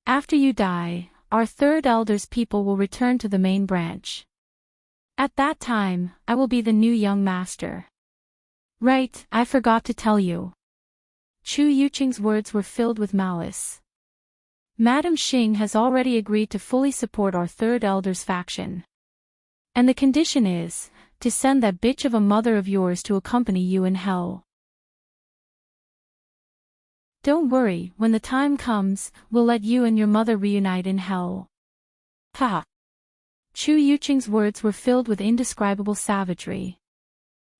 After you die, our third elder's people will return to the main branch. At that time, I will be the new young master. Right, I forgot to tell you. Chu Yuqing's words were filled with malice. Madame Xing has already agreed to fully support our third elder's faction. And the condition is, to send that bitch of a mother of yours to accompany you in hell. Don't worry, when the time comes, we'll let you and your mother reunite in hell. Ha! Chu Yuqing's words were filled with indescribable savagery.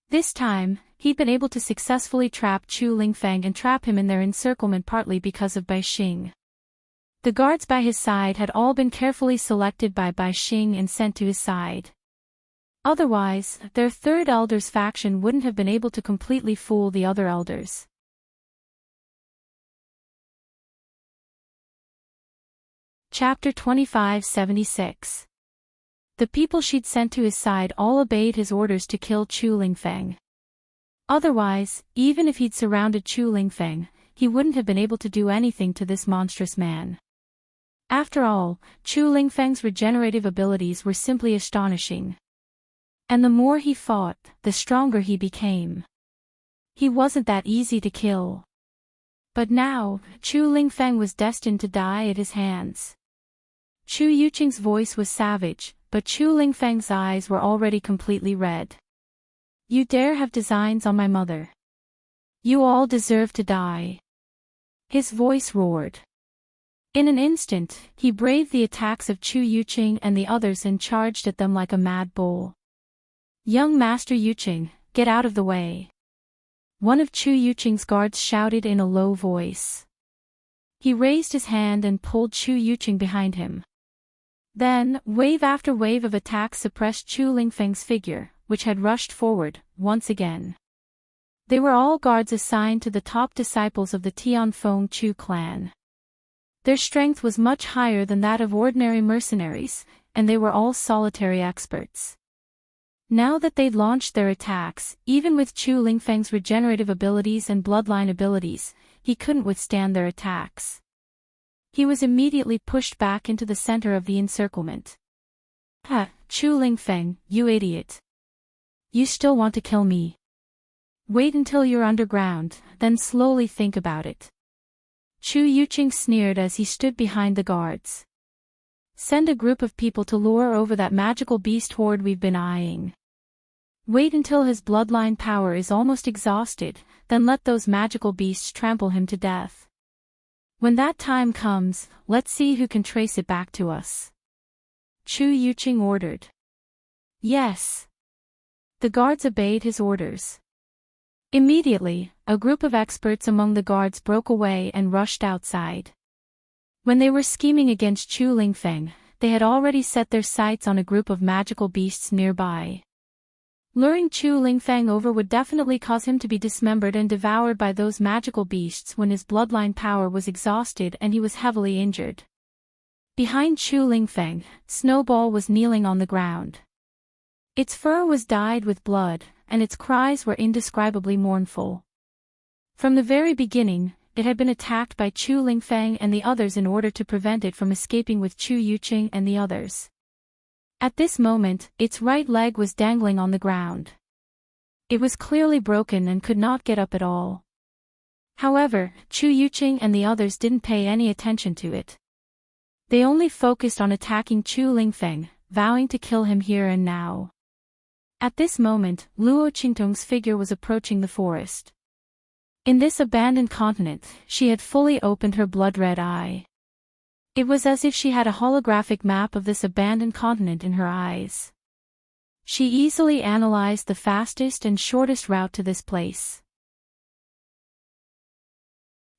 This time, he'd been able to successfully trap Chu Lingfeng and trap him in their encirclement partly because of Bai Xing. The guards by his side had all been carefully selected by Bai Xing and sent to his side. Otherwise, their third elder's faction wouldn't have been able to completely fool the other elders. Chapter 2576. The people she'd sent to his side all obeyed his orders to kill Chu Lingfeng. Otherwise, even if he'd surrounded Chu Lingfeng, he wouldn't have been able to do anything to this monstrous man. After all, Chu Lingfeng's regenerative abilities were simply astonishing. And the more he fought, the stronger he became. He wasn't that easy to kill. But now, Chu Lingfeng was destined to die at his hands. Chu Yuqing's voice was savage, but Chu Lingfeng's eyes were already completely red. You dare have designs on my mother? You all deserve to die. His voice roared. In an instant, he braved the attacks of Chu Yuqing and the others and charged at them like a mad bull. Young Master Yuqing, get out of the way. One of Chu Yuqing's guards shouted in a low voice. He raised his hand and pulled Chu Yuqing behind him. Then, wave after wave of attacks suppressed Chu Lingfeng's figure, which had rushed forward, once again. They were all guards assigned to the top disciples of the Tianfeng Chu clan. Their strength was much higher than that of ordinary mercenaries, and they were all solitary experts. Now that they'd launched their attacks, even with Chu Lingfeng's regenerative abilities and bloodline abilities, he couldn't withstand their attacks. He was immediately pushed back into the center of the encirclement. Ha, Chu Lingfeng, you idiot. You still want to kill me? Wait until you're underground, then slowly think about it. Chu Yuqing sneered as he stood behind the guards. Send a group of people to lure over that magical beast horde we've been eyeing. Wait until his bloodline power is almost exhausted, then let those magical beasts trample him to death. When that time comes, let's see who can trace it back to us. Chu Yuqing ordered. Yes. The guards obeyed his orders. Immediately, a group of experts among the guards broke away and rushed outside. When they were scheming against Chu Lingfeng, they had already set their sights on a group of magical beasts nearby. Luring Chu Lingfeng over would definitely cause him to be dismembered and devoured by those magical beasts when his bloodline power was exhausted and he was heavily injured. Behind Chu Lingfeng, Snowball was kneeling on the ground. Its fur was dyed with blood, and its cries were indescribably mournful. From the very beginning, it had been attacked by Chu Lingfeng and the others in order to prevent it from escaping with Chu Yuqing and the others. At this moment, its right leg was dangling on the ground. It was clearly broken and could not get up at all. However, Chu Yuqing and the others didn't pay any attention to it. They only focused on attacking Chu Lingfeng, vowing to kill him here and now. At this moment, Luo Qingtong's figure was approaching the forest. In this abandoned continent, she had fully opened her blood-red eye. It was as if she had a holographic map of this abandoned continent in her eyes. She easily analyzed the fastest and shortest route to this place.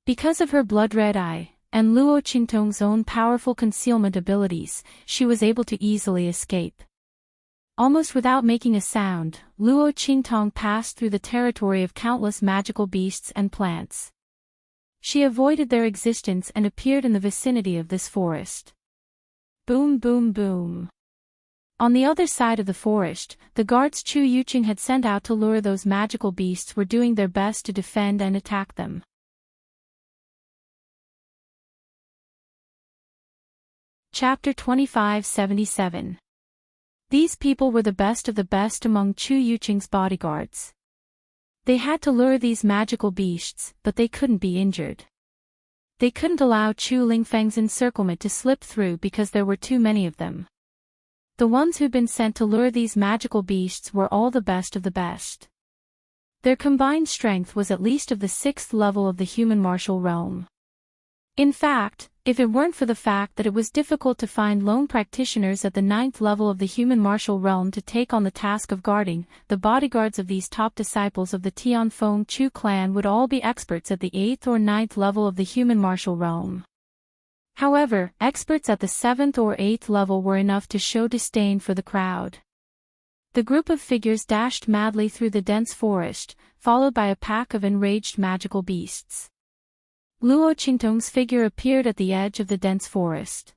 Because of her blood-red eye, and Luo Qingtong's own powerful concealment abilities, she was able to easily escape. Almost without making a sound, Luo Qingtong passed through the territory of countless magical beasts and plants. She avoided their existence and appeared in the vicinity of this forest. Boom boom boom. On the other side of the forest, the guards Chu Yuqing had sent out to lure those magical beasts were doing their best to defend and attack them. Chapter 2577. These people were the best of the best among Chu Yuqing's bodyguards. They had to lure these magical beasts, but they couldn't be injured. They couldn't allow Chu Lingfeng's encirclement to slip through because there were too many of them. The ones who'd been sent to lure these magical beasts were all the best of the best. Their combined strength was at least of the 6th level of the human martial realm. In fact, if it weren't for the fact that it was difficult to find lone practitioners at the 9th level of the human martial realm to take on the task of guarding, the bodyguards of these top disciples of the Tianfeng Chu clan would all be experts at the 8th or 9th level of the human martial realm. However, experts at the 7th or 8th level were enough to show disdain for the crowd. The group of figures dashed madly through the dense forest, followed by a pack of enraged magical beasts. Luo Qingtong's figure appeared at the edge of the dense forest.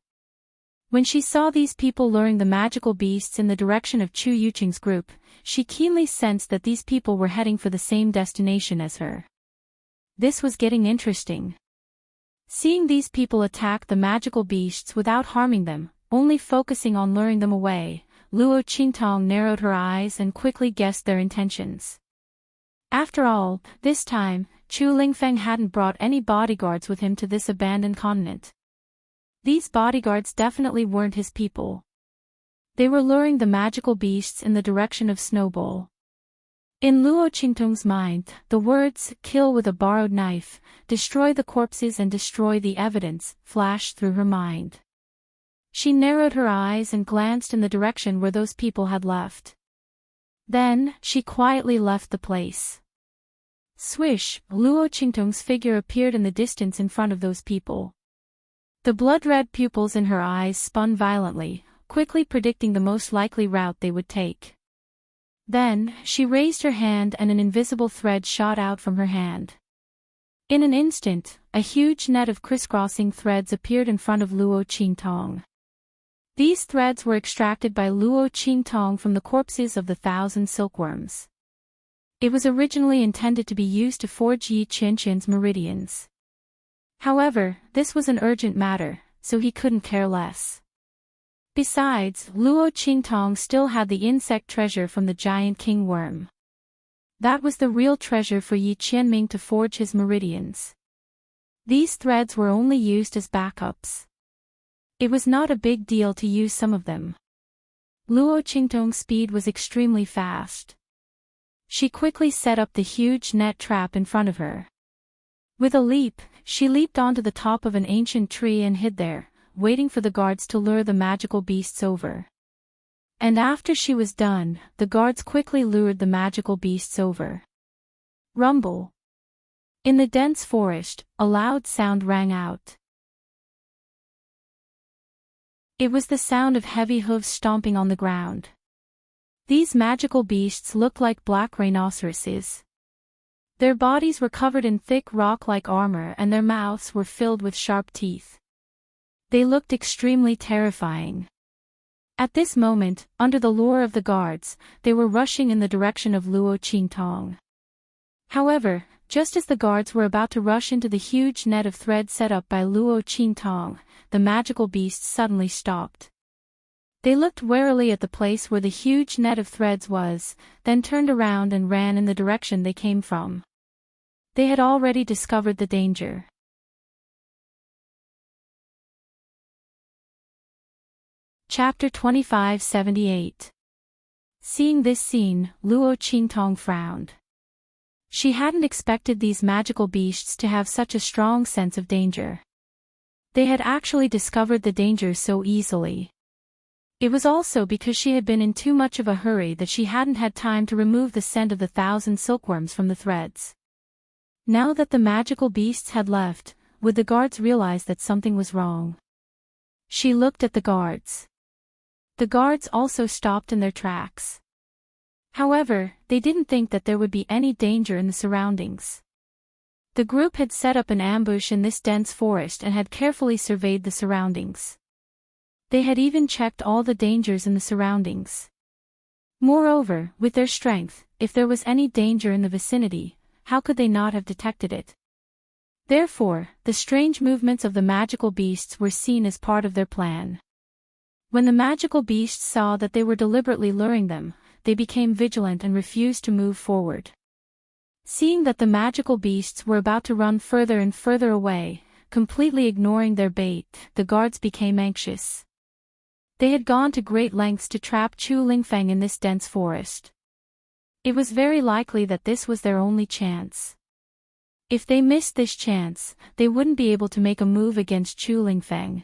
When she saw these people luring the magical beasts in the direction of Chu Yuqing's group, she keenly sensed that these people were heading for the same destination as her. This was getting interesting. Seeing these people attack the magical beasts without harming them, only focusing on luring them away, Luo Qingtong narrowed her eyes and quickly guessed their intentions. After all, this time, Chu Lingfeng hadn't brought any bodyguards with him to this abandoned continent. These bodyguards definitely weren't his people. They were luring the magical beasts in the direction of Snowball. In Luo Qingtong's mind, the words, "kill with a borrowed knife, destroy the corpses and destroy the evidence," flashed through her mind. She narrowed her eyes and glanced in the direction where those people had left. Then, she quietly left the place. Swish, Luo Qingtong's figure appeared in the distance in front of those people. The blood-red pupils in her eyes spun violently, quickly predicting the most likely route they would take. Then, she raised her hand and an invisible thread shot out from her hand. In an instant, a huge net of crisscrossing threads appeared in front of Luo Qingtong. These threads were extracted by Luo Qingtong from the corpses of the 1,000 silkworms. It was originally intended to be used to forge Yi Qianqian's meridians. However, this was an urgent matter, so he couldn't care less. Besides, Luo Qingtong still had the insect treasure from the giant king worm. That was the real treasure for Yi Qianming to forge his meridians. These threads were only used as backups. It was not a big deal to use some of them. Luo Qingtong's speed was extremely fast. She quickly set up the huge net trap in front of her. With a leap, she leaped onto the top of an ancient tree and hid there, waiting for the guards to lure the magical beasts over. And after she was done, the guards quickly lured the magical beasts over. Rumble. In the dense forest, a loud sound rang out. It was the sound of heavy hooves stomping on the ground. These magical beasts looked like black rhinoceroses. Their bodies were covered in thick rock-like armor and their mouths were filled with sharp teeth. They looked extremely terrifying. At this moment, under the lure of the guards, they were rushing in the direction of Luo Qingtong. However, just as the guards were about to rush into the huge net of thread set up by Luo Qingtong, the magical beasts suddenly stopped. They looked warily at the place where the huge net of threads was, then turned around and ran in the direction they came from. They had already discovered the danger. Chapter 2578. Seeing this scene, Luo Qingtong frowned. She hadn't expected these magical beasts to have such a strong sense of danger. They had actually discovered the danger so easily. It was also because she had been in too much of a hurry that she hadn't had time to remove the scent of the 1,000 silkworms from the threads. Now that the magical beasts had left, would the guards realize that something was wrong? She looked at the guards. The guards also stopped in their tracks. However, they didn't think that there would be any danger in the surroundings. The group had set up an ambush in this dense forest and had carefully surveyed the surroundings. They had even checked all the dangers in the surroundings. Moreover, with their strength, if there was any danger in the vicinity, how could they not have detected it? Therefore, the strange movements of the magical beasts were seen as part of their plan. When the magical beasts saw that they were deliberately luring them, they became vigilant and refused to move forward. Seeing that the magical beasts were about to run further and further away, completely ignoring their bait, the guards became anxious. They had gone to great lengths to trap Chu Lingfeng in this dense forest. It was very likely that this was their only chance. If they missed this chance, they wouldn't be able to make a move against Chu Lingfeng.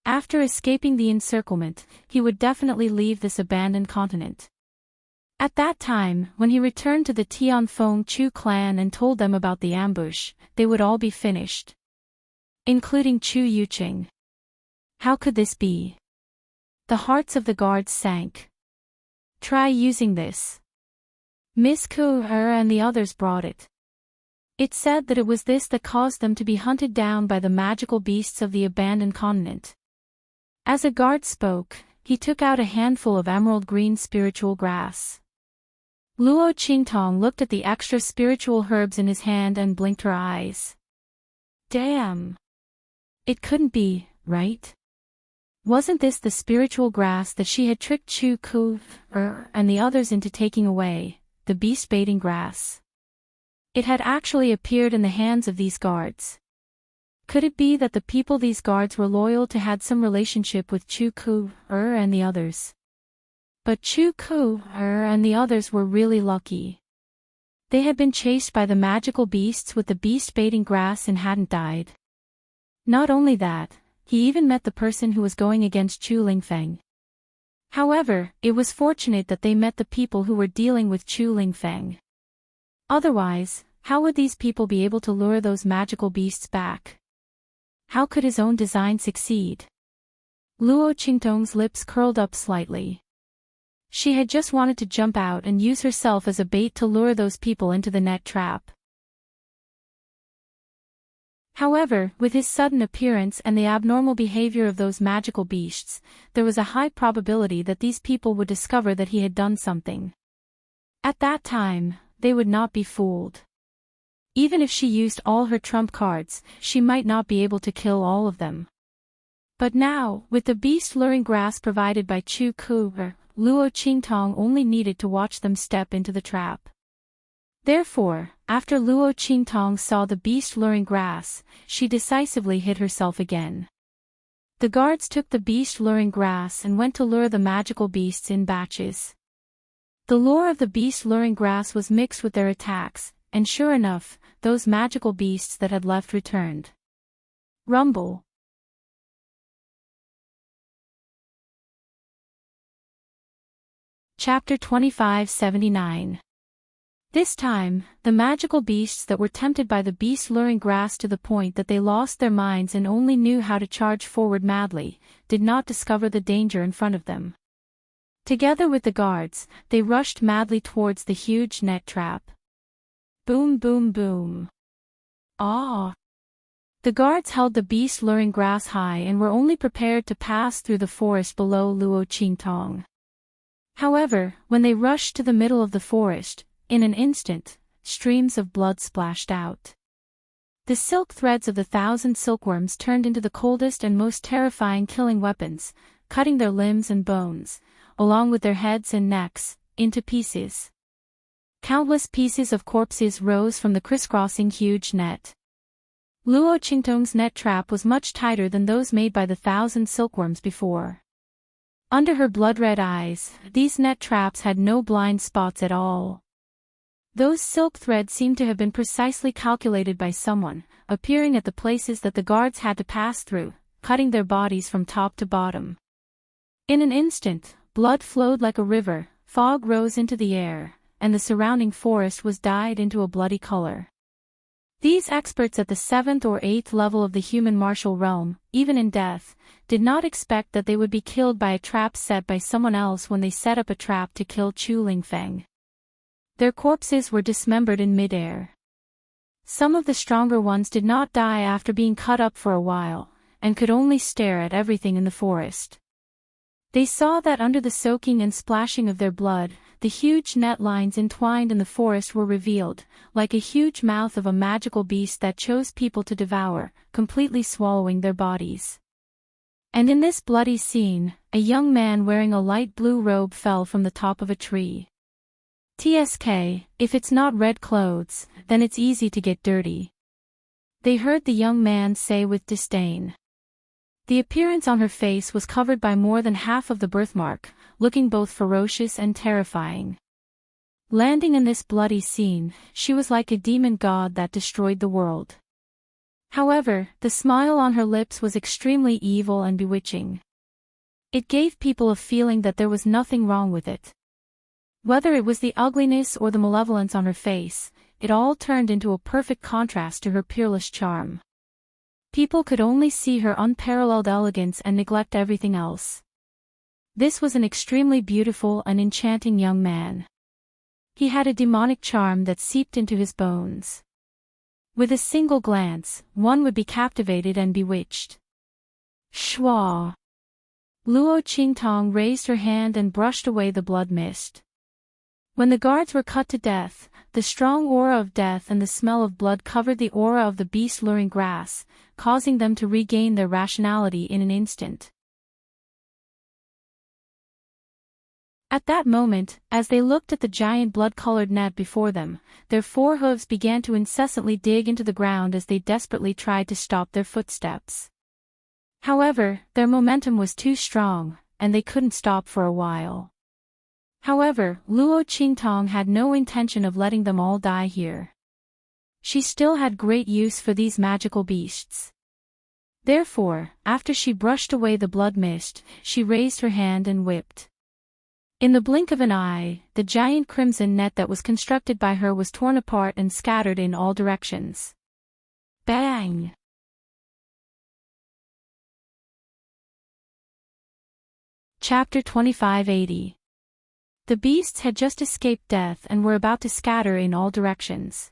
After escaping the encirclement, he would definitely leave this abandoned continent. At that time, when he returned to the Tianfeng Chu clan and told them about the ambush, they would all be finished. Including Chu Yuqing. How could this be? The hearts of the guards sank. Try using this. Miss Ku and the others brought it. It said that it was this that caused them to be hunted down by the magical beasts of the abandoned continent. As a guard spoke, he took out a handful of emerald green spiritual grass. Luo Qingtong looked at the extra spiritual herbs in his hand and blinked her eyes. Damn! It couldn't be, right? Wasn't this the spiritual grass that she had tricked Chu Ku and the others into taking away, the beast-baiting grass? It had actually appeared in the hands of these guards. Could it be that the people these guards were loyal to had some relationship with Chu Ku and the others? But Chu Ku and the others were really lucky. They had been chased by the magical beasts with the beast-baiting grass and hadn't died. Not only that, he even met the person who was going against Chu Lingfeng. However, it was fortunate that they met the people who were dealing with Chu Lingfeng. Otherwise, how would these people be able to lure those magical beasts back? How could his own design succeed? Luo Qingtong's lips curled up slightly. She had just wanted to jump out and use herself as a bait to lure those people into the net trap. However, with his sudden appearance and the abnormal behavior of those magical beasts, there was a high probability that these people would discover that he had done something. At that time, they would not be fooled. Even if she used all her trump cards, she might not be able to kill all of them. But now, with the beast-luring grass provided by Chu Ku, Luo Qingtong only needed to watch them step into the trap. Therefore, after Luo Qingtong saw the beast-luring grass, she decisively hid herself again. The guards took the beast-luring grass and went to lure the magical beasts in batches. The lure of the beast-luring grass was mixed with their attacks, and sure enough, those magical beasts that had left returned. Rumble. Chapter 2579. This time, the magical beasts that were tempted by the beast-luring grass to the point that they lost their minds and only knew how to charge forward madly, did not discover the danger in front of them. Together with the guards, they rushed madly towards the huge net trap. Boom boom boom. Ah! The guards held the beast-luring grass high and were only prepared to pass through the forest below Luo Qingtong. However, when they rushed to the middle of the forest, in an instant, streams of blood splashed out. The silk threads of the 1,000 silkworms turned into the coldest and most terrifying killing weapons, cutting their limbs and bones, along with their heads and necks, into pieces. Countless pieces of corpses rose from the crisscrossing huge net. Luo Qingtong's net trap was much tighter than those made by the 1,000 silkworms before. Under her blood-red eyes, these net traps had no blind spots at all. Those silk threads seemed to have been precisely calculated by someone, appearing at the places that the guards had to pass through, cutting their bodies from top to bottom. In an instant, blood flowed like a river, fog rose into the air, and the surrounding forest was dyed into a bloody color. These experts at the 7th or 8th level of the human martial realm, even in death, did not expect that they would be killed by a trap set by someone else when they set up a trap to kill Chu Lingfeng. Their corpses were dismembered in midair. Some of the stronger ones did not die after being cut up for a while, and could only stare at everything in the forest. They saw that under the soaking and splashing of their blood, the huge net lines entwined in the forest were revealed, like a huge mouth of a magical beast that chose people to devour, completely swallowing their bodies. And in this bloody scene, a young man wearing a light blue robe fell from the top of a tree. TSK, if it's not red clothes, then it's easy to get dirty. They heard the young man say with disdain. The appearance on her face was covered by more than half of the birthmark, looking both ferocious and terrifying. Landing in this bloody scene, she was like a demon god that destroyed the world. However, the smile on her lips was extremely evil and bewitching. It gave people a feeling that there was nothing wrong with it. Whether it was the ugliness or the malevolence on her face, it all turned into a perfect contrast to her peerless charm. People could only see her unparalleled elegance and neglect everything else. This was an extremely beautiful and enchanting young man. He had a demonic charm that seeped into his bones. With a single glance, one would be captivated and bewitched. Shwa! Luo Qingtong raised her hand and brushed away the blood mist. When the guards were cut to death, the strong aura of death and the smell of blood covered the aura of the beast-luring grass, causing them to regain their rationality in an instant. At that moment, as they looked at the giant blood-colored net before them, their four hooves began to incessantly dig into the ground as they desperately tried to stop their footsteps. However, their momentum was too strong, and they couldn't stop for a while. However, Luo Qingtong had no intention of letting them all die here. She still had great use for these magical beasts. Therefore, after she brushed away the blood mist, she raised her hand and whipped. In the blink of an eye, the giant crimson net that was constructed by her was torn apart and scattered in all directions. Bang! Chapter 2580. The beasts had just escaped death and were about to scatter in all directions.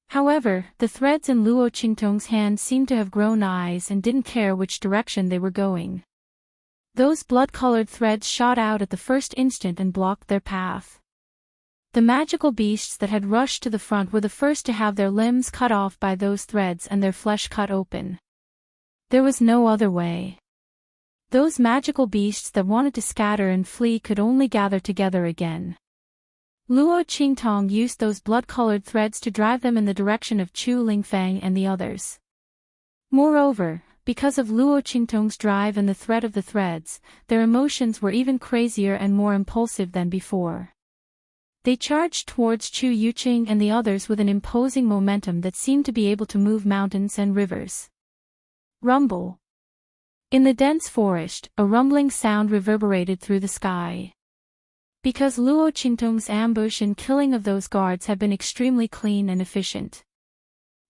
However, the threads in Luo Qingtong's hand seemed to have grown eyes and didn't care which direction they were going. Those blood-colored threads shot out at the first instant and blocked their path. The magical beasts that had rushed to the front were the first to have their limbs cut off by those threads and their flesh cut open. There was no other way. Those magical beasts that wanted to scatter and flee could only gather together again. Luo Qingtong used those blood-colored threads to drive them in the direction of Chu Lingfeng and the others. Moreover, because of Luo Qingtong's drive and the threat of the threads, their emotions were even crazier and more impulsive than before. They charged towards Chu Yuqing and the others with an imposing momentum that seemed to be able to move mountains and rivers. Rumble. In the dense forest, a rumbling sound reverberated through the sky. Because Luo Qingtong's ambush and killing of those guards had been extremely clean and efficient.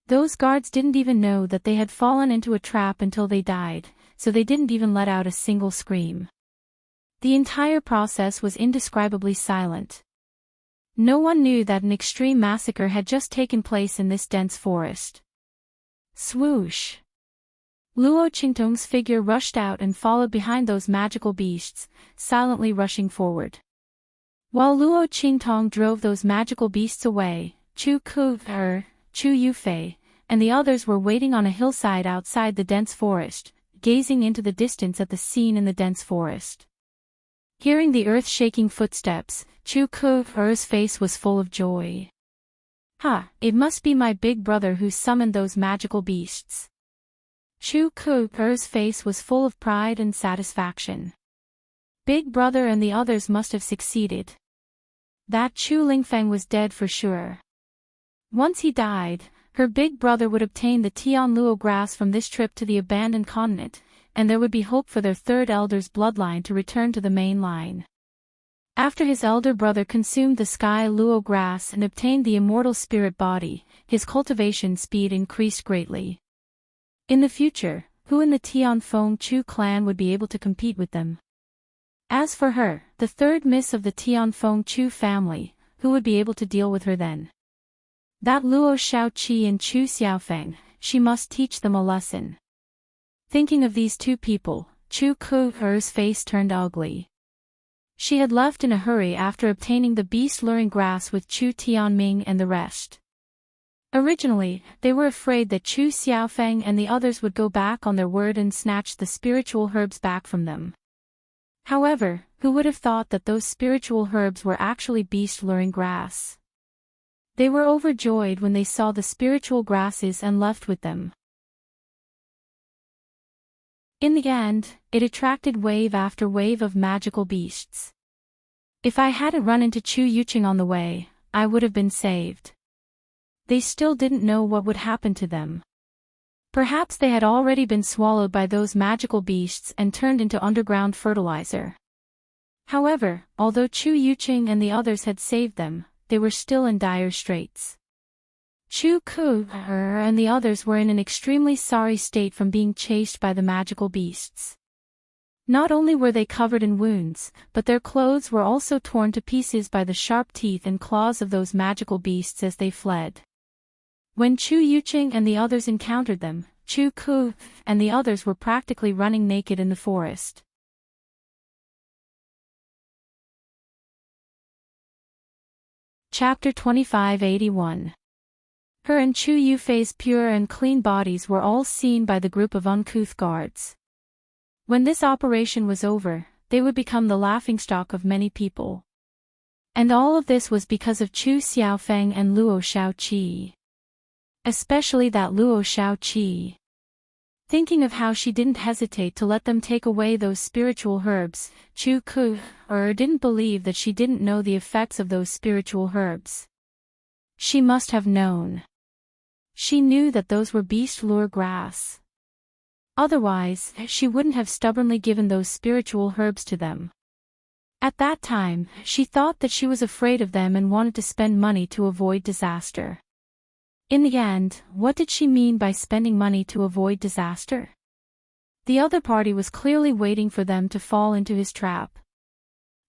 Those guards didn't even know that they had fallen into a trap until they died, so they didn't even let out a single scream. The entire process was indescribably silent. No one knew that an extreme massacre had just taken place in this dense forest. Swoosh! Luo Qingtong's figure rushed out and followed behind those magical beasts, silently rushing forward. While Luo Qingtong drove those magical beasts away, Chu Ku-er, Chu Yufei, and the others were waiting on a hillside outside the dense forest, gazing into the distance at the scene in the dense forest. Hearing the earth-shaking footsteps, Chu Ku-er's face was full of joy. Ha! It must be my big brother who summoned those magical beasts. Chu Ku-er's face was full of pride and satisfaction. Big Brother and the others must have succeeded. That Chu Lingfeng was dead for sure. Once he died, her big brother would obtain the Tianluo grass from this trip to the abandoned continent, and there would be hope for their third elder's bloodline to return to the main line. After his elder brother consumed the Sky Luo grass and obtained the immortal spirit body, his cultivation speed increased greatly. In the future, who in the Tianfeng Chu clan would be able to compete with them? As for her, the third miss of the Tianfeng Chu family, who would be able to deal with her then? That Luo Shaoqi and Chu Xiaofeng, she must teach them a lesson. Thinking of these two people, Chu Ku'er's face turned ugly. She had left in a hurry after obtaining the beast-luring grass with Chu Tianming and the rest. Originally, they were afraid that Chu Xiaofeng and the others would go back on their word and snatch the spiritual herbs back from them. However, who would have thought that those spiritual herbs were actually beast-luring grass? They were overjoyed when they saw the spiritual grasses and left with them. In the end, it attracted wave after wave of magical beasts. If I hadn't run into Chu Yuqing on the way, I would have been saved. They still didn't know what would happen to them. Perhaps they had already been swallowed by those magical beasts and turned into underground fertilizer. However, although Chu Yuqing and the others had saved them, they were still in dire straits. Chu Ku'er and the others were in an extremely sorry state from being chased by the magical beasts. Not only were they covered in wounds, but their clothes were also torn to pieces by the sharp teeth and claws of those magical beasts as they fled. When Chu Yuqing and the others encountered them, Chu Ku and the others were practically running naked in the forest. Chapter 2581. Her and Chu Yufei's pure and clean bodies were all seen by the group of uncouth guards. When this operation was over, they would become the laughingstock of many people. And all of this was because of Chu Xiaofeng and Luo Shaoqi. Especially that Luo Shaoqi. Thinking of how she didn't hesitate to let them take away those spiritual herbs, Chu Ku'er didn't believe that she didn't know the effects of those spiritual herbs. She must have known. She knew that those were beast-lure grass. Otherwise, she wouldn't have stubbornly given those spiritual herbs to them. At that time, she thought that she was afraid of them and wanted to spend money to avoid disaster. In the end, what did she mean by spending money to avoid disaster? The other party was clearly waiting for them to fall into his trap.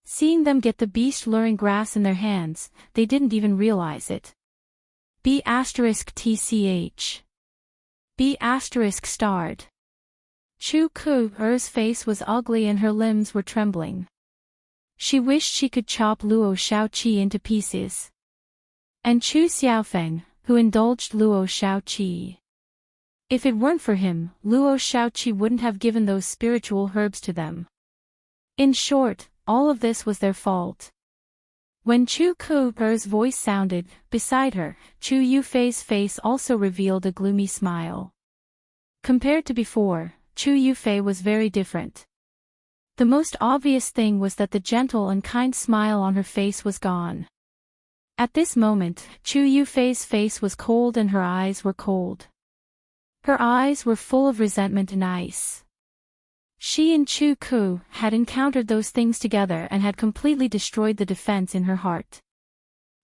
Seeing them get the beast-luring grass in their hands, they didn't even realize it. B*TCH. B***. Chu Ku'er's face was ugly and her limbs were trembling. She wished she could chop Luo Shaoqi into pieces. And Chu Xiaofeng, who indulged Luo Shaoqi. If it weren't for him, Luo Shaoqi wouldn't have given those spiritual herbs to them. In short, all of this was their fault. When Chu Ku'er's voice sounded, beside her, Chu Yufei's face also revealed a gloomy smile. Compared to before, Chu Yufei was very different. The most obvious thing was that the gentle and kind smile on her face was gone. At this moment, Chu Yufei's face was cold and her eyes were cold. Her eyes were full of resentment and ice. She and Chu Ku had encountered those things together and had completely destroyed the defense in her heart.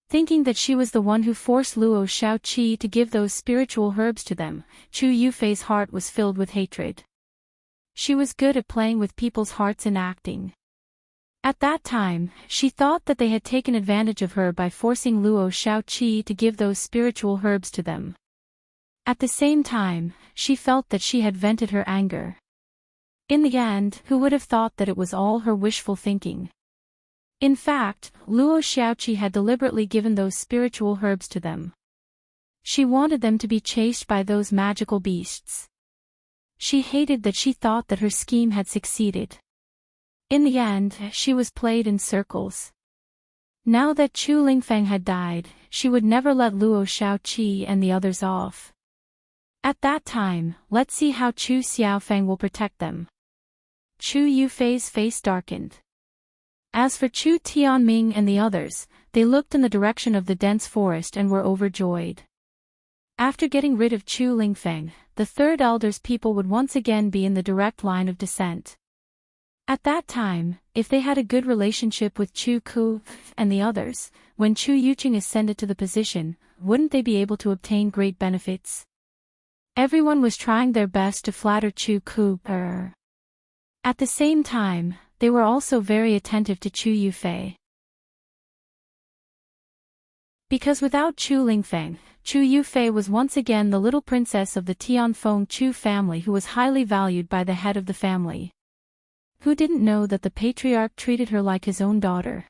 Thinking that she was the one who forced Luo Shaoqi to give those spiritual herbs to them, Chu Yufei's heart was filled with hatred. She was good at playing with people's hearts and acting. At that time, she thought that they had taken advantage of her by forcing Luo Shaoqi to give those spiritual herbs to them. At the same time, she felt that she had vented her anger. In the end, who would have thought that it was all her wishful thinking? In fact, Luo Shaoqi had deliberately given those spiritual herbs to them. She wanted them to be chased by those magical beasts. She hated that she thought that her scheme had succeeded. In the end, she was played in circles. Now that Chu Lingfeng had died, she would never let Luo Shaoqi and the others off. At that time, let's see how Chu Xiaofeng will protect them. Chu Yufei's face darkened. As for Chu Tianming and the others, they looked in the direction of the dense forest and were overjoyed. After getting rid of Chu Lingfeng, the third elder's people would once again be in the direct line of descent. At that time, if they had a good relationship with Chu Ku and the others, when Chu Yuqing ascended to the position, wouldn't they be able to obtain great benefits? Everyone was trying their best to flatter Chu Ku. At the same time, they were also very attentive to Chu Yufei. Because without Chu Lingfeng, Chu Yufei was once again the little princess of the Tianfeng Chu family who was highly valued by the head of the family. Who didn't know that the patriarch treated her like his own daughter?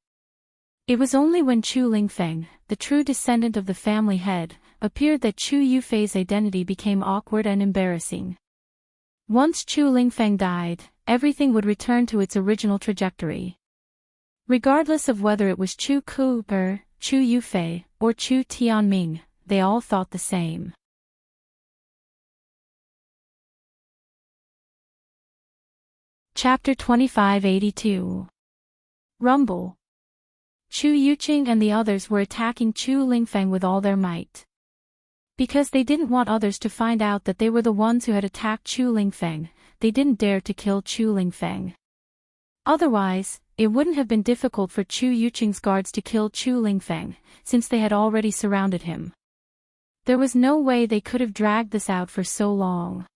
It was only when Chu Lingfeng, the true descendant of the family head, appeared that Chu Yufei's identity became awkward and embarrassing. Once Chu Lingfeng died, everything would return to its original trajectory. Regardless of whether it was Chu Ku, Chu Yufei, or Chu Tianming, they all thought the same. Chapter 2582. Rumble. Chu Yuqing and the others were attacking Chu Lingfeng with all their might. Because they didn't want others to find out that they were the ones who had attacked Chu Lingfeng, they didn't dare to kill Chu Lingfeng. Otherwise, it wouldn't have been difficult for Chu Yuqing's guards to kill Chu Lingfeng, since they had already surrounded him. There was no way they could have dragged this out for so long.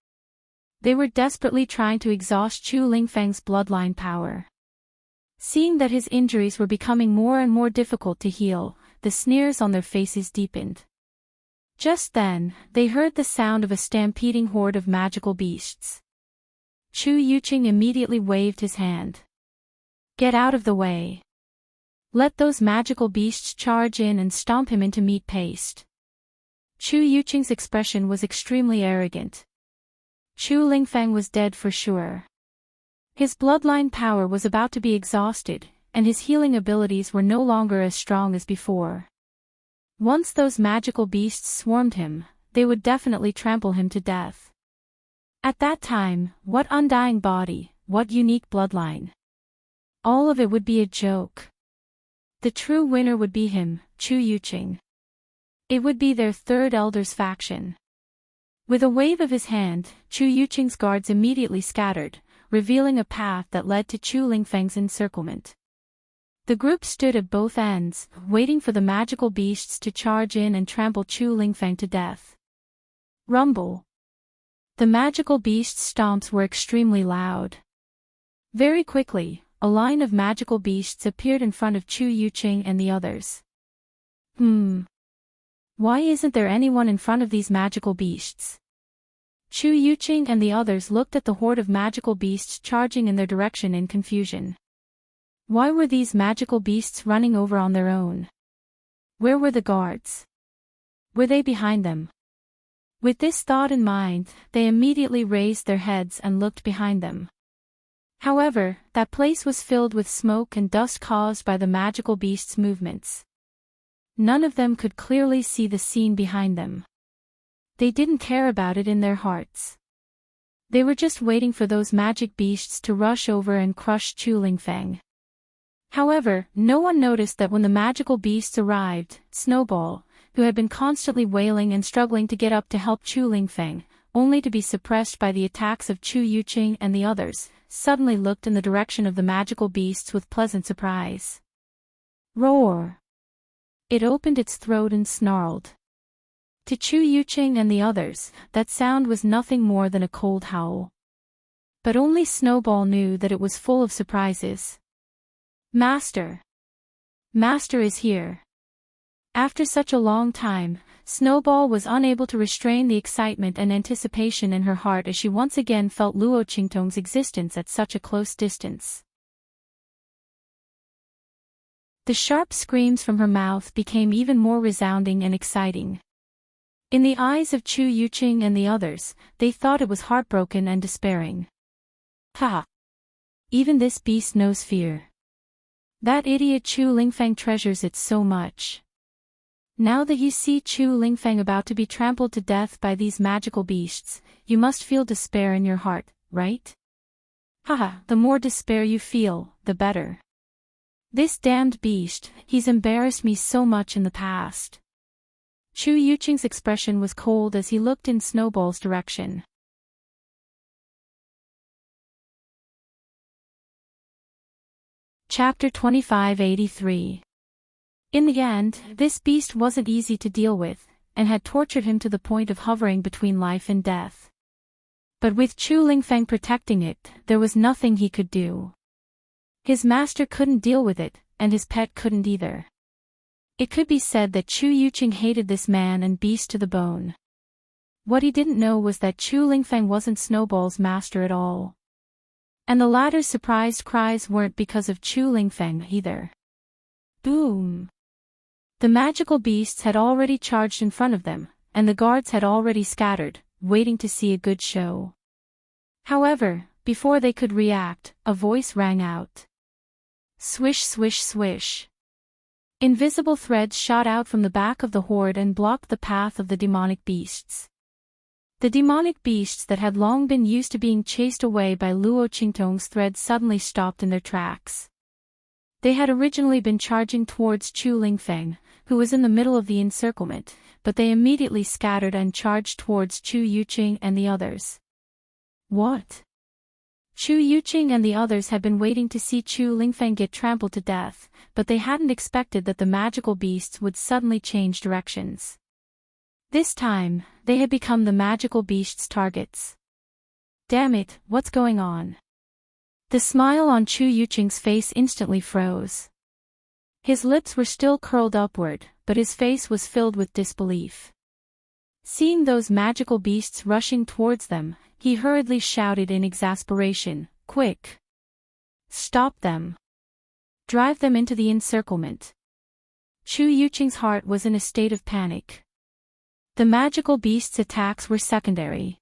They were desperately trying to exhaust Chu Lingfeng's bloodline power. Seeing that his injuries were becoming more and more difficult to heal, the sneers on their faces deepened. Just then, they heard the sound of a stampeding horde of magical beasts. Chu Yuqing immediately waved his hand. Get out of the way. Let those magical beasts charge in and stomp him into meat paste. Chu Yuqing's expression was extremely arrogant. Chu Lingfeng was dead for sure. His bloodline power was about to be exhausted, and his healing abilities were no longer as strong as before. Once those magical beasts swarmed him, they would definitely trample him to death. At that time, what undying body, what unique bloodline. All of it would be a joke. The true winner would be him, Chu Yuqing. It would be their third elder's faction. With a wave of his hand, Chu Yuqing's guards immediately scattered, revealing a path that led to Chu Lingfeng's encirclement. The group stood at both ends, waiting for the magical beasts to charge in and trample Chu Lingfeng to death. Rumble. The magical beasts' stomps were extremely loud. Very quickly, a line of magical beasts appeared in front of Chu Yuqing and the others. Why isn't there anyone in front of these magical beasts? Chu Yuqing and the others looked at the horde of magical beasts charging in their direction in confusion. Why were these magical beasts running over on their own? Where were the guards? Were they behind them? With this thought in mind, they immediately raised their heads and looked behind them. However, that place was filled with smoke and dust caused by the magical beasts' movements. None of them could clearly see the scene behind them. They didn't care about it in their hearts. They were just waiting for those magic beasts to rush over and crush Chu Lingfeng. However, no one noticed that when the magical beasts arrived, Snowball, who had been constantly wailing and struggling to get up to help Chu Lingfeng, only to be suppressed by the attacks of Chu Yuqing and the others, suddenly looked in the direction of the magical beasts with pleasant surprise. Roar! It opened its throat and snarled. To Chu Yuqing and the others, that sound was nothing more than a cold howl. But only Snowball knew that it was full of surprises. Master! Master is here! After such a long time, Snowball was unable to restrain the excitement and anticipation in her heart as she once again felt Luo Qingtong's existence at such a close distance. The sharp screams from her mouth became even more resounding and exciting. In the eyes of Chu Yuqing and the others, they thought it was heartbroken and despairing. Ha! Even this beast knows fear. That idiot Chu Lingfeng treasures it so much. Now that you see Chu Lingfeng about to be trampled to death by these magical beasts, you must feel despair in your heart, right? Haha, the more despair you feel, the better. This damned beast, he's embarrassed me so much in the past. Chu Yuqing's expression was cold as he looked in Snowball's direction. Chapter 2583. In the end, this beast wasn't easy to deal with, and had tortured him to the point of hovering between life and death. But with Chu Lingfeng protecting it, there was nothing he could do. His master couldn't deal with it, and his pet couldn't either. It could be said that Chu Yuqing hated this man and beast to the bone. What he didn't know was that Chu Lingfeng wasn't Snowball's master at all. And the latter's surprised cries weren't because of Chu Lingfeng either. Boom! The magical beasts had already charged in front of them, and the guards had already scattered, waiting to see a good show. However, before they could react, a voice rang out. Swish, swish, swish. Invisible threads shot out from the back of the horde and blocked the path of the demonic beasts. The demonic beasts that had long been used to being chased away by Luo Qingtong's threads suddenly stopped in their tracks. They had originally been charging towards Chu Lingfeng, who was in the middle of the encirclement, but they immediately scattered and charged towards Chu Yuqing and the others. What? Chu Yuqing and the others had been waiting to see Chu Lingfeng get trampled to death, but they hadn't expected that the magical beasts would suddenly change directions. This time, they had become the magical beasts' targets. Damn it, what's going on? The smile on Chu Yuqing's face instantly froze. His lips were still curled upward, but his face was filled with disbelief. Seeing those magical beasts rushing towards them, he hurriedly shouted in exasperation, "Quick! Stop them! Drive them into the encirclement!" Chu Yuqing's heart was in a state of panic. The magical beasts' attacks were secondary.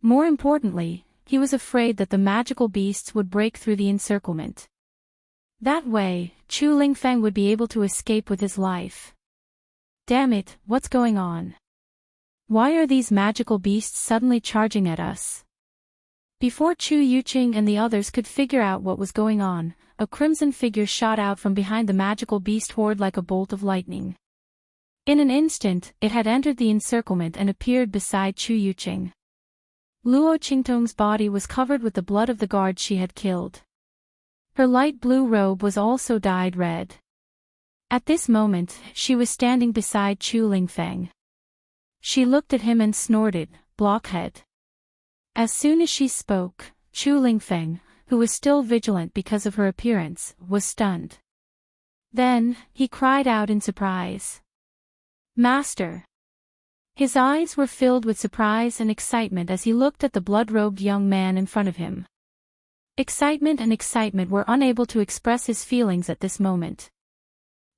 More importantly, he was afraid that the magical beasts would break through the encirclement. That way, Chu Lingfeng would be able to escape with his life. Damn it, what's going on? Why are these magical beasts suddenly charging at us? Before Chu Yuqing and the others could figure out what was going on, a crimson figure shot out from behind the magical beast horde like a bolt of lightning. In an instant, it had entered the encirclement and appeared beside Chu Yuqing. Luo Qingtong's body was covered with the blood of the guard she had killed. Her light blue robe was also dyed red. At this moment, she was standing beside Chu Lingfeng. She looked at him and snorted, "Blockhead." As soon as she spoke, Chu Lingfeng, who was still vigilant because of her appearance, was stunned. Then, he cried out in surprise. "Master!" His eyes were filled with surprise and excitement as he looked at the blood-robed young man in front of him. Excitement and excitement were unable to express his feelings at this moment.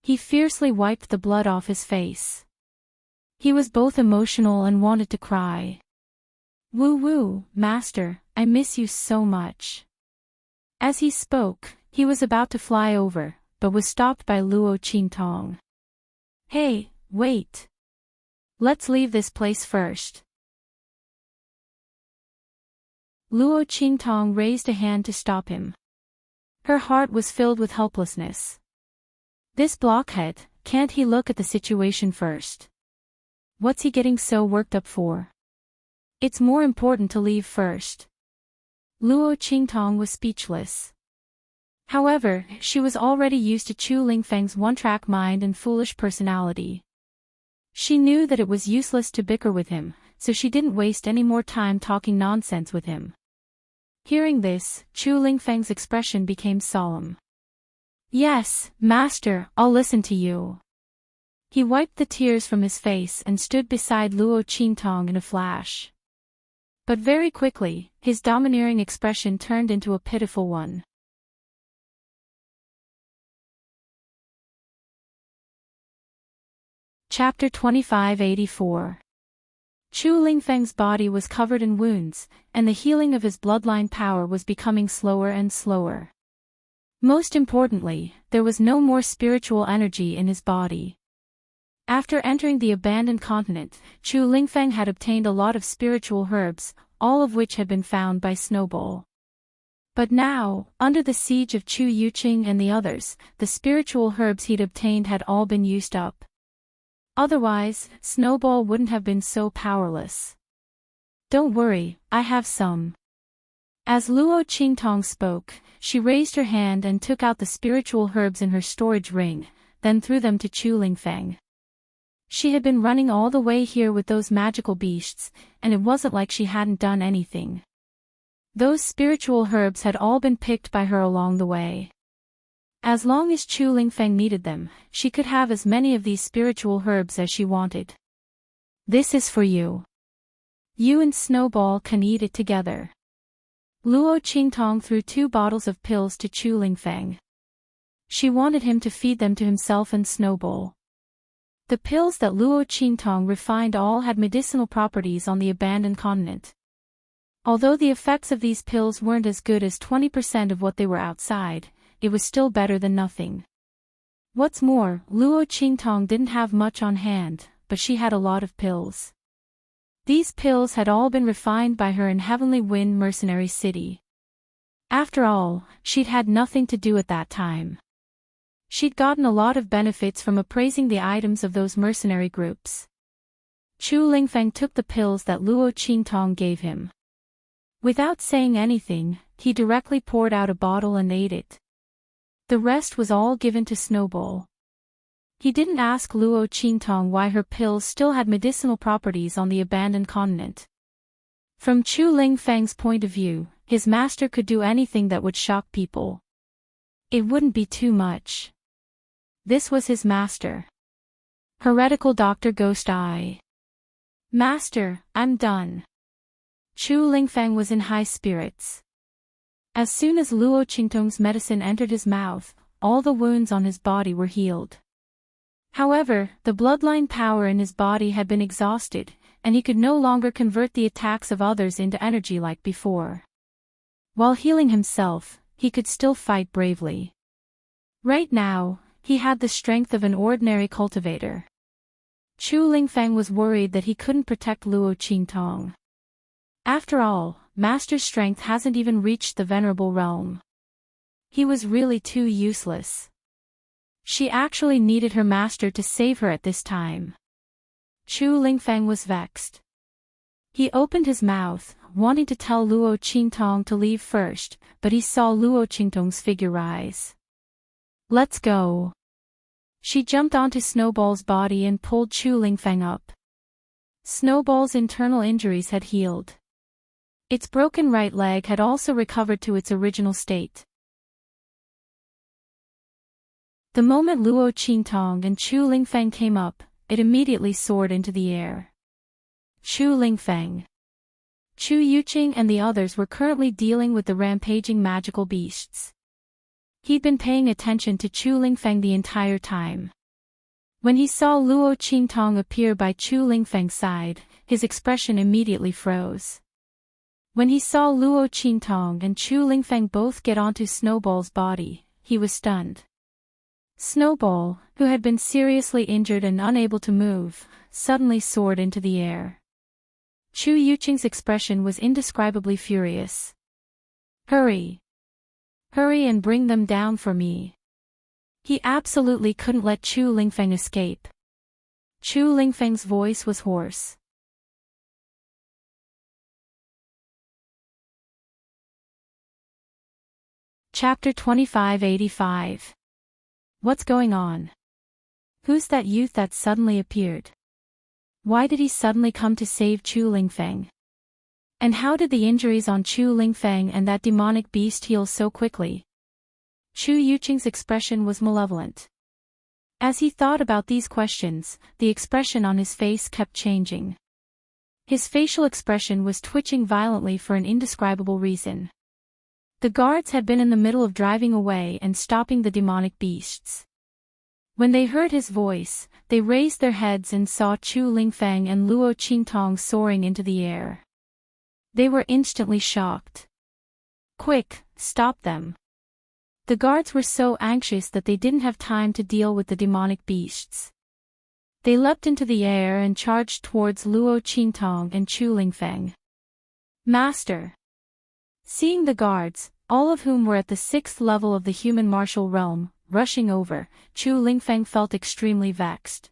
He fiercely wiped the blood off his face. He was both emotional and wanted to cry. "Woo-woo, Master, I miss you so much." As he spoke, he was about to fly over, but was stopped by Luo Qingtong. "Hey, wait. Let's leave this place first." Luo Qingtong raised a hand to stop him. Her heart was filled with helplessness. This blockhead, can't he look at the situation first? What's he getting so worked up for? It's more important to leave first. Luo Qingtong was speechless. However, she was already used to Chu Lingfeng's one-track mind and foolish personality. She knew that it was useless to bicker with him, so she didn't waste any more time talking nonsense with him. Hearing this, Chu Lingfeng's expression became solemn. "Yes, Master, I'll listen to you." He wiped the tears from his face and stood beside Luo Qingtong in a flash. But very quickly, his domineering expression turned into a pitiful one. Chapter 2584. Chu Lingfeng's body was covered in wounds, and the healing of his bloodline power was becoming slower and slower. Most importantly, there was no more spiritual energy in his body. After entering the abandoned continent, Chu Lingfeng had obtained a lot of spiritual herbs, all of which had been found by Snowball. But now, under the siege of Chu Yuqing and the others, the spiritual herbs he'd obtained had all been used up. Otherwise, Snowball wouldn't have been so powerless. "Don't worry, I have some." As Luo Qingtong spoke, she raised her hand and took out the spiritual herbs in her storage ring, then threw them to Chu Lingfeng. She had been running all the way here with those magical beasts, and it wasn't like she hadn't done anything. Those spiritual herbs had all been picked by her along the way. As long as Chu Lingfeng needed them, she could have as many of these spiritual herbs as she wanted. "This is for you. You and Snowball can eat it together." Luo Qingtong threw 2 bottles of pills to Chu Lingfeng. She wanted him to feed them to himself and Snowball. The pills that Luo Qingtong refined all had medicinal properties on the abandoned continent. Although the effects of these pills weren't as good as 20% of what they were outside, it was still better than nothing. What's more, Luo Qingtong didn't have much on hand, but she had a lot of pills. These pills had all been refined by her in Heavenly Wind Mercenary City. After all, she'd had nothing to do at that time. She'd gotten a lot of benefits from appraising the items of those mercenary groups. Chu Lingfeng took the pills that Luo Qingtong gave him. Without saying anything, he directly poured out a bottle and ate it. The rest was all given to Snowball. He didn't ask Luo Qingtong why her pills still had medicinal properties on the abandoned continent. From Chu Lingfeng's point of view, his master could do anything that would shock people. It wouldn't be too much. This was his master. Heretical Dr. Ghost Eye. "Master, I'm done." Chu Lingfeng was in high spirits. As soon as Luo Qingtong's medicine entered his mouth, all the wounds on his body were healed. However, the bloodline power in his body had been exhausted, and he could no longer convert the attacks of others into energy like before. While healing himself, he could still fight bravely. Right now, he had the strength of an ordinary cultivator. Chu Lingfeng was worried that he couldn't protect Luo Qingtong. After all, Master's strength hasn't even reached the Venerable Realm. He was really too useless. She actually needed her master to save her at this time. Chu Lingfeng was vexed. He opened his mouth, wanting to tell Luo Qingtong to leave first, but he saw Luo Qingtong's figure rise. "Let's go." She jumped onto Snowball's body and pulled Chu Lingfeng up. Snowball's internal injuries had healed. Its broken right leg had also recovered to its original state. The moment Luo Qingtong and Chu Lingfeng came up, it immediately soared into the air. Chu Lingfeng, Chu Yuqing and the others were currently dealing with the rampaging magical beasts. He'd been paying attention to Chu Lingfeng the entire time. When he saw Luo Qingtong appear by Chu Lingfeng's side, his expression immediately froze. When he saw Luo Qingtong and Chu Lingfeng both get onto Snowball's body, he was stunned. Snowball, who had been seriously injured and unable to move, suddenly soared into the air. Chu Yuqing's expression was indescribably furious. "Hurry! Hurry and bring them down for me." He absolutely couldn't let Chu Lingfeng escape. Chu Lingfeng's voice was hoarse. Chapter 2585. What's going on? Who's that youth that suddenly appeared? Why did he suddenly come to save Chu Lingfeng? And how did the injuries on Chu Lingfeng and that demonic beast heal so quickly? Chu Yuqing's expression was malevolent. As he thought about these questions, the expression on his face kept changing. His facial expression was twitching violently for an indescribable reason. The guards had been in the middle of driving away and stopping the demonic beasts. When they heard his voice, they raised their heads and saw Chu Lingfeng and Luo Qingtong soaring into the air. They were instantly shocked. "Quick, stop them." The guards were so anxious that they didn't have time to deal with the demonic beasts. They leapt into the air and charged towards Luo Qingtong and Chu Lingfeng. "Master!" Seeing the guards, all of whom were at the 6th level of the human martial realm, rushing over. Chu Lingfeng felt extremely vexed.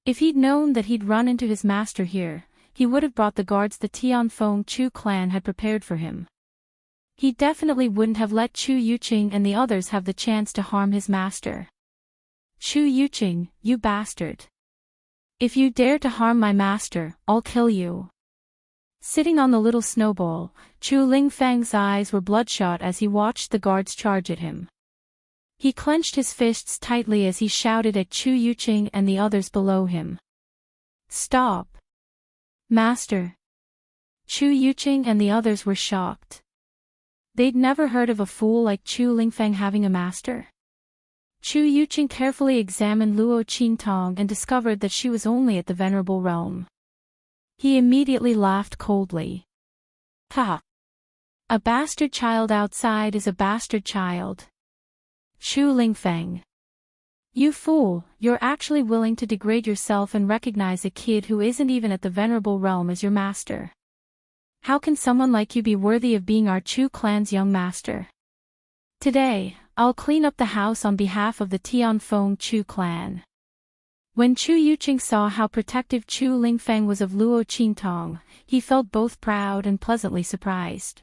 If he'd known that he'd run into his master here, he would have brought the guards the Tianfeng Chu clan had prepared for him. He definitely wouldn't have let Chu Yuqing and the others have the chance to harm his master. Chu Yuqing, you bastard. If you dare to harm my master, I'll kill you. Sitting on the little snowball, Chu Lingfeng's eyes were bloodshot as he watched the guards charge at him. He clenched his fists tightly as he shouted at Chu Yuqing and the others below him. Stop! Master! Chu Yuqing and the others were shocked. They'd never heard of a fool like Chu Lingfeng having a master. Chu Yuqing carefully examined Luo Qingtong and discovered that she was only at the venerable realm. He immediately laughed coldly. Ha! A bastard child outside is a bastard child. Chu Lingfeng. You fool, you're actually willing to degrade yourself and recognize a kid who isn't even at the venerable realm as your master. How can someone like you be worthy of being our Chu clan's young master? Today, I'll clean up the house on behalf of the Tianfeng Chu clan. When Chu Yuqing saw how protective Chu Lingfeng was of Luo Qingtong, he felt both proud and pleasantly surprised.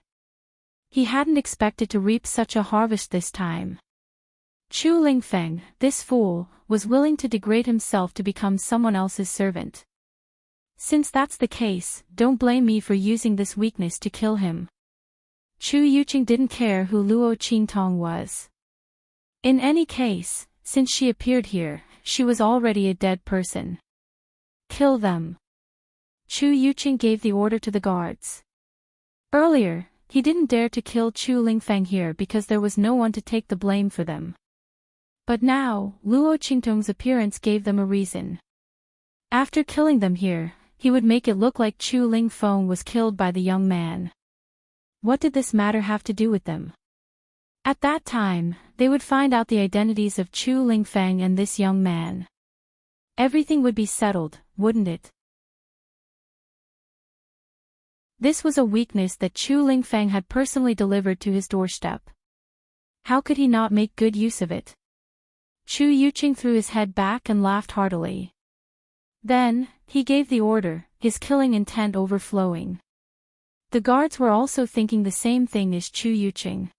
He hadn't expected to reap such a harvest this time. Chu Lingfeng, this fool, was willing to degrade himself to become someone else's servant. Since that's the case, don't blame me for using this weakness to kill him. Chu Yuqing didn't care who Luo Qingtong was. In any case, since she appeared here, she was already a dead person. Kill them. Chu Yuqing gave the order to the guards. Earlier, he didn't dare to kill Chu Lingfeng here because there was no one to take the blame for them. But now, Luo Qingtong's appearance gave them a reason. After killing them here, he would make it look like Chu Lingfeng was killed by the young man. What did this matter have to do with them? At that time, they would find out the identities of Chu Lingfeng and this young man. Everything would be settled, wouldn't it? This was a weakness that Chu Lingfeng had personally delivered to his doorstep. How could he not make good use of it? Chu Yuqing threw his head back and laughed heartily. Then, he gave the order, his killing intent overflowing. The guards were also thinking the same thing as Chu Yuqing.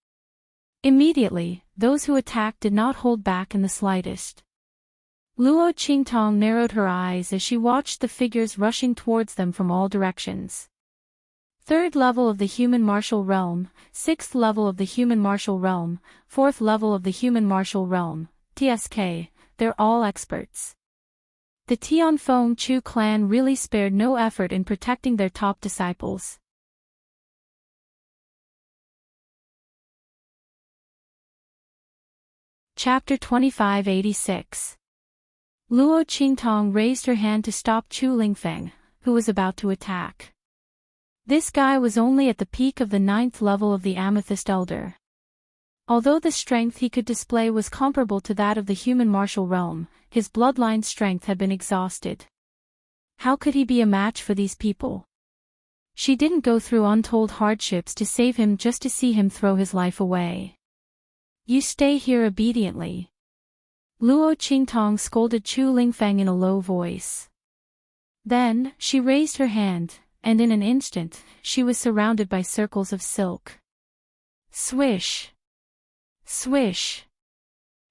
Immediately, those who attacked did not hold back in the slightest. Luo Qingtong narrowed her eyes as she watched the figures rushing towards them from all directions. 3rd level of the human martial realm, 6th level of the human martial realm, 4th level of the human martial realm, TSK, they're all experts. The Tianfeng Chu clan really spared no effort in protecting their top disciples. Chapter 2586. Luo Qingtong raised her hand to stop Chu Lingfeng, who was about to attack. This guy was only at the peak of the 9th level of the Amethyst Elder. Although the strength he could display was comparable to that of the human martial realm, his bloodline strength had been exhausted. How could he be a match for these people? She didn't go through untold hardships to save him just to see him throw his life away. You stay here obediently. Luo Qingtong scolded Chu Lingfeng in a low voice. Then, she raised her hand, and in an instant, she was surrounded by circles of silk. Swish! Swish!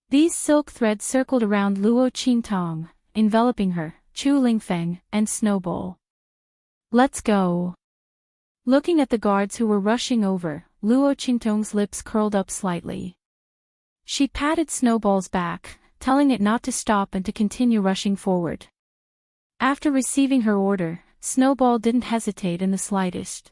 These silk threads circled around Luo Qingtong, enveloping her, Chu Lingfeng, and Snowball. Let's go! Looking at the guards who were rushing over, Luo Qingtong's lips curled up slightly. She patted Snowball's back, telling it not to stop and to continue rushing forward. After receiving her order, Snowball didn't hesitate in the slightest.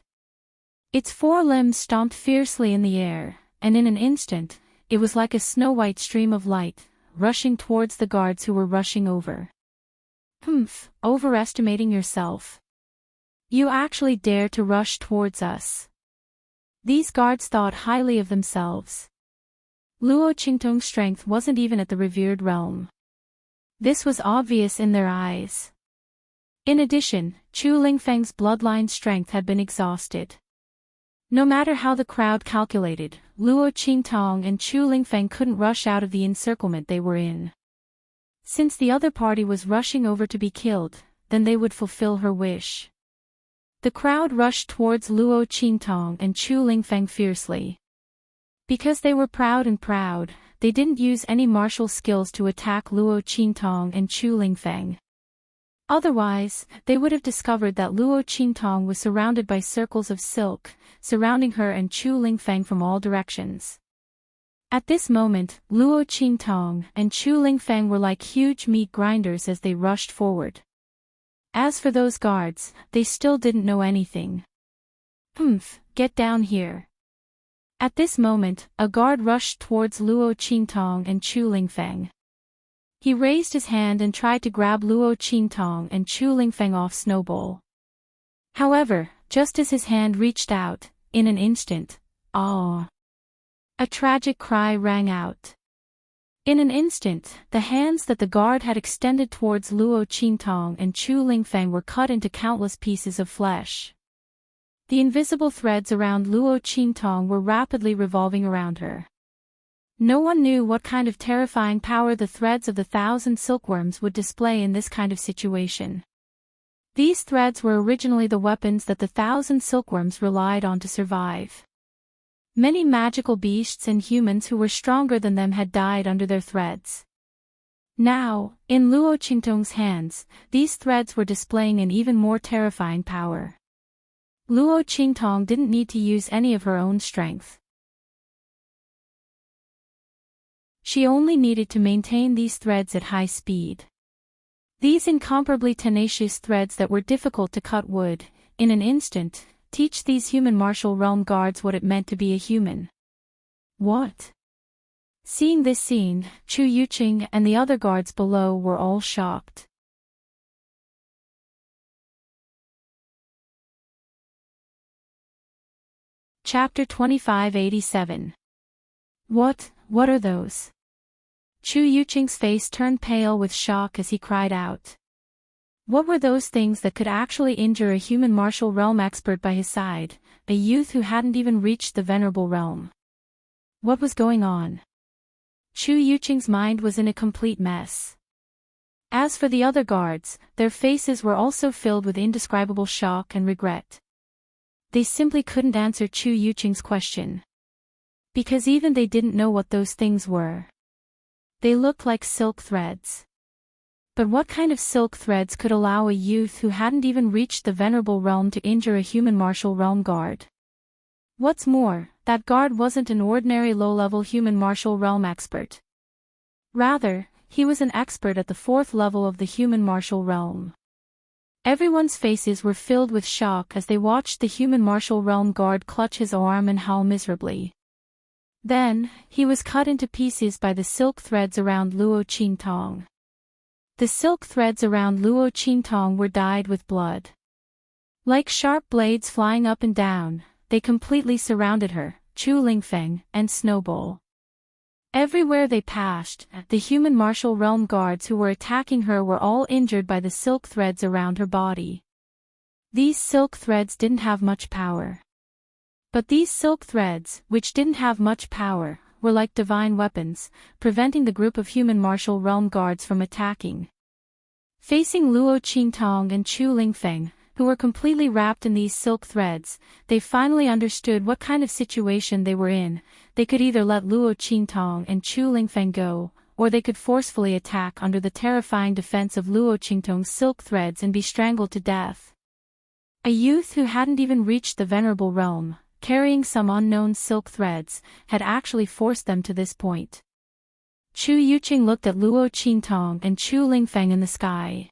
Its 4 limbs stomped fiercely in the air, and in an instant, it was like a snow-white stream of light, rushing towards the guards who were rushing over. Humph, overestimating yourself. You actually dare to rush towards us. These guards thought highly of themselves. Luo Qingtong's strength wasn't even at the revered realm. This was obvious in their eyes. In addition, Chu Lingfeng's bloodline strength had been exhausted. No matter how the crowd calculated, Luo Qingtong and Chu Lingfeng couldn't rush out of the encirclement they were in. Since the other party was rushing over to be killed, then they would fulfill her wish. The crowd rushed towards Luo Qingtong and Chu Lingfeng fiercely. Because they were proud, they didn't use any martial skills to attack Luo Qingtong and Chu Lingfeng. Otherwise, they would have discovered that Luo Qingtong was surrounded by circles of silk, surrounding her and Chu Lingfeng from all directions. At this moment, Luo Qingtong and Chu Lingfeng were like huge meat grinders as they rushed forward. As for those guards, they still didn't know anything. Get down here. At this moment, a guard rushed towards Luo Qingtong and Chu Lingfeng. He raised his hand and tried to grab Luo Qingtong and Chu Lingfeng off Snowball. However, just as his hand reached out, in an instant, a tragic cry rang out. In an instant, the hands that the guard had extended towards Luo Qingtong and Chu Lingfeng were cut into countless pieces of flesh. The invisible threads around Luo Qingtong were rapidly revolving around her. No one knew what kind of terrifying power the threads of the 1,000 silkworms would display in this kind of situation. These threads were originally the weapons that the 1,000 silkworms relied on to survive. Many magical beasts and humans who were stronger than them had died under their threads. Now, in Luo Qingtong's hands, these threads were displaying an even more terrifying power. Luo Qingtong didn't need to use any of her own strength. She only needed to maintain these threads at high speed. These incomparably tenacious threads that were difficult to cut would, in an instant, teach these human martial realm guards what it meant to be a human. What? Seeing this scene, Chu Yuqing and the other guards below were all shocked. Chapter 2587. What are those? Chu Yuqing's face turned pale with shock as he cried out. What were those things that could actually injure a human martial realm expert by his side, a youth who hadn't even reached the venerable realm? What was going on? Chu Yuqing's mind was in a complete mess. As for the other guards, their faces were also filled with indescribable shock and regret. They simply couldn't answer Chu Yuqing's question. Because even they didn't know what those things were. They looked like silk threads. But what kind of silk threads could allow a youth who hadn't even reached the venerable realm to injure a human martial realm guard? What's more, that guard wasn't an ordinary low-level human martial realm expert. Rather, he was an expert at the 4th level of the human martial realm. Everyone's faces were filled with shock as they watched the human martial realm guard clutch his arm and howl miserably. Then, he was cut into pieces by the silk threads around Luo Qingtong. The silk threads around Luo Qingtong were dyed with blood. Like sharp blades flying up and down, they completely surrounded her, Chu Lingfeng, and Snowball. Everywhere they passed, the human martial realm guards who were attacking her were all injured by the silk threads around her body. These silk threads didn't have much power. But these silk threads, which didn't have much power, were like divine weapons, preventing the group of human martial realm guards from attacking. Facing Luo Qingtong and Chu Lingfeng, who were completely wrapped in these silk threads, they finally understood what kind of situation they were in. They could either let Luo Qingtong and Chu Lingfeng go, or they could forcefully attack under the terrifying defense of Luo Qingtong's silk threads and be strangled to death. A youth who hadn't even reached the venerable realm, carrying some unknown silk threads, had actually forced them to this point. Chu Yuqing looked at Luo Qingtong and Chu Lingfeng in the sky.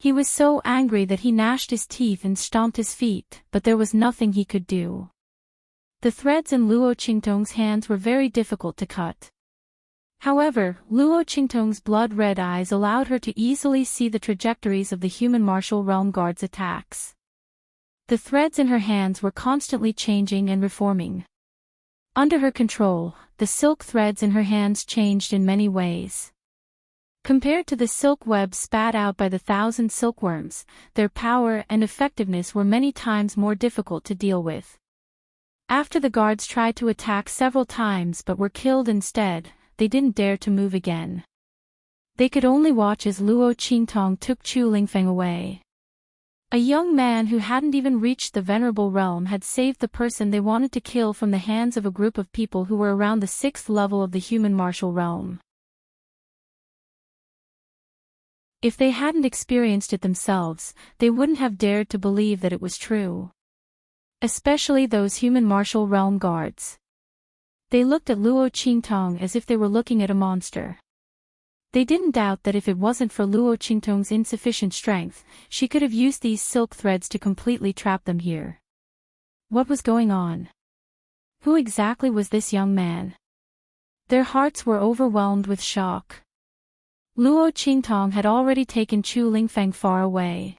He was so angry that he gnashed his teeth and stomped his feet, but there was nothing he could do. The threads in Luo Qingtong's hands were very difficult to cut. However, Luo Qingtong's blood-red eyes allowed her to easily see the trajectories of the human martial realm guard's attacks. The threads in her hands were constantly changing and reforming. Under her control, the silk threads in her hands changed in many ways. Compared to the silk webs spat out by the 1,000 silkworms, their power and effectiveness were many times more difficult to deal with. After the guards tried to attack several times but were killed instead, they didn't dare to move again. They could only watch as Luo Qingtong took Chu Lingfeng away. A young man who hadn't even reached the venerable realm had saved the person they wanted to kill from the hands of a group of people who were around the 6th level of the human martial realm. If they hadn't experienced it themselves, they wouldn't have dared to believe that it was true. Especially those human martial realm guards. They looked at Luo Qingtong as if they were looking at a monster. They didn't doubt that if it wasn't for Luo Qingtong's insufficient strength, she could have used these silk threads to completely trap them here. What was going on? Who exactly was this young man? Their hearts were overwhelmed with shock. Luo Qingtong had already taken Chu Lingfeng far away.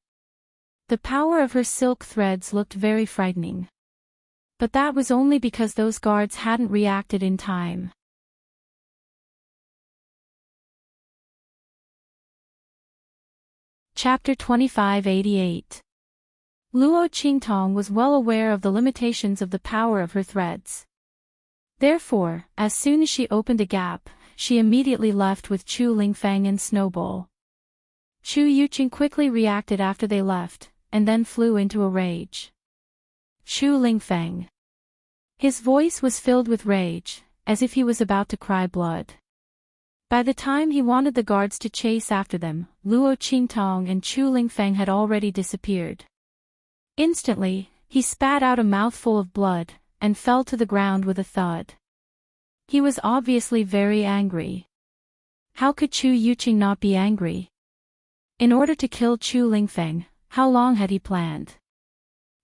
The power of her silk threads looked very frightening. But that was only because those guards hadn't reacted in time. Chapter 2588. Luo Qingtong was well aware of the limitations of the power of her threads. Therefore, as soon as she opened a gap, she immediately left with Chu Lingfeng and Snowball. Chu Yuqing quickly reacted after they left, and then flew into a rage. Chu Lingfeng. His voice was filled with rage, as if he was about to cry blood. By the time he wanted the guards to chase after them, Luo Qingtong and Chu Lingfeng had already disappeared. Instantly, he spat out a mouthful of blood, and fell to the ground with a thud. He was obviously very angry. How could Chu Yuqing not be angry? In order to kill Chu Lingfeng, how long had he planned?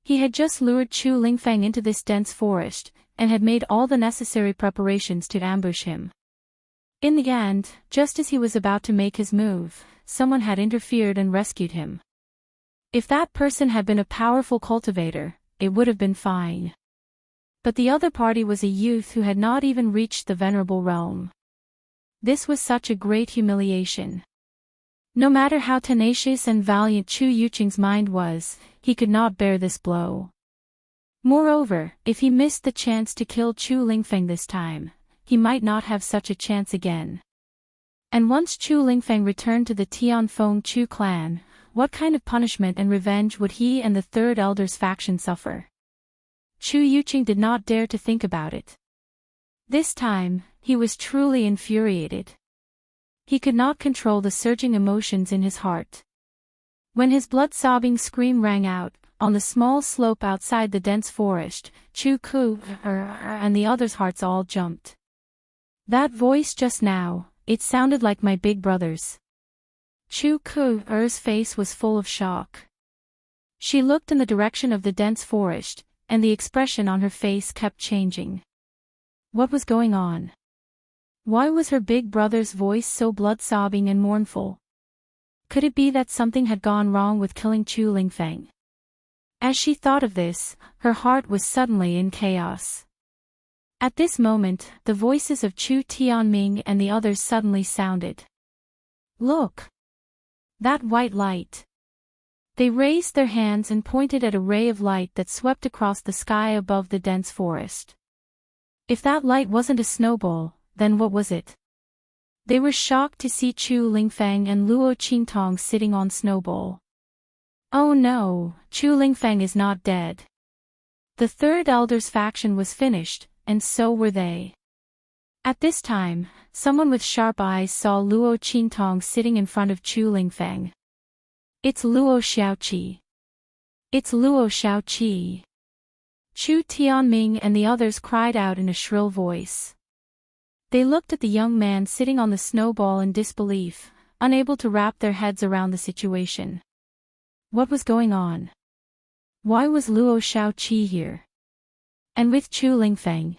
He had just lured Chu Lingfeng into this dense forest, and had made all the necessary preparations to ambush him. In the end, just as he was about to make his move, someone had interfered and rescued him. If that person had been a powerful cultivator, it would have been fine. But the other party was a youth who had not even reached the venerable realm. This was such a great humiliation. No matter how tenacious and valiant Chu Yuqing's mind was, he could not bear this blow. Moreover, if he missed the chance to kill Chu Lingfeng this time, he might not have such a chance again. And once Chu Lingfeng returned to the Tianfeng Chu clan, what kind of punishment and revenge would he and the Third Elder's faction suffer? Chu Yuqing did not dare to think about it. This time, he was truly infuriated. He could not control the surging emotions in his heart. When his blood-sobbing scream rang out, on the small slope outside the dense forest, Chu Ku and the others' hearts all jumped. That voice just now, it sounded like my big brother's. Chu Ku's face was full of shock. She looked in the direction of the dense forest, and the expression on her face kept changing. What was going on? Why was her big brother's voice so blood-sobbing and mournful? Could it be that something had gone wrong with killing Chu Lingfeng? As she thought of this, her heart was suddenly in chaos. At this moment, the voices of Chu Tianming and the others suddenly sounded. Look! That white light! They raised their hands and pointed at a ray of light that swept across the sky above the dense forest. If that light wasn't a snowball, then what was it? They were shocked to see Chu Lingfeng and Luo Qingtong sitting on Snowball. Oh no, Chu Lingfeng is not dead. The Third Elder's faction was finished, and so were they. At this time, someone with sharp eyes saw Luo Qingtong sitting in front of Chu Lingfeng. It's Luo Xiaoqi. It's Luo Xiaoqi. Chu Tianming and the others cried out in a shrill voice. They looked at the young man sitting on the snowball in disbelief, unable to wrap their heads around the situation. What was going on? Why was Luo Xiaoqi here? And with Chu Lingfeng?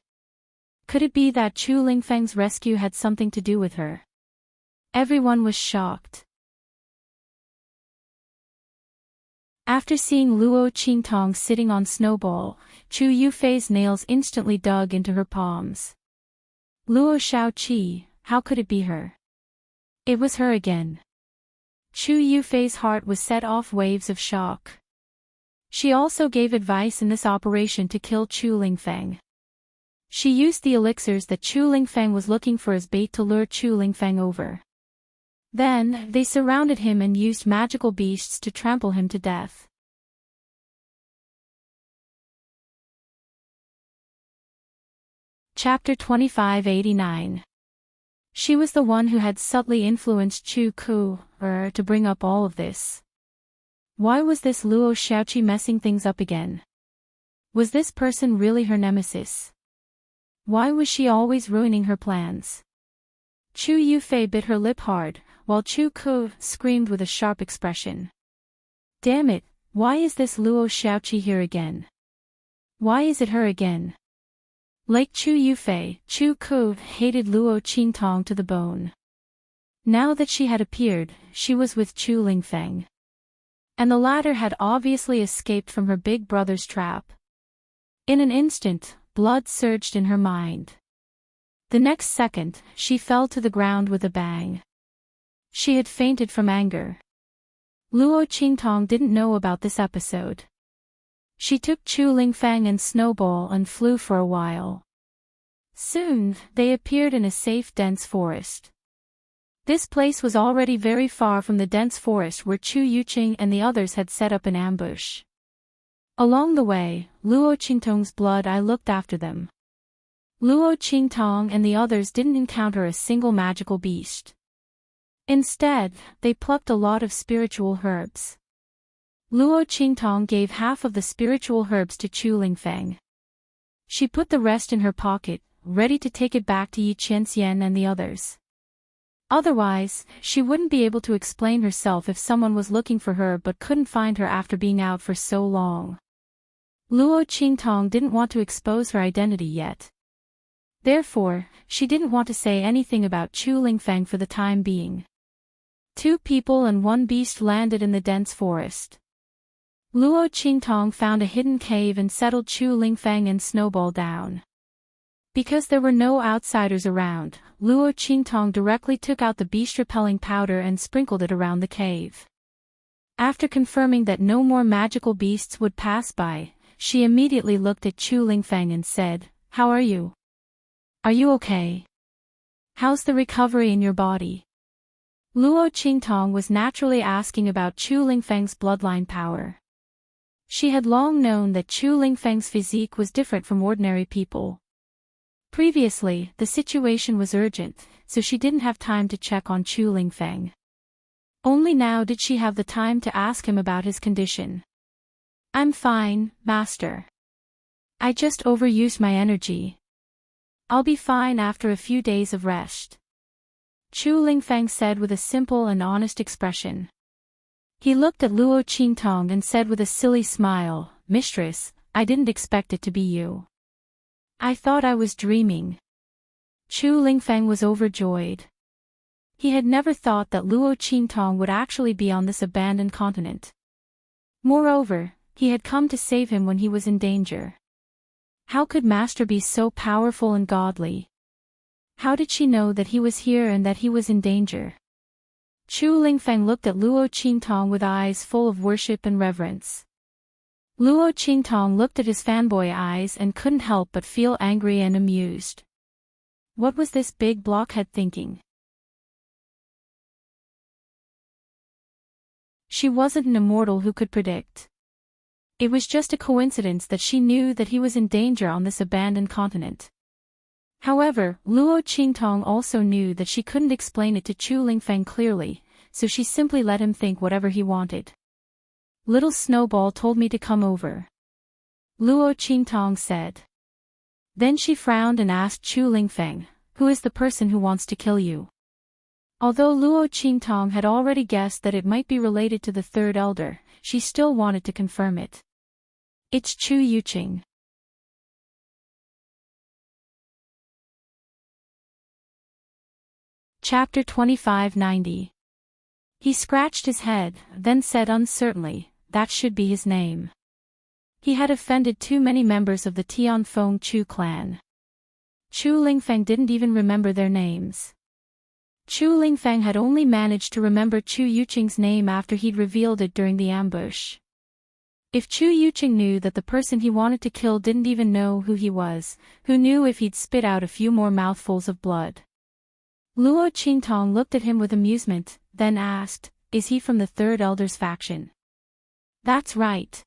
Could it be that Chu Lingfeng's rescue had something to do with her? Everyone was shocked. After seeing Luo Qingtong sitting on Snowball, Chu Yufei's nails instantly dug into her palms. Luo Xiaoqi, how could it be her? It was her again. Chu Yufei's heart was set off waves of shock. She also gave advice in this operation to kill Chu Lingfeng. She used the elixirs that Chu Lingfeng was looking for as bait to lure Chu Lingfeng over. Then, they surrounded him and used magical beasts to trample him to death. Chapter 2589. She was the one who had subtly influenced Chu Ku, to bring up all of this. Why was this Luo Xiaoqi messing things up again? Was this person really her nemesis? Why was she always ruining her plans? Chu Yufei bit her lip hard, while Chu Ku screamed with a sharp expression. Damn it, why is this Luo Xiaoqi here again? Why is it her again? Like Chu Yufei, Chu Ku hated Luo Qingtong to the bone. Now that she had appeared, she was with Chu Lingfeng. And the latter had obviously escaped from her big brother's trap. In an instant, blood surged in her mind. The next second, she fell to the ground with a bang. She had fainted from anger. Luo Qingtong didn't know about this episode. She took Chu Lingfeng and Snowball and flew for a while. Soon, they appeared in a safe dense forest. This place was already very far from the dense forest where Chu Yuqing and the others had set up an ambush. Along the way, Luo Qingtong's blood eye looked after them. Luo Qingtong and the others didn't encounter a single magical beast. Instead, they plucked a lot of spiritual herbs. Luo Qingtong gave half of the spiritual herbs to Chu Lingfeng. She put the rest in her pocket, ready to take it back to Yi Qianxian and the others. Otherwise, she wouldn't be able to explain herself if someone was looking for her but couldn't find her after being out for so long. Luo Qingtong didn't want to expose her identity yet. Therefore, she didn't want to say anything about Chu Lingfeng for the time being. 2 people and 1 beast landed in the dense forest. Luo Qingtong found a hidden cave and settled Chu Lingfeng and Snowball down. Because there were no outsiders around, Luo Qingtong directly took out the beast-repelling powder and sprinkled it around the cave. After confirming that no more magical beasts would pass by, she immediately looked at Chu Lingfeng and said, "How are you? Are you okay? How's the recovery in your body?" Luo Qingtong was naturally asking about Chu Lingfeng's bloodline power. She had long known that Chu Lingfeng's physique was different from ordinary people. Previously, the situation was urgent, so she didn't have time to check on Chu Lingfeng. Only now did she have the time to ask him about his condition. "I'm fine, master. I just overused my energy. I'll be fine after a few days of rest," Chu Lingfeng said with a simple and honest expression. He looked at Luo Qingtong and said with a silly smile, "Mistress, I didn't expect it to be you. I thought I was dreaming." Chu Lingfeng was overjoyed. He had never thought that Luo Qingtong would actually be on this abandoned continent. Moreover, he had come to save him when he was in danger. How could Master be so powerful and godly? How did she know that he was here and that he was in danger? Chu Lingfeng looked at Luo Qingtong with eyes full of worship and reverence. Luo Qingtong looked at his fanboy eyes and couldn't help but feel angry and amused. What was this big blockhead thinking? She wasn't an immortal who could predict. It was just a coincidence that she knew that he was in danger on this abandoned continent. However, Luo Qingtong also knew that she couldn't explain it to Chu Lingfeng clearly, so she simply let him think whatever he wanted. "Little Snowball told me to come over," Luo Qingtong said. Then she frowned and asked Chu Lingfeng, "Who is the person who wants to kill you?" Although Luo Qingtong had already guessed that it might be related to the third elder, she still wanted to confirm it. "It's Chu Yuqing." Chapter 2590. He scratched his head, then said uncertainly, "That should be his name." He had offended too many members of the Tianfeng Chu clan. Chu Lingfeng didn't even remember their names. Chu Lingfeng had only managed to remember Chu Yuqing's name after he'd revealed it during the ambush. If Chu Yuqing knew that the person he wanted to kill didn't even know who he was, who knew if he'd spit out a few more mouthfuls of blood? Luo Qingtong looked at him with amusement, then asked, "Is he from the Third Elder's faction?" "That's right."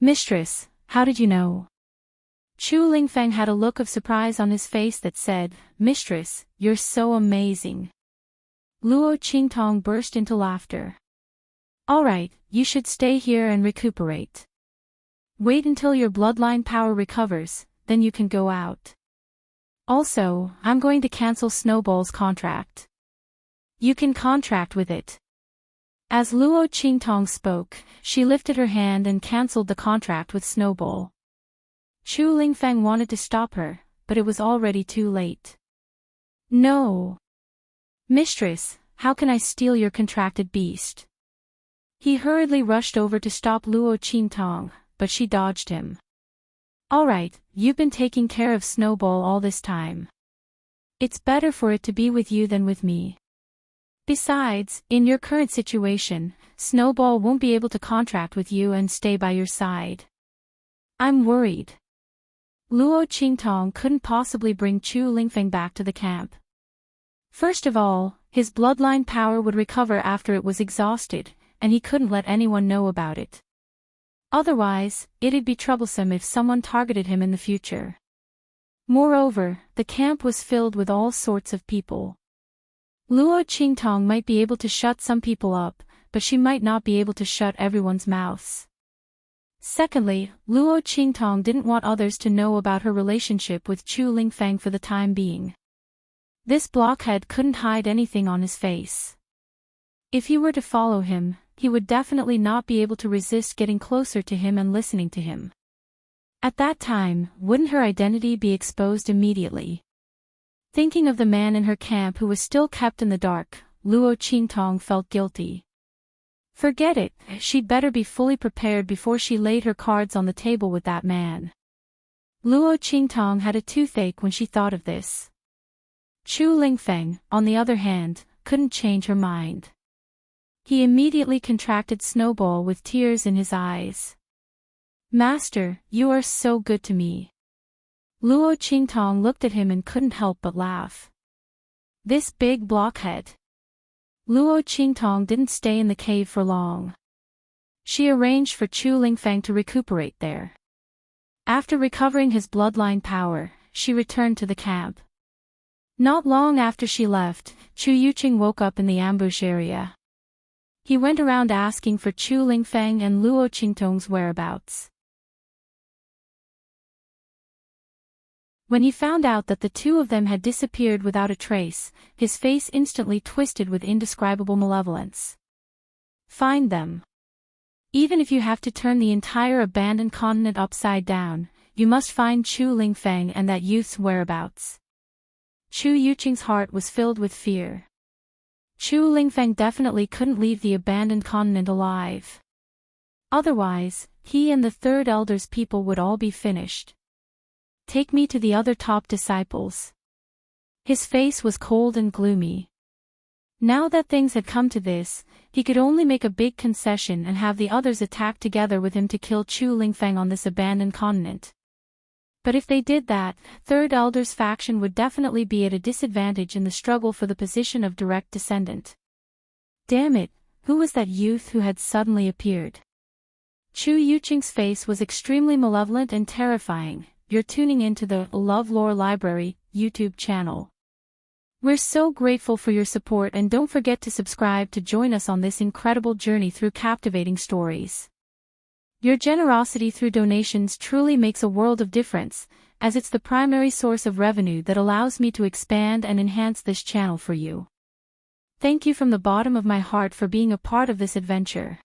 "Mistress, how did you know?" Chu Lingfeng had a look of surprise on his face that said, "Mistress, you're so amazing." Luo Qingtong burst into laughter. "All right, you should stay here and recuperate. Wait until your bloodline power recovers, then you can go out. Also, I'm going to cancel Snowball's contract. You can contract with it." As Luo Qingtong spoke, she lifted her hand and cancelled the contract with Snowball. Chu Lingfeng wanted to stop her, but it was already too late. "No. Mistress, how can I steal your contracted beast?" He hurriedly rushed over to stop Luo Qingtong, but she dodged him. "All right, you've been taking care of Snowball all this time. It's better for it to be with you than with me. Besides, in your current situation, Snowball won't be able to contract with you and stay by your side. I'm worried." Luo Qingtong couldn't possibly bring Chu Lingfeng back to the camp. First of all, his bloodline power would recover after it was exhausted, and he couldn't let anyone know about it. Otherwise, it'd be troublesome if someone targeted him in the future. Moreover, the camp was filled with all sorts of people. Luo Qingtong might be able to shut some people up, but she might not be able to shut everyone's mouths. Secondly, Luo Qingtong didn't want others to know about her relationship with Chu Lingfeng for the time being. This blockhead couldn't hide anything on his face. If he were to follow him, he would definitely not be able to resist getting closer to him and listening to him. At that time, wouldn't her identity be exposed immediately? Thinking of the man in her camp who was still kept in the dark, Luo Qingtong felt guilty. Forget it, she'd better be fully prepared before she laid her cards on the table with that man. Luo Qingtong had a toothache when she thought of this. Chu Lingfeng, on the other hand, couldn't change her mind. He immediately contracted Snowball with tears in his eyes. "Master, you are so good to me." Luo Qingtong looked at him and couldn't help but laugh. This big blockhead. Luo Qingtong didn't stay in the cave for long. She arranged for Chu Lingfeng to recuperate there. After recovering his bloodline power, she returned to the camp. Not long after she left, Chu Yuqing woke up in the ambush area. He went around asking for Chu Lingfeng and Luo Qingtong's whereabouts. When he found out that the two of them had disappeared without a trace, his face instantly twisted with indescribable malevolence. "Find them. Even if you have to turn the entire abandoned continent upside down, you must find Chu Lingfeng and that youth's whereabouts." Chu Yuqing's heart was filled with fear. Chu Lingfeng definitely couldn't leave the abandoned continent alive. Otherwise, he and the Third Elder's people would all be finished. "Take me to the other top disciples." His face was cold and gloomy. Now that things had come to this, he could only make a big concession and have the others attack together with him to kill Chu Lingfeng on this abandoned continent. But if they did that, Third Elder's faction would definitely be at a disadvantage in the struggle for the position of direct descendant. Damn it, who was that youth who had suddenly appeared? Chu Yuqing's face was extremely malevolent and terrifying. You're tuning into the LoveLore Library YouTube channel. We're so grateful for your support, and don't forget to subscribe to join us on this incredible journey through captivating stories. Your generosity through donations truly makes a world of difference, as it's the primary source of revenue that allows me to expand and enhance this channel for you. Thank you from the bottom of my heart for being a part of this adventure.